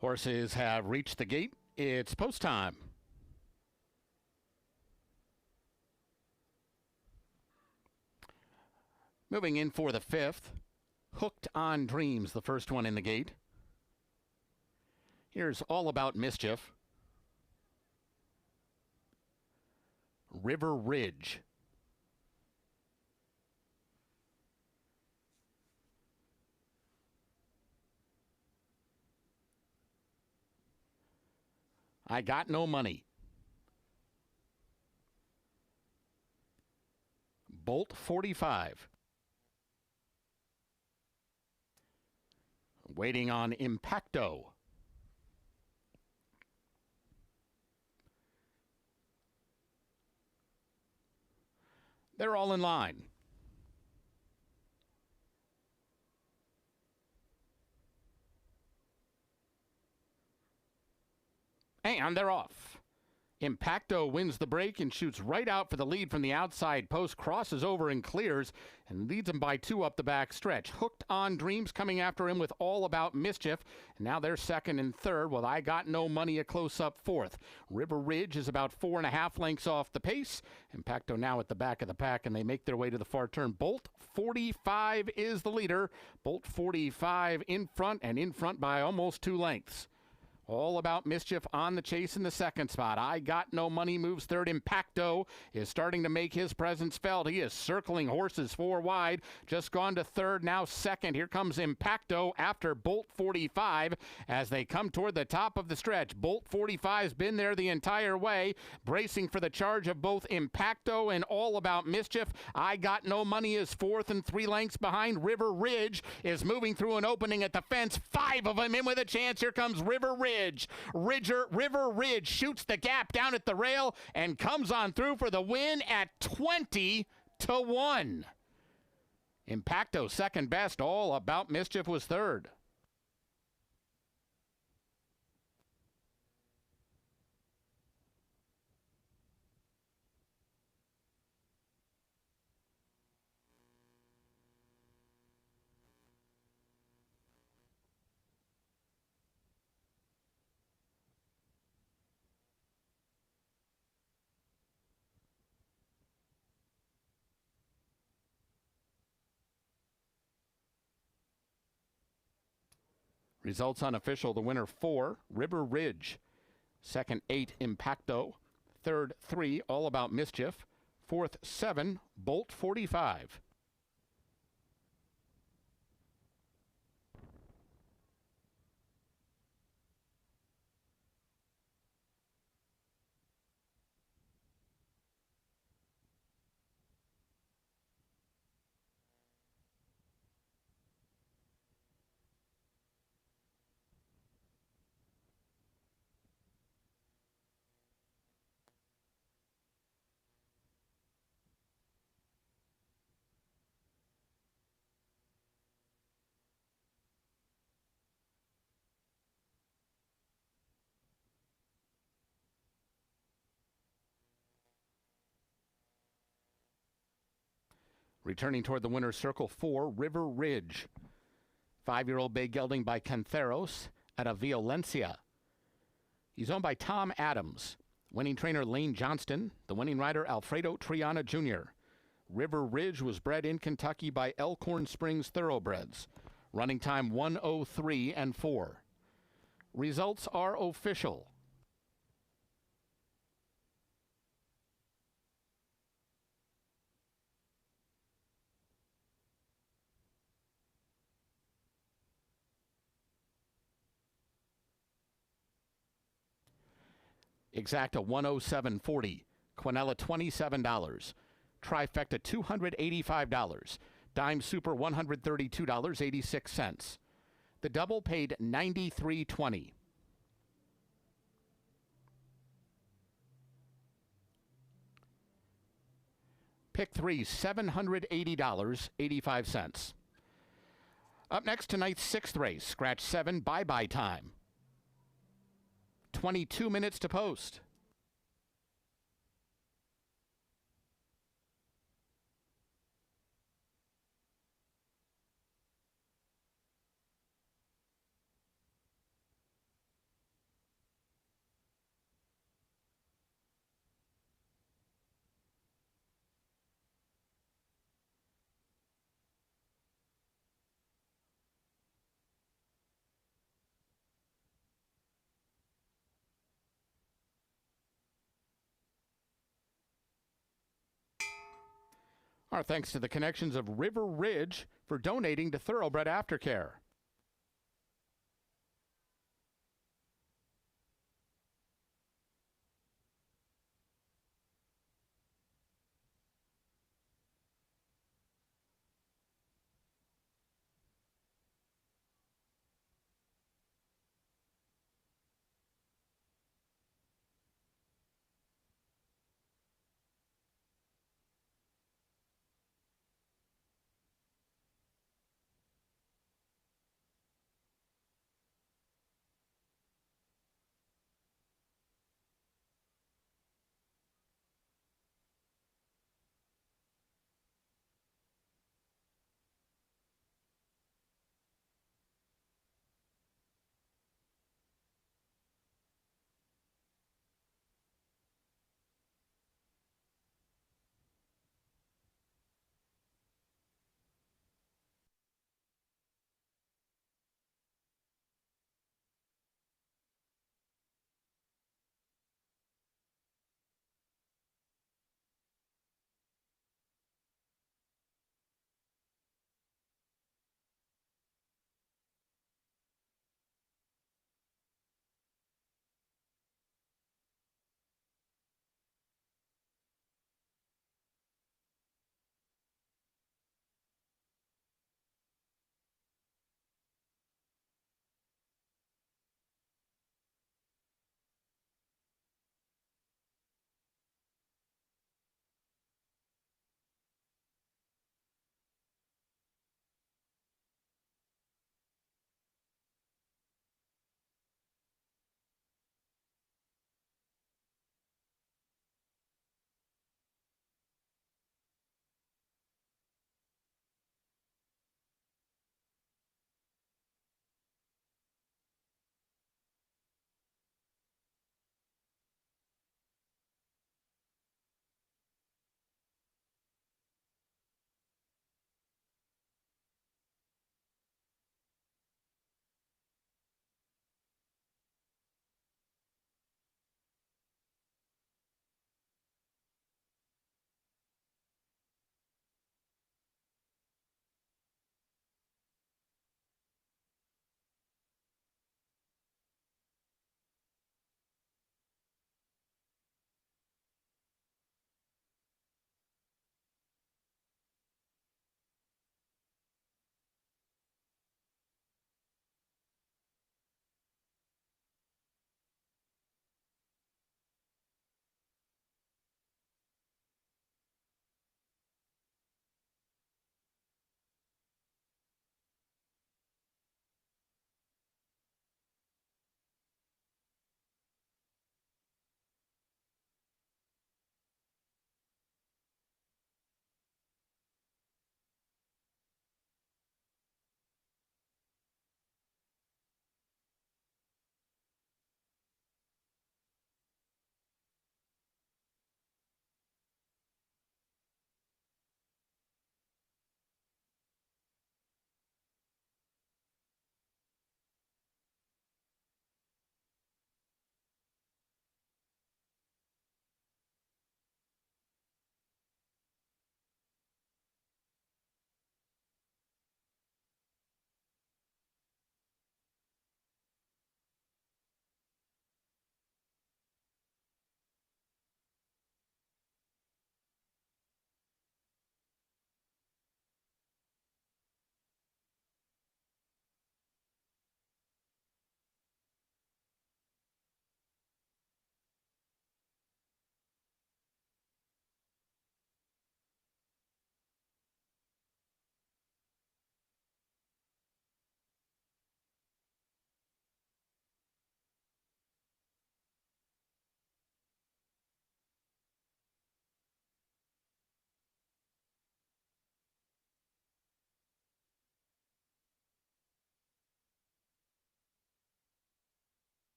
Horses have reached the gate. It's post time. Moving in for the 5th, Hooked on Dreams, the first one in the gate. Here's All About Mischief. River Ridge. I Got No Money. Bolt 45. Waiting on Impacto. They're all in line. And they're off. Impacto wins the break and shoots right out for the lead from the outside post, crosses over and clears, and leads him by 2 up the back stretch. Hooked on Dreams coming after him with All About Mischief, and now they're second and third, with I Got No Money a close-up fourth. River Ridge is about 4.5 lengths off the pace. Impacto now at the back of the pack, and they make their way to the far turn. Bolt 45 is the leader. Bolt 45 in front, and in front by almost 2 lengths. All About Mischief on the chase in the second spot. I Got No Money moves third. Impacto is starting to make his presence felt. He is circling horses 4 wide. Just gone to third, now second. Here comes Impacto after Bolt 45 as they come toward the top of the stretch. Bolt 45's been there the entire way, bracing for the charge of both Impacto and All About Mischief. I Got No Money is fourth and 3 lengths behind. River Ridge is moving through an opening at the fence. 5 of them in with a chance. Here comes River Ridge. River Ridge shoots the gap down at the rail and comes on through for the win at 20-1. Impacto second best. All About Mischief was third. Results unofficial. The winner 4, River Ridge. Second 8, Impacto. Third 3, All About Mischief. Fourth 7, Bolt 45. Returning toward the winner's circle 4, River Ridge. 5-year-old bay gelding by Cantheros at a Violencia. He's owned by Tom Adams. Winning trainer Lane Johnston. The winning rider Alfredo Triana Jr. River Ridge was bred in Kentucky by Elkhorn Springs Thoroughbreds. Running time 1:03 and 4. Results are official. Exacta $107.40. Quinella $27. Trifecta $285. Dime Super $132.86. The double paid $93.20. Pick 3, $780.85. Up next, tonight's 6th race. Scratch 7, bye-bye time. 22 minutes to post. Our thanks to the connections of River Ridge for donating to Thoroughbred Aftercare.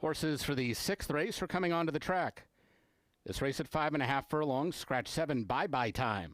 Horses for the 6th race are coming onto the track. This race at 5.5 furlongs, scratch 7, bye-bye time.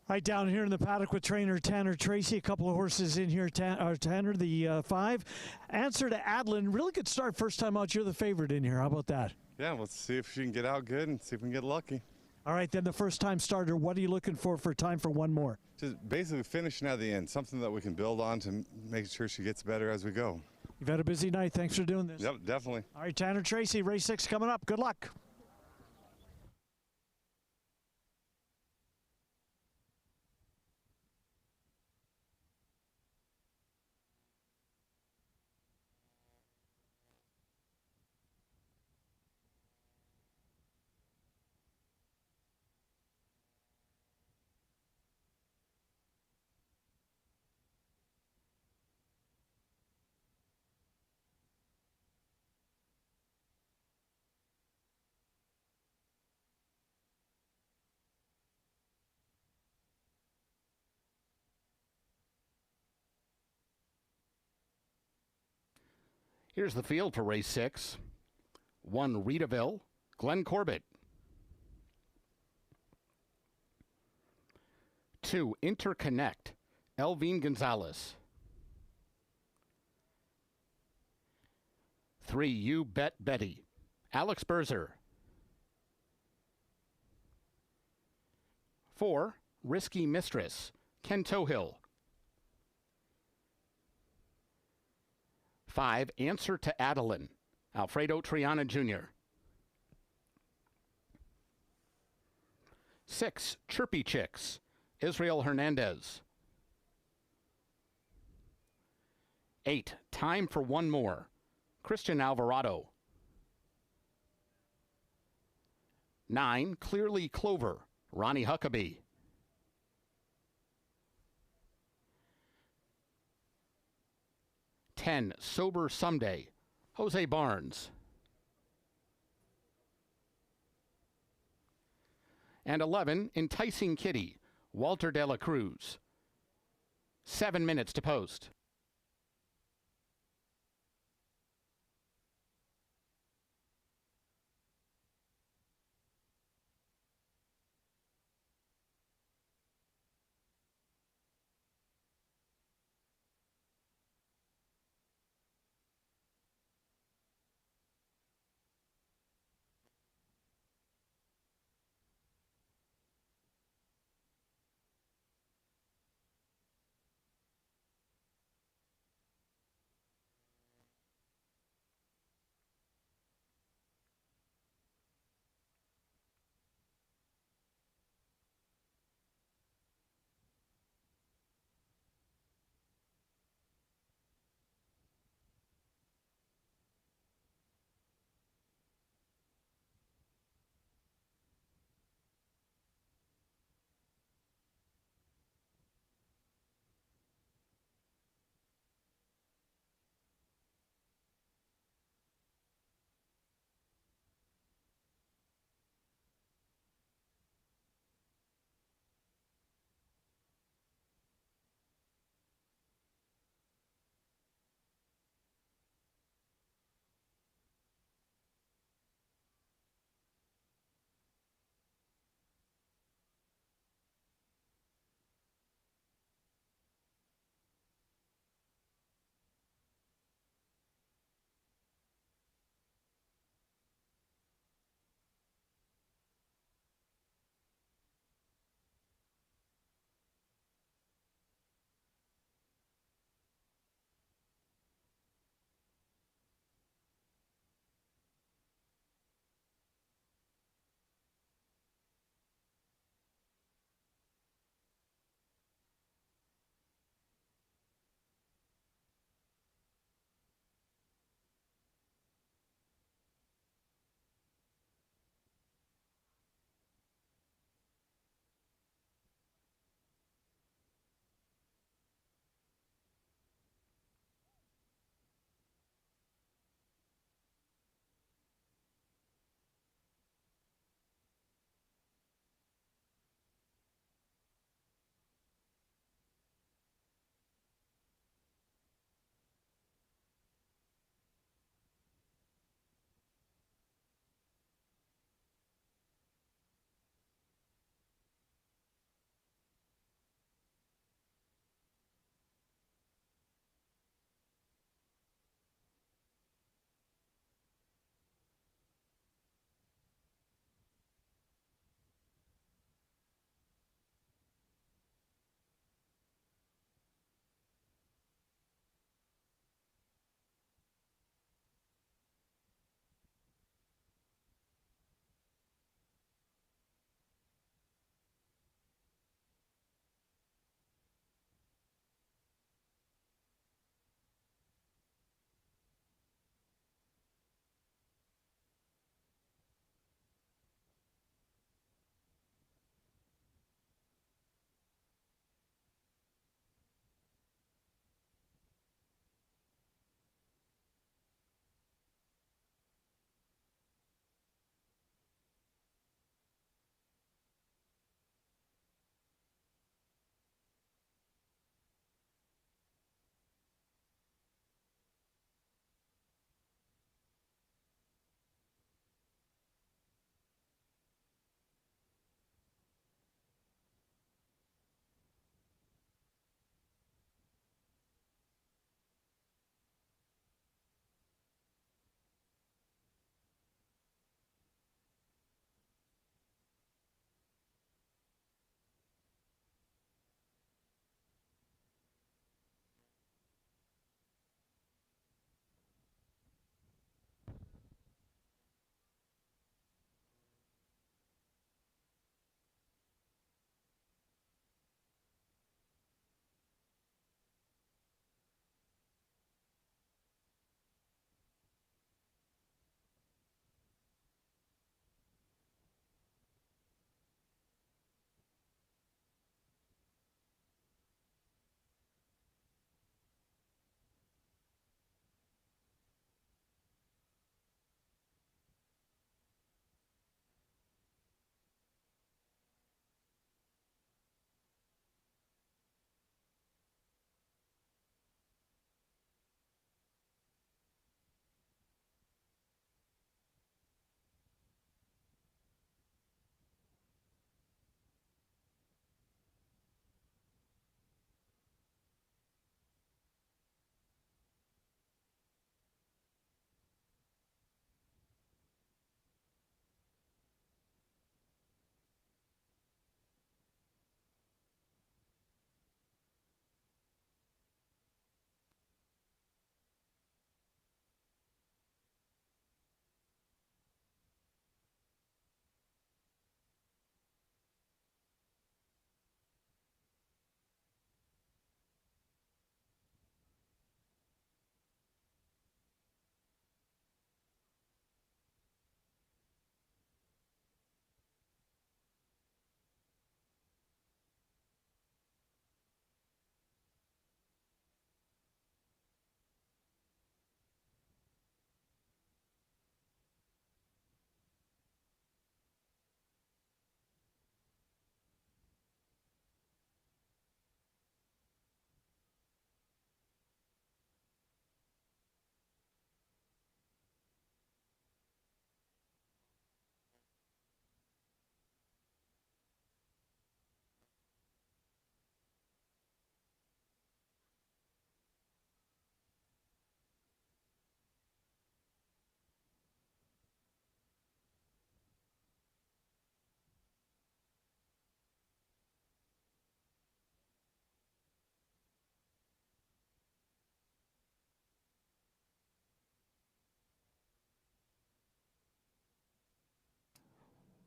Right down here in the paddock with trainer Tanner Tracy. A couple of horses in here. Tanner, the 5. Answer to Adlin. Really good start first time out. You're the favorite in here. How about that? Yeah, let's see if she can get out good and see if we can get lucky. All right, then the first time starter, what are you looking for time for one more? Just basically finishing at the end, something that we can build on to make sure she gets better as we go. You've had a busy night. Thanks for doing this. Yep, definitely. All right, Tanner Tracy, race 6 coming up. Good luck. Here's the field for race 6. 1, Reedaville, Glenn Corbett. 2, Interconnect, Elvine Gonzalez. 3, You Bet Betty, Alex Berzer. 4, Risky Mistress, Ken Tohill. 5, Answer to Adeline, Alfredo Triana Jr. 6, Chirpy Chicks, Israel Hernandez. 8, Time for One More, Christian Alvarado. 9, Clearly Clover, Ronnie Huckabee. 10, Sober Someday, Jose Barnes. And 11, Enticing Kitty, Walter de la Cruz. 7 minutes to post.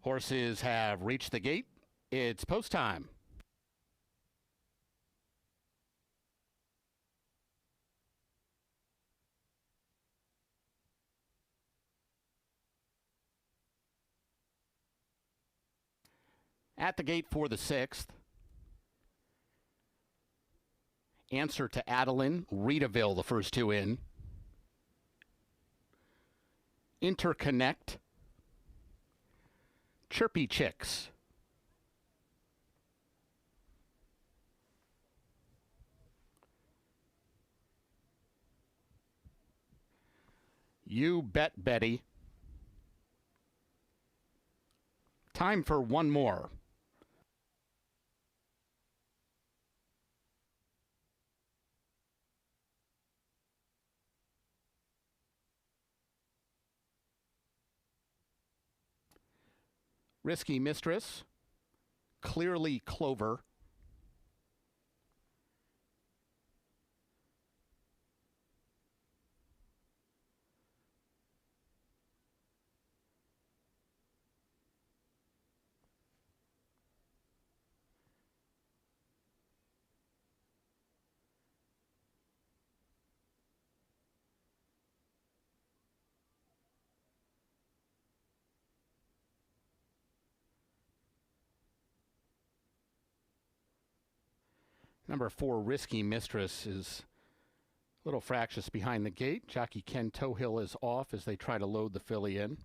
Horses have reached the gate. It's post time. At the gate for the 6th. Answer to Adeline, Reedaville, the first 2 in. Interconnect. Chirpy Chicks. You Bet Betty. Time for one more. Risky Mistress, Clearly Clover, Number 4, Risky Mistress, is a little fractious behind the gate. Jockey Ken Tohill is off as they try to load the filly in.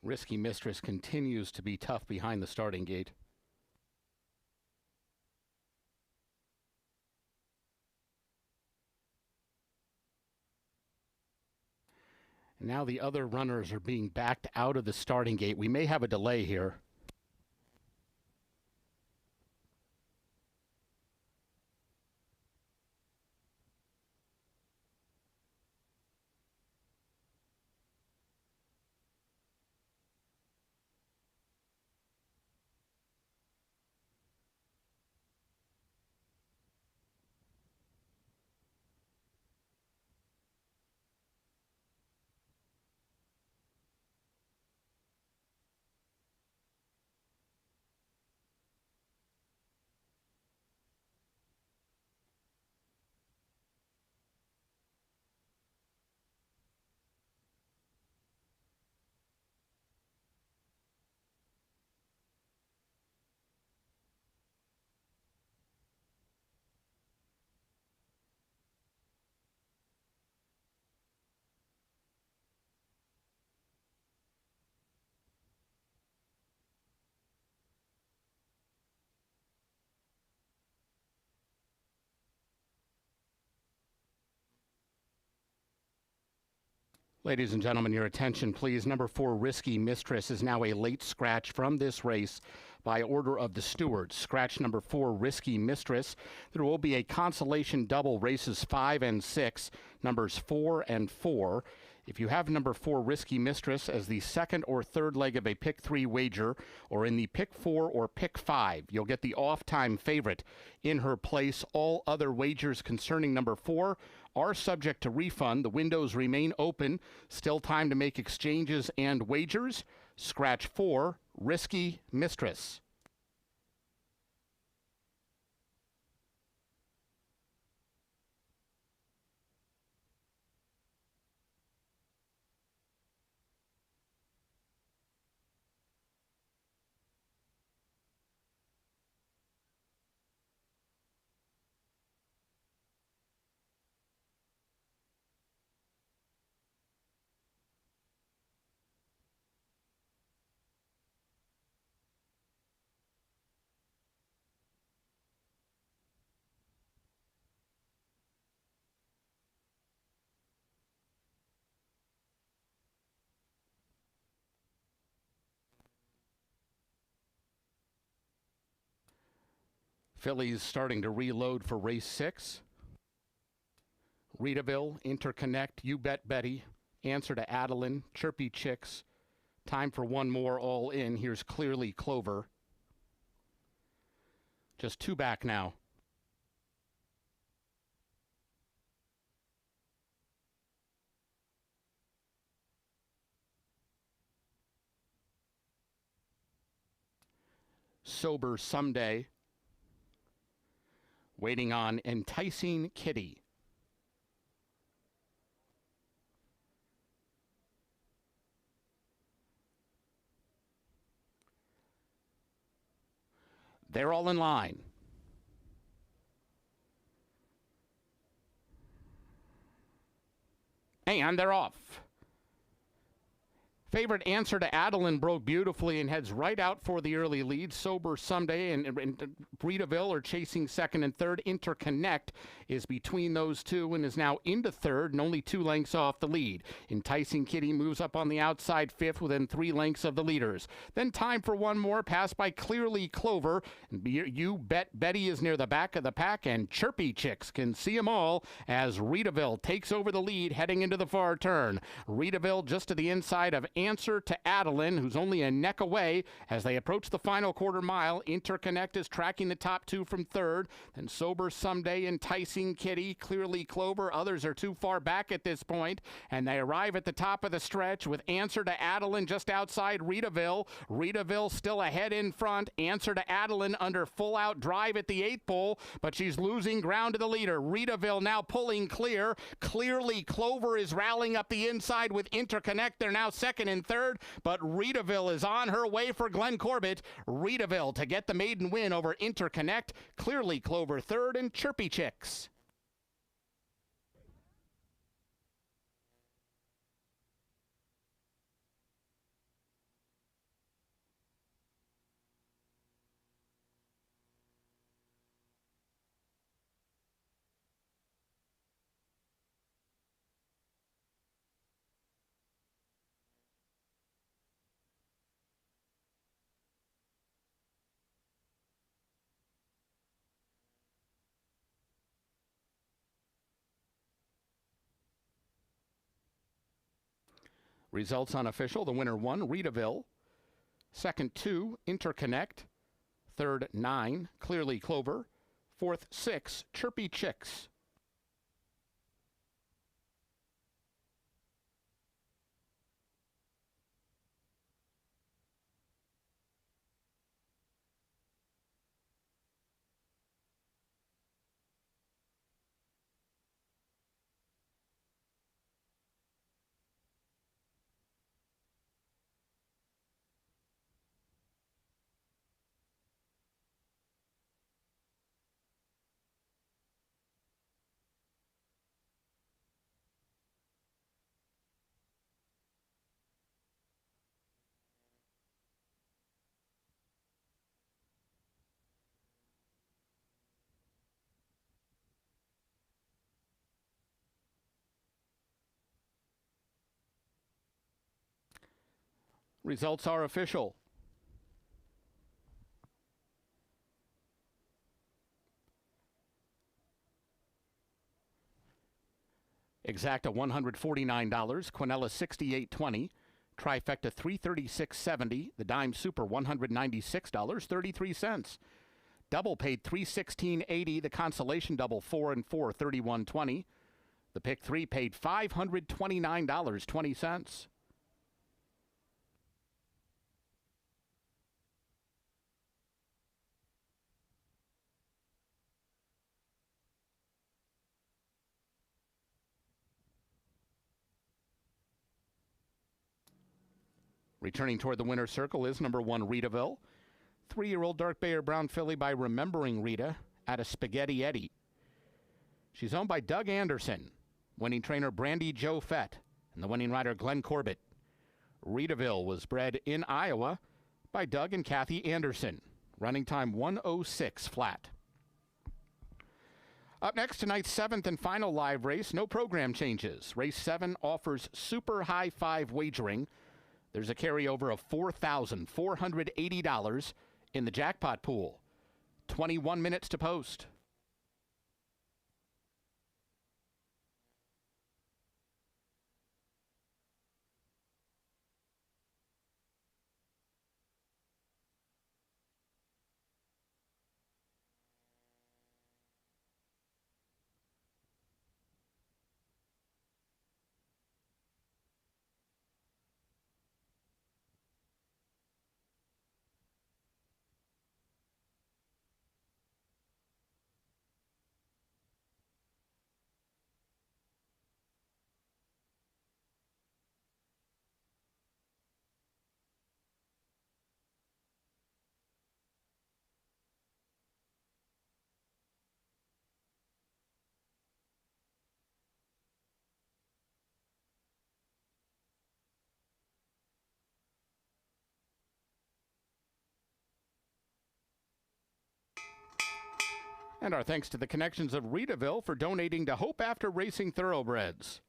Risky Mistress continues to be tough behind the starting gate. And now the other runners are being backed out of the starting gate. We may have a delay here. Ladies and gentlemen, your attention, please. Number 4, Risky Mistress, is now a late scratch from this race by order of the stewards. Scratch number 4, Risky Mistress. There will be a consolation double, races 5 and 6, numbers 4 and 4. If you have number 4, Risky Mistress, as the second or third leg of a pick 3 wager, or in the pick 4 or pick 5, you'll get the off-time favorite in her place. All other wagers concerning number 4 are subject to refund. The windows remain open. Still time to make exchanges and wagers. Scratch 4, Risky Mistress. Phillies starting to reload for race 6. Reedaville, Interconnect, You Bet Betty, Answer to Adeline, Chirpy Chicks. Time for one more all in. Here's Clearly Clover. Just 2 back now. Sober Someday. Waiting on Enticing Kitty. They're all in line. And they're off. Favorite Answer to Adeline broke beautifully and heads right out for the early lead. Sober Someday and Breedaville are chasing second and third. Interconnect is between those two and is now into third and only 2 lengths off the lead. Enticing Kitty moves up on the outside fifth within 3 lengths of the leaders. Then time for one more, passed by Clearly Clover. You Bet Betty is near the back of the pack, and Chirpy Chicks can see them all as Reedaville takes over the lead heading into the far turn. Reedaville just to the inside of Answer to Adeline, who's only a neck away as they approach the final quarter mile. Interconnect is tracking the top 2 from third. Then Sober Someday, Enticing Kitty, Clearly Clover. Others are too far back at this point, and they arrive at the top of the stretch with Answer to Adeline just outside Reedaville. Reedaville still ahead in front. Answer to Adeline under full out drive at the 8th pole, but she's losing ground to the leader. Reedaville now pulling clear. Clearly Clover is rallying up the inside with Interconnect. They're now second and third, but Reedaville is on her way for Glenn Corbett. Reedaville to get the maiden win over Interconnect. Clearly Clover third, and Chirpy Chicks. Results unofficial. The winner 1, Reedaville. Second 2, Interconnect. Third 9, Clearly Clover. Fourth 6, Chirpy Chicks. Results are official. Exacta $149, Quinella $68.20, Trifecta $336.70, the Dime Super $196.33. Double paid $316.80, the Consolation Double 4 and 4 $31.20. The Pick 3 paid $529.20. Returning toward the winner's circle is number 1, Ritaville. 3-year-old dark bay or brown filly by Remembering Rita out of Spaghetti Eddie. She's owned by Doug Anderson, winning trainer Brandy Joe Fett, and the winning rider Glenn Corbett. Ritaville was bred in Iowa by Doug and Kathy Anderson. Running time 1:06 flat. Up next, tonight's 7th and final live race. No program changes. Race 7 offers super high five wagering. There's a carryover of $4,480 in the jackpot pool. 21 minutes to post. And our thanks to the connections of Ritaville for donating to Hope After Racing Thoroughbreds.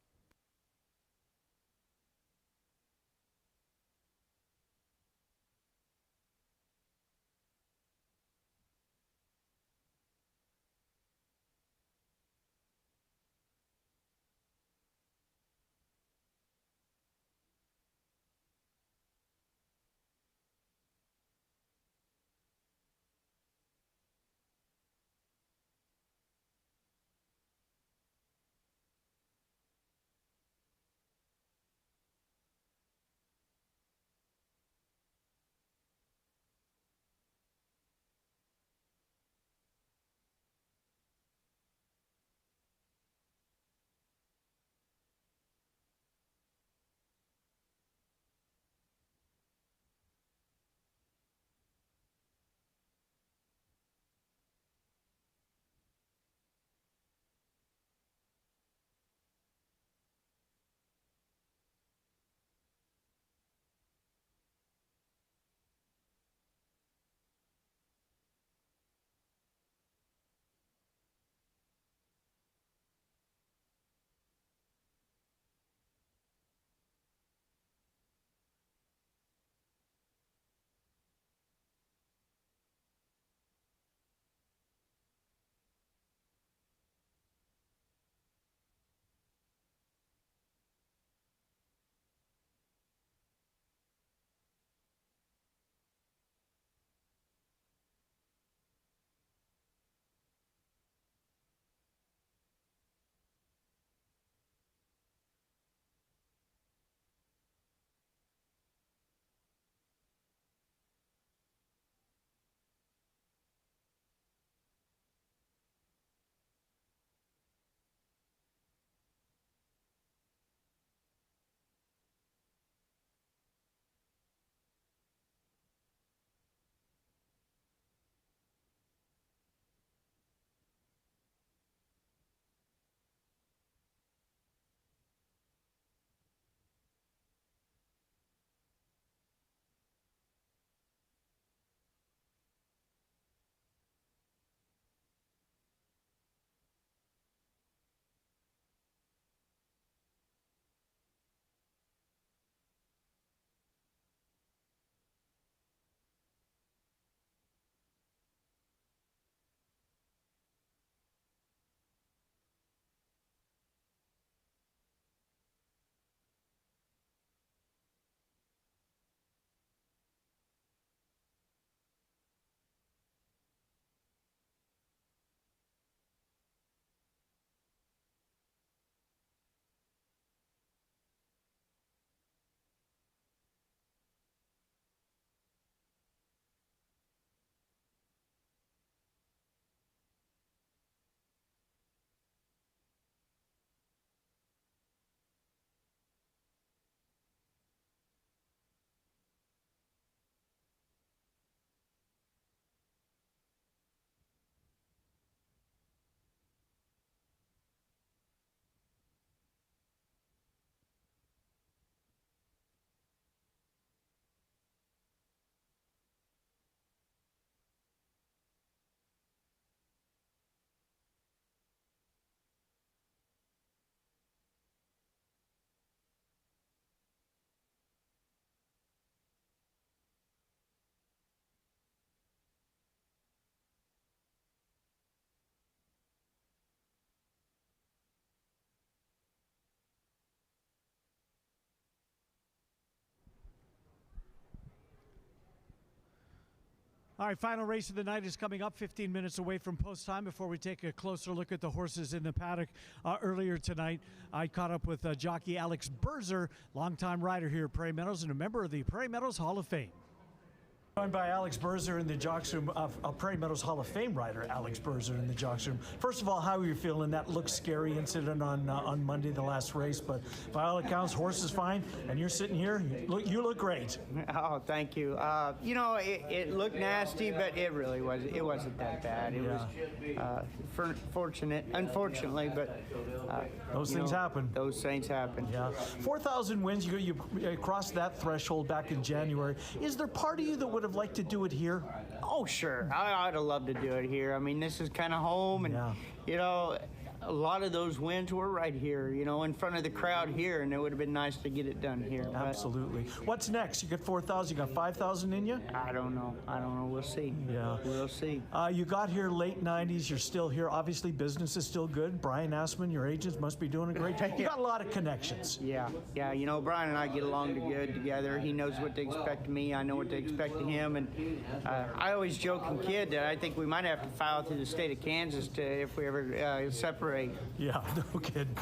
All right, final race of the night is coming up 15 minutes away from post time. Before we take a closer look at the horses in the paddock earlier tonight, I caught up with jockey Alex Berzer, longtime rider here at Prairie Meadows and a member of the Prairie Meadows Hall of Fame. Joined by Alex Berzer in the jocks room, Prairie Meadows Hall of Fame rider Alex Berzer in the jocks room. First of all, how are you feeling? That looks scary incident on Monday, the last race, but by all accounts, horse is fine, and you're sitting here. You look great. Oh, thank you. You know, it looked nasty, but it really wasn't. It wasn't that bad. It was unfortunately, but those things happen. Those things happen. Yeah, 4,000 wins. You crossed that threshold back in January. Is there part of you that would have liked to do it here? Oh, sure. I'd have loved to do it here. I mean, this is kind of home, and you know, a lot of those wins were right here, you know, in front of the crowd here, and it would have been nice to get it done here. Absolutely. What's next? You got 4,000, you got 5,000 in you? I don't know. We'll see. Yeah. We'll see. You got here late 90s. You're still here. Obviously, business is still good. Brian Assman, your agents, must be doing a great job. You got a lot of connections. Yeah. You know, Brian and I get along good together. He knows what to expect of me. I know what to expect of him. And I always joke and kid that I think we might have to file through the state of Kansas if we ever separate. Yeah, no kidding.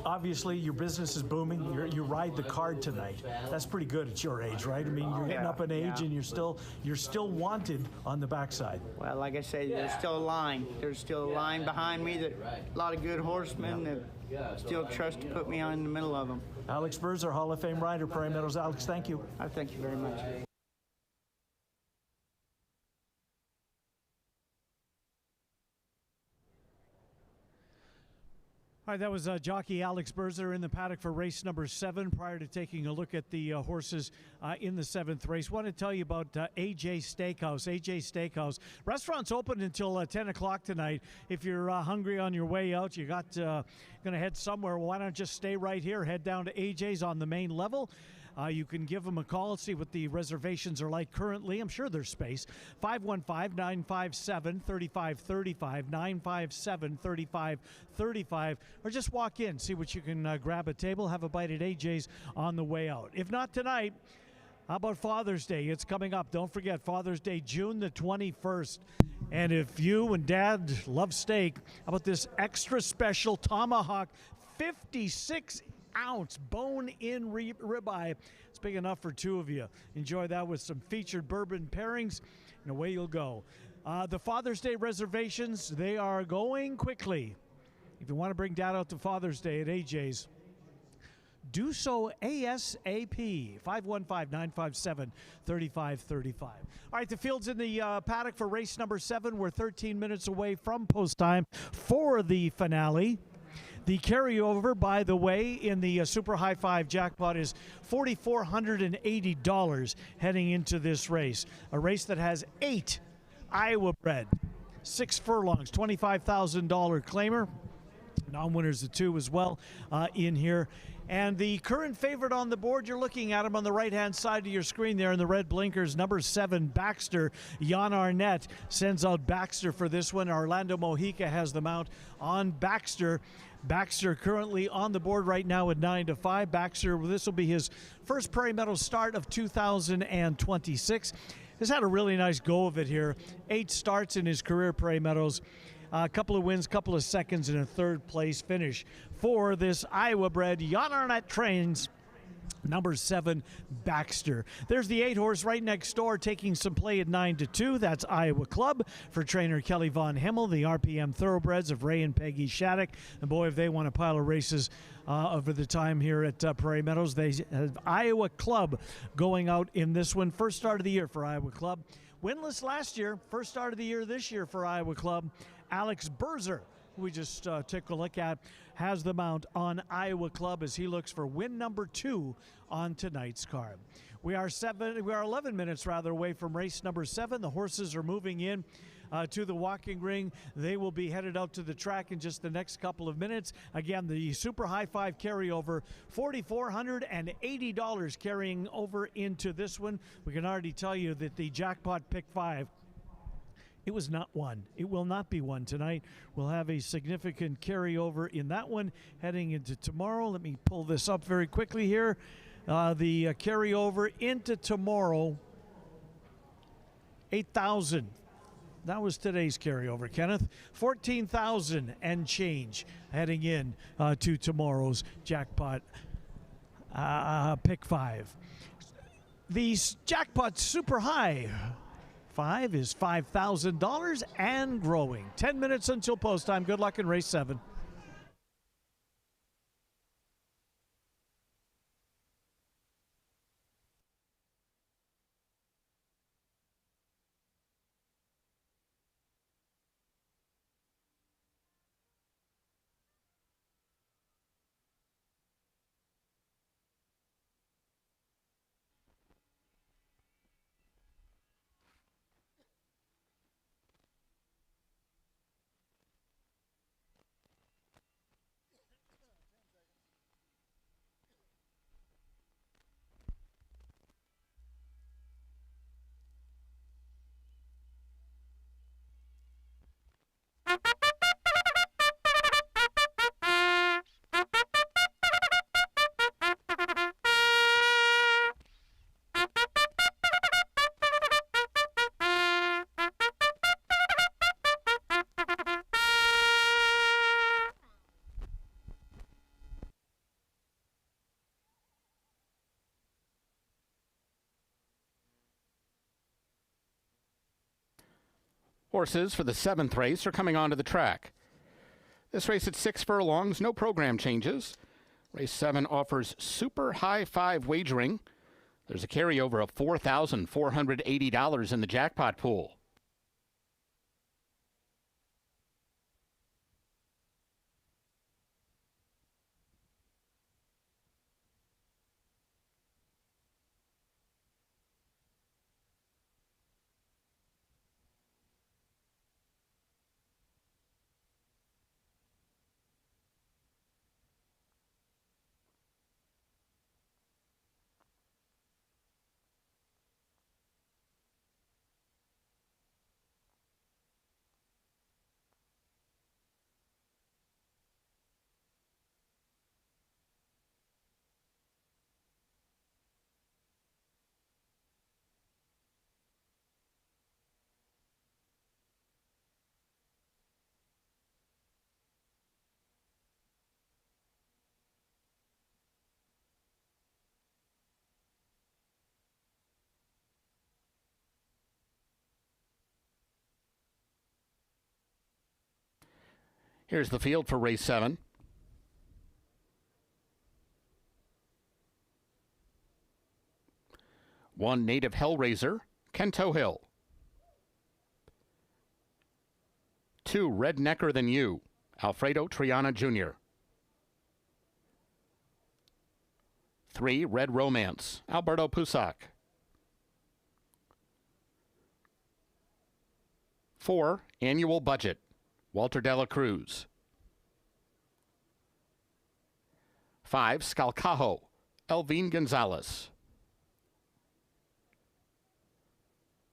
Obviously, your business is booming. You ride the card tonight. That's pretty good at your age, right? I mean, you're getting up in age, and you're still wanted on the backside. Well, like I say, there's still a line. There's still a line behind me that a lot of good horsemen that still trust to put me on in the middle of them. Alex Berzer, Hall of Fame rider, Prairie Meadows. Alex, thank you. I thank you very much. All right, that was jockey Alex Berzer in the paddock for race number 7. Prior to taking a look at the horses in the 7th race, want to tell you about AJ Steakhouse. AJ Steakhouse restaurant's open until 10 o'clock tonight. If you're hungry on your way out, you got going to head somewhere. Why not just stay right here? Head down to AJ's on the main level. You can give them a call, see what the reservations are like currently. I'm sure there's space. 515-957-3535, 957-3535, or just walk in, see what you can grab a table, have a bite at AJ's on the way out. If not tonight, how about Father's Day? It's coming up. Don't forget, Father's Day, June the 21st. And if you and Dad love steak, how about this extra special tomahawk 56-ounce bone-in ribeye. It's big enough for 2 of you. Enjoy that with some featured bourbon pairings, and away you'll go. The Father's Day reservations, they are going quickly. If you want to bring Dad out to Father's Day at AJ's, do so ASAP. 515-957-3535. All right, the field's in the paddock for race number 7. We're 13 minutes away from post time for the finale. The carryover, by the way, in the Super High Five jackpot is $4,480 heading into this race. A race that has 8 Iowa bred, 6 furlongs, $25,000 claimer. Non-winners of 2 as well in here. And the current favorite on the board, you're looking at him on the right-hand side of your screen there in the red blinkers, number 7, Baxter. Jan Arnett sends out Baxter for this one. Orlando Mojica has the mount on Baxter. Baxter currently on the board right now at 9-5. Baxter, this will be his first Prairie Meadows start of 2026. Has had a really nice go of it here. 8 starts in his career, Prairie Meadows. A couple of wins, couple of seconds, and a 3rd place finish for this Iowa-bred Jan Arnett trains number 7, Baxter. There's the 8 horse right next door taking some play at 9-2. That's Iowa Club for trainer Kelly Von Himmel, the RPM thoroughbreds of Ray and Peggy Shattuck. And boy, if they won a pile of races over the time here at Prairie Meadows. They have Iowa Club going out in this one. First start of the year for Iowa Club. Winless last year, first start of the year this year for Iowa Club. Alex Berzer, who we just took a look at, has the mount on Iowa Club as he looks for win number 2 on tonight's card. We are 11 minutes away from race number 7. The horses are moving in to the walking ring. They will be headed out to the track in just the next couple of minutes. Again, the Super High Five carryover, $4,480 carrying over into this one. We can already tell you that the jackpot pick 5, it was not won. It will not be won tonight. We'll have a significant carryover in that one heading into tomorrow. Let me pull this up very quickly here. The carryover into tomorrow 8,000. That was today's carryover, Kenneth. 14,000 and change heading in to tomorrow's jackpot pick 5. The jackpot super high 5 is $5,000 and growing. 10 minutes until post time. Good luck in race 7. Horses for the 7th race are coming onto the track. This race at 6 furlongs, no program changes. Race 7 offers super high 5 wagering. There's a carryover of $4,480 in the jackpot pool. Here's the field for race 7. One native Hellraiser, Kento Hill. 2 Rednecker Than You, Alfredo Triana Jr. 3 Red Romance, Alberto Pusac. 4 Annual Budget, Walter Dela Cruz. 5 Scalcajo, Elvin Gonzalez.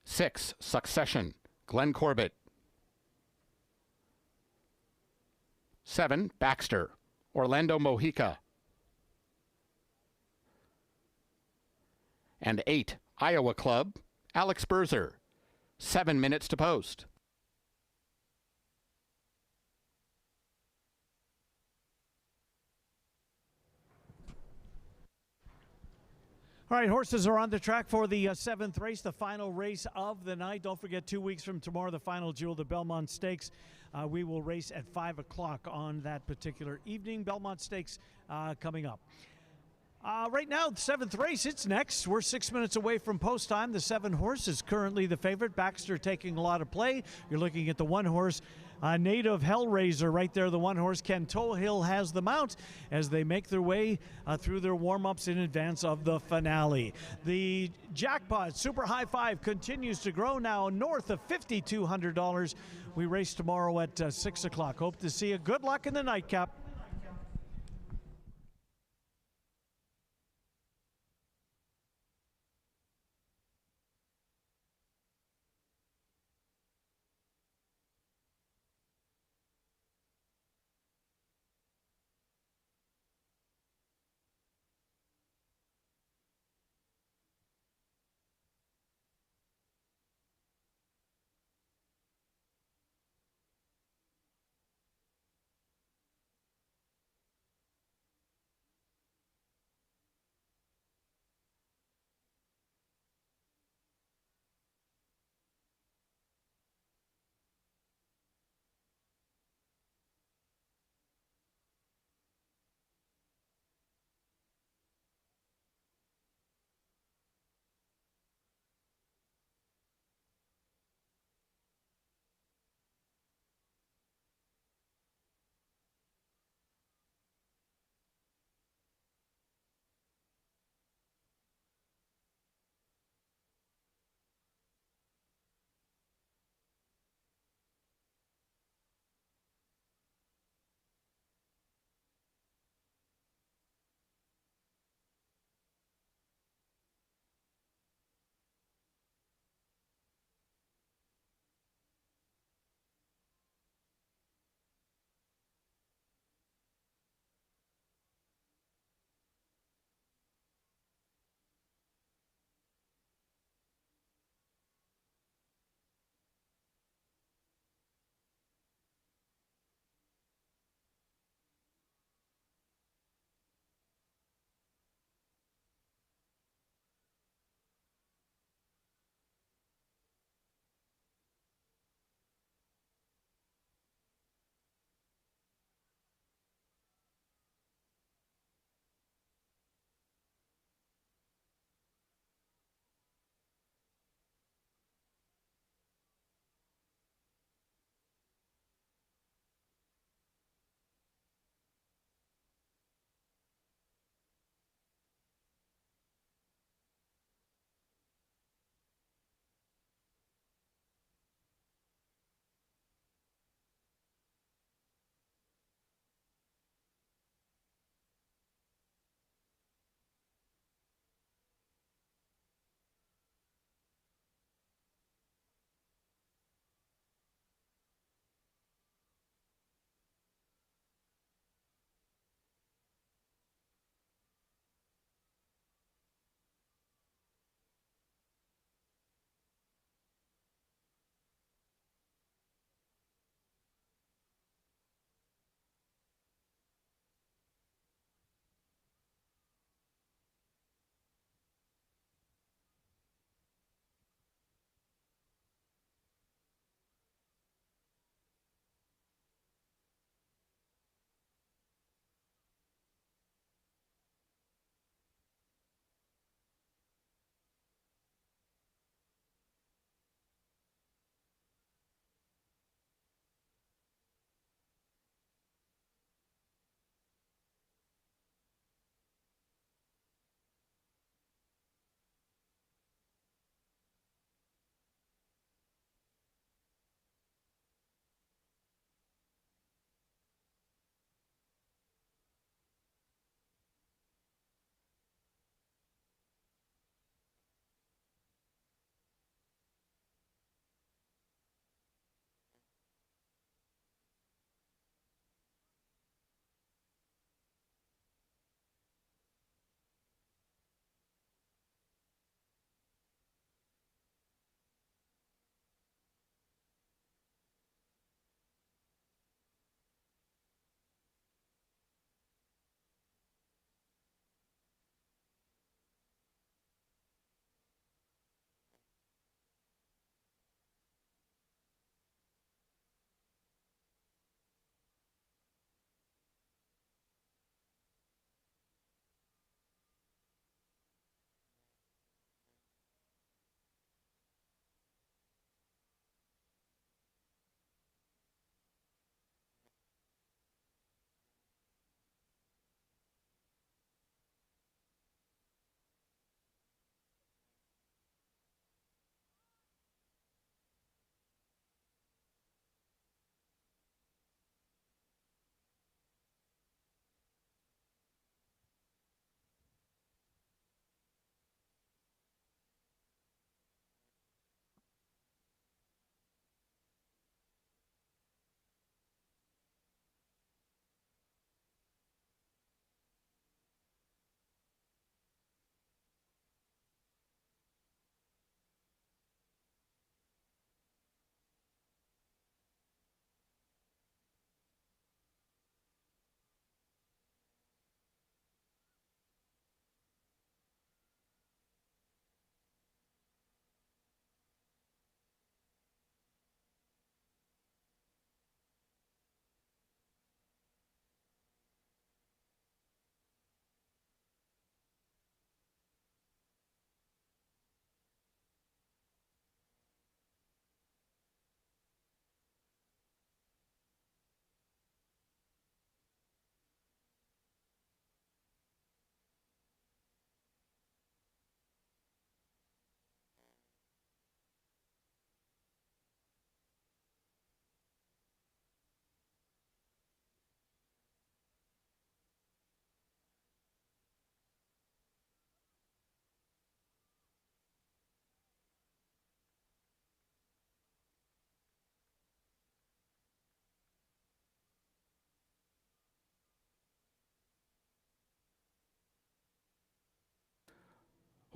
6 Succession, Glenn Corbett. 7 Baxter, Orlando Mojica. And 8 Iowa Club, Alex Berzer. 7 minutes to post. All right, horses are on the track for the 7th race, the final race of the night. Don't forget, 2 weeks from tomorrow, the final jewel, the Belmont Stakes. We will race at 5 o'clock on that particular evening. Belmont Stakes coming up. Right now, the 7th race, it's next. We're 6 minutes away from post time. The 7 horse is currently the favorite. Baxter taking a lot of play. You're looking at the 1 horse. Native Hellraiser right there, the 1 horse. Kento Hill has the mount as they make their way through their warm-ups in advance of the finale. The jackpot, super high 5, continues to grow now north of $5,200. We race tomorrow at 6 o'clock. Hope to see you. Good luck in the nightcap.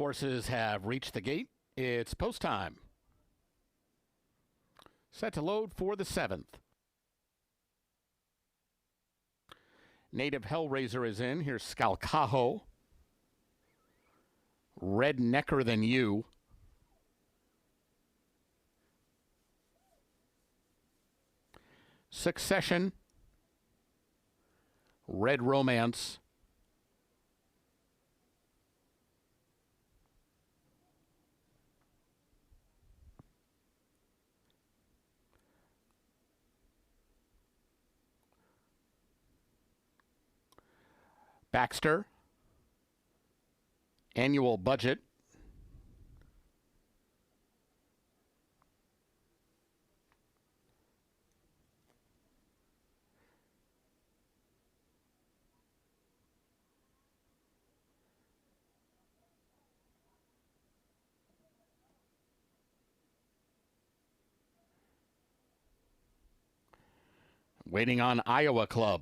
Horses have reached the gate. It's post time. Set to load for the 7th. Native Hellraiser is in. Here's Skalkaho. Red Necker Than You. Succession. Red Romance. Baxter. Annual Budget. Waiting on Iowa Club.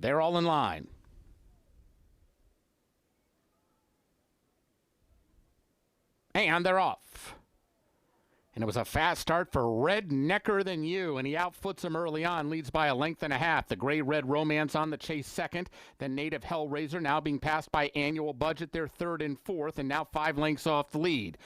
They're all in line. And they're off. And it was a fast start for Red Necker Than You, and he outfoots him early on, leads by a length and a half. The Gray-Red Romance on the chase second. Then Native Hellraiser now being passed by Annual Budget. They're third and fourth, and now 5 lengths off the lead.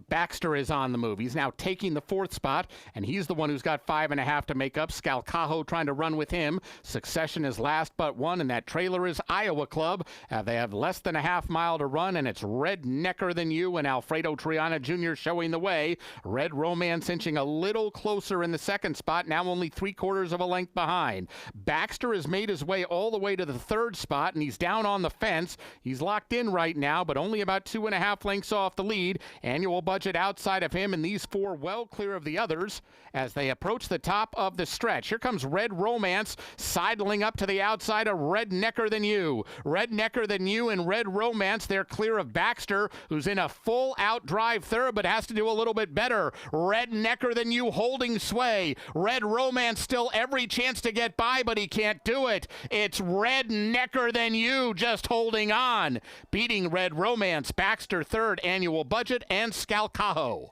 Baxter is on the move. He's now taking the 4th spot, and he's the one who's got 5.5 to make up. Skalkaho trying to run with him. Succession is last but one, and that trailer is Iowa Club. They have less than a half mile to run, and it's Red Necker Than You and Alfredo Triana Jr. showing the way. Red Romance inching a little closer in the 2nd spot, now only 3/4 of a length behind. Baxter has made his way all the way to the 3rd spot, and he's down on the fence. He's locked in right now, but only about 2.5 lengths off the lead. Annual Budget outside of him, and these 4 well clear of the others as they approach the top of the stretch. Here comes Red Romance sidling up to the outside of Red Necker Than You. Red Necker Than You and Red Romance, they're clear of Baxter, who's in a full out drive third, but has to do a little bit better. Red Necker Than You holding sway. Red Romance still every chance to get by, but he can't do it. It's Red Necker Than You just holding on. Beating Red Romance, Baxter third, Annual Budget, and Skalkaho.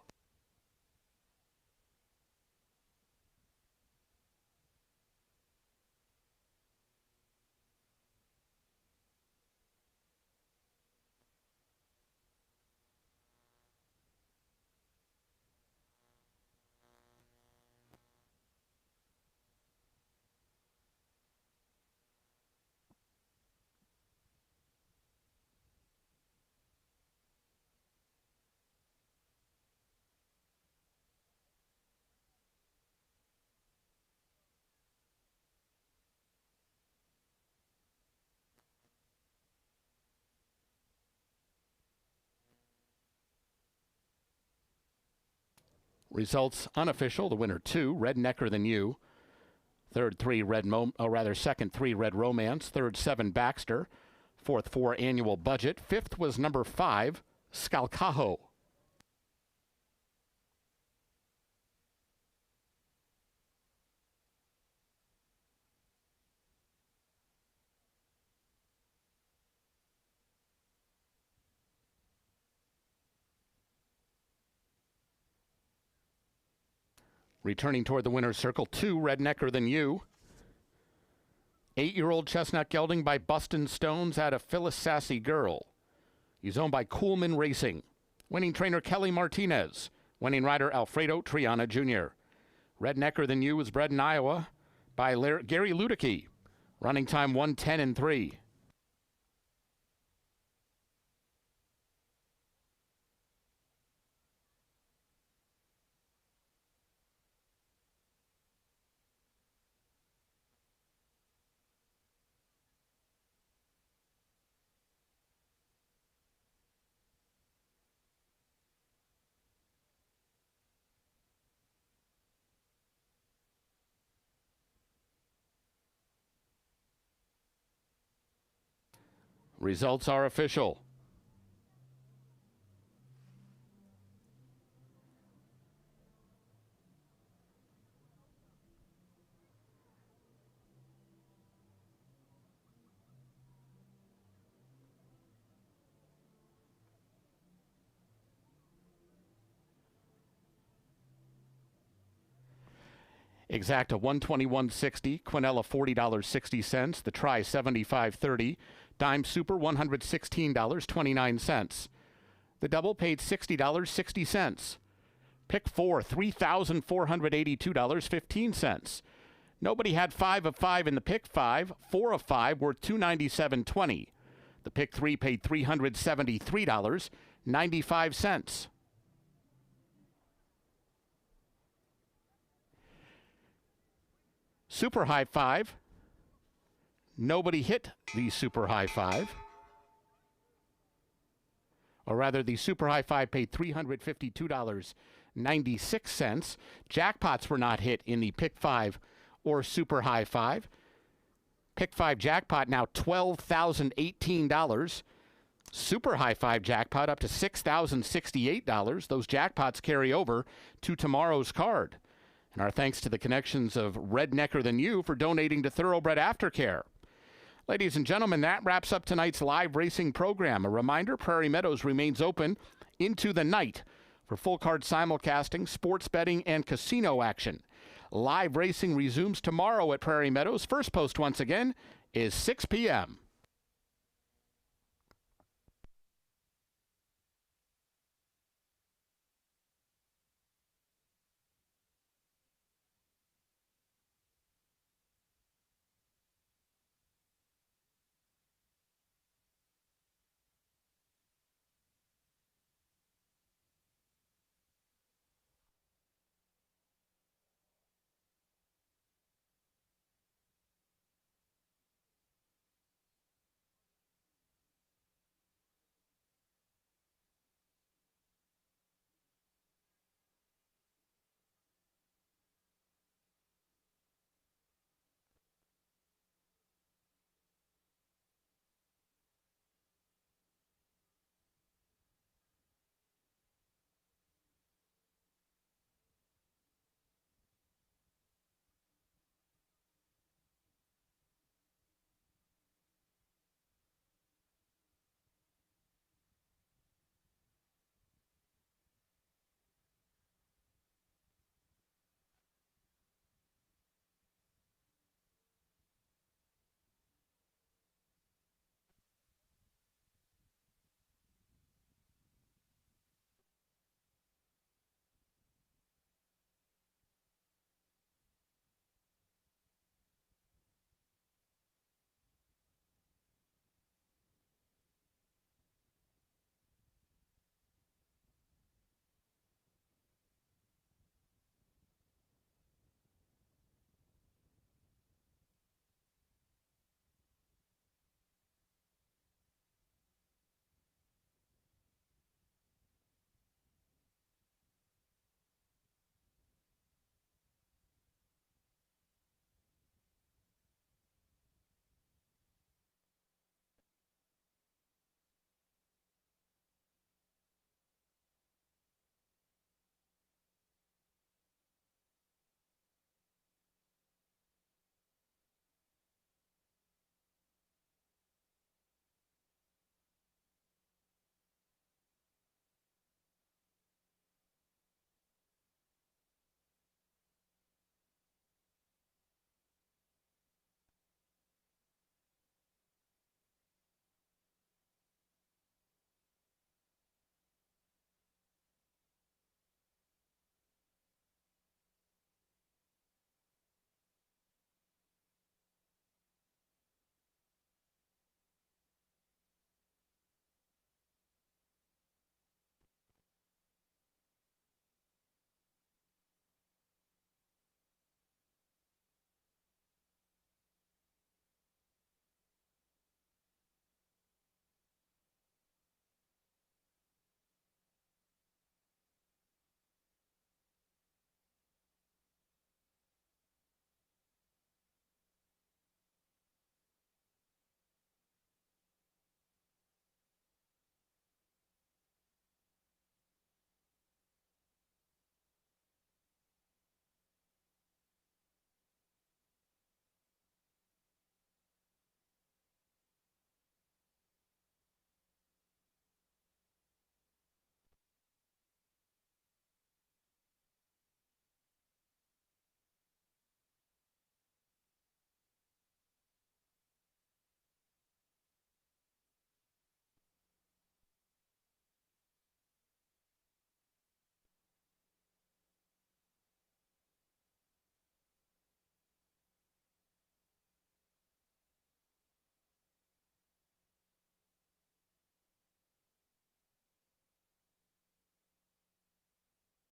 Results unofficial. The winner 2, Red Necker Than You. Third 3, second 3, Red Romance. Third 7, Baxter. Fourth 4, Annual Budget. Fifth was number 5, Skalkaho. Returning toward the winner's circle, 2, Red Necker Than You. 8-year-old Chestnut Gelding by Bustin' Stones out of Phyllis Sassy Girl. He's owned by Coolman Racing. Winning trainer Kelly Martinez. Winning rider Alfredo Triana Jr. Red Necker Than You was bred in Iowa by Gary Ludicky. Running time 1:10.3. Results are official. Exacta $121.60, Quinella $40.60, the Tri $75.30, Dime Super $116.29. The double paid $60.60. Pick 4, $3,482.15. Nobody had 5 of 5 in the pick 5, 4 of 5 worth $297.20. The pick 3 paid $373.95. Super High 5. Nobody hit the Super High 5. Or rather, the Super High 5 paid $352.96. Jackpots were not hit in the Pick 5 or Super High 5. Pick 5 jackpot now $12,018. Super High 5 jackpot up to $6,068. Those jackpots carry over to tomorrow's card. And our thanks to the connections of Rednecker Than You for donating to Thoroughbred Aftercare. Ladies and gentlemen, that wraps up tonight's live racing program. A reminder, Prairie Meadows remains open into the night for full card simulcasting, sports betting, and casino action. Live racing resumes tomorrow at Prairie Meadows. First post, once again, is 6 p.m.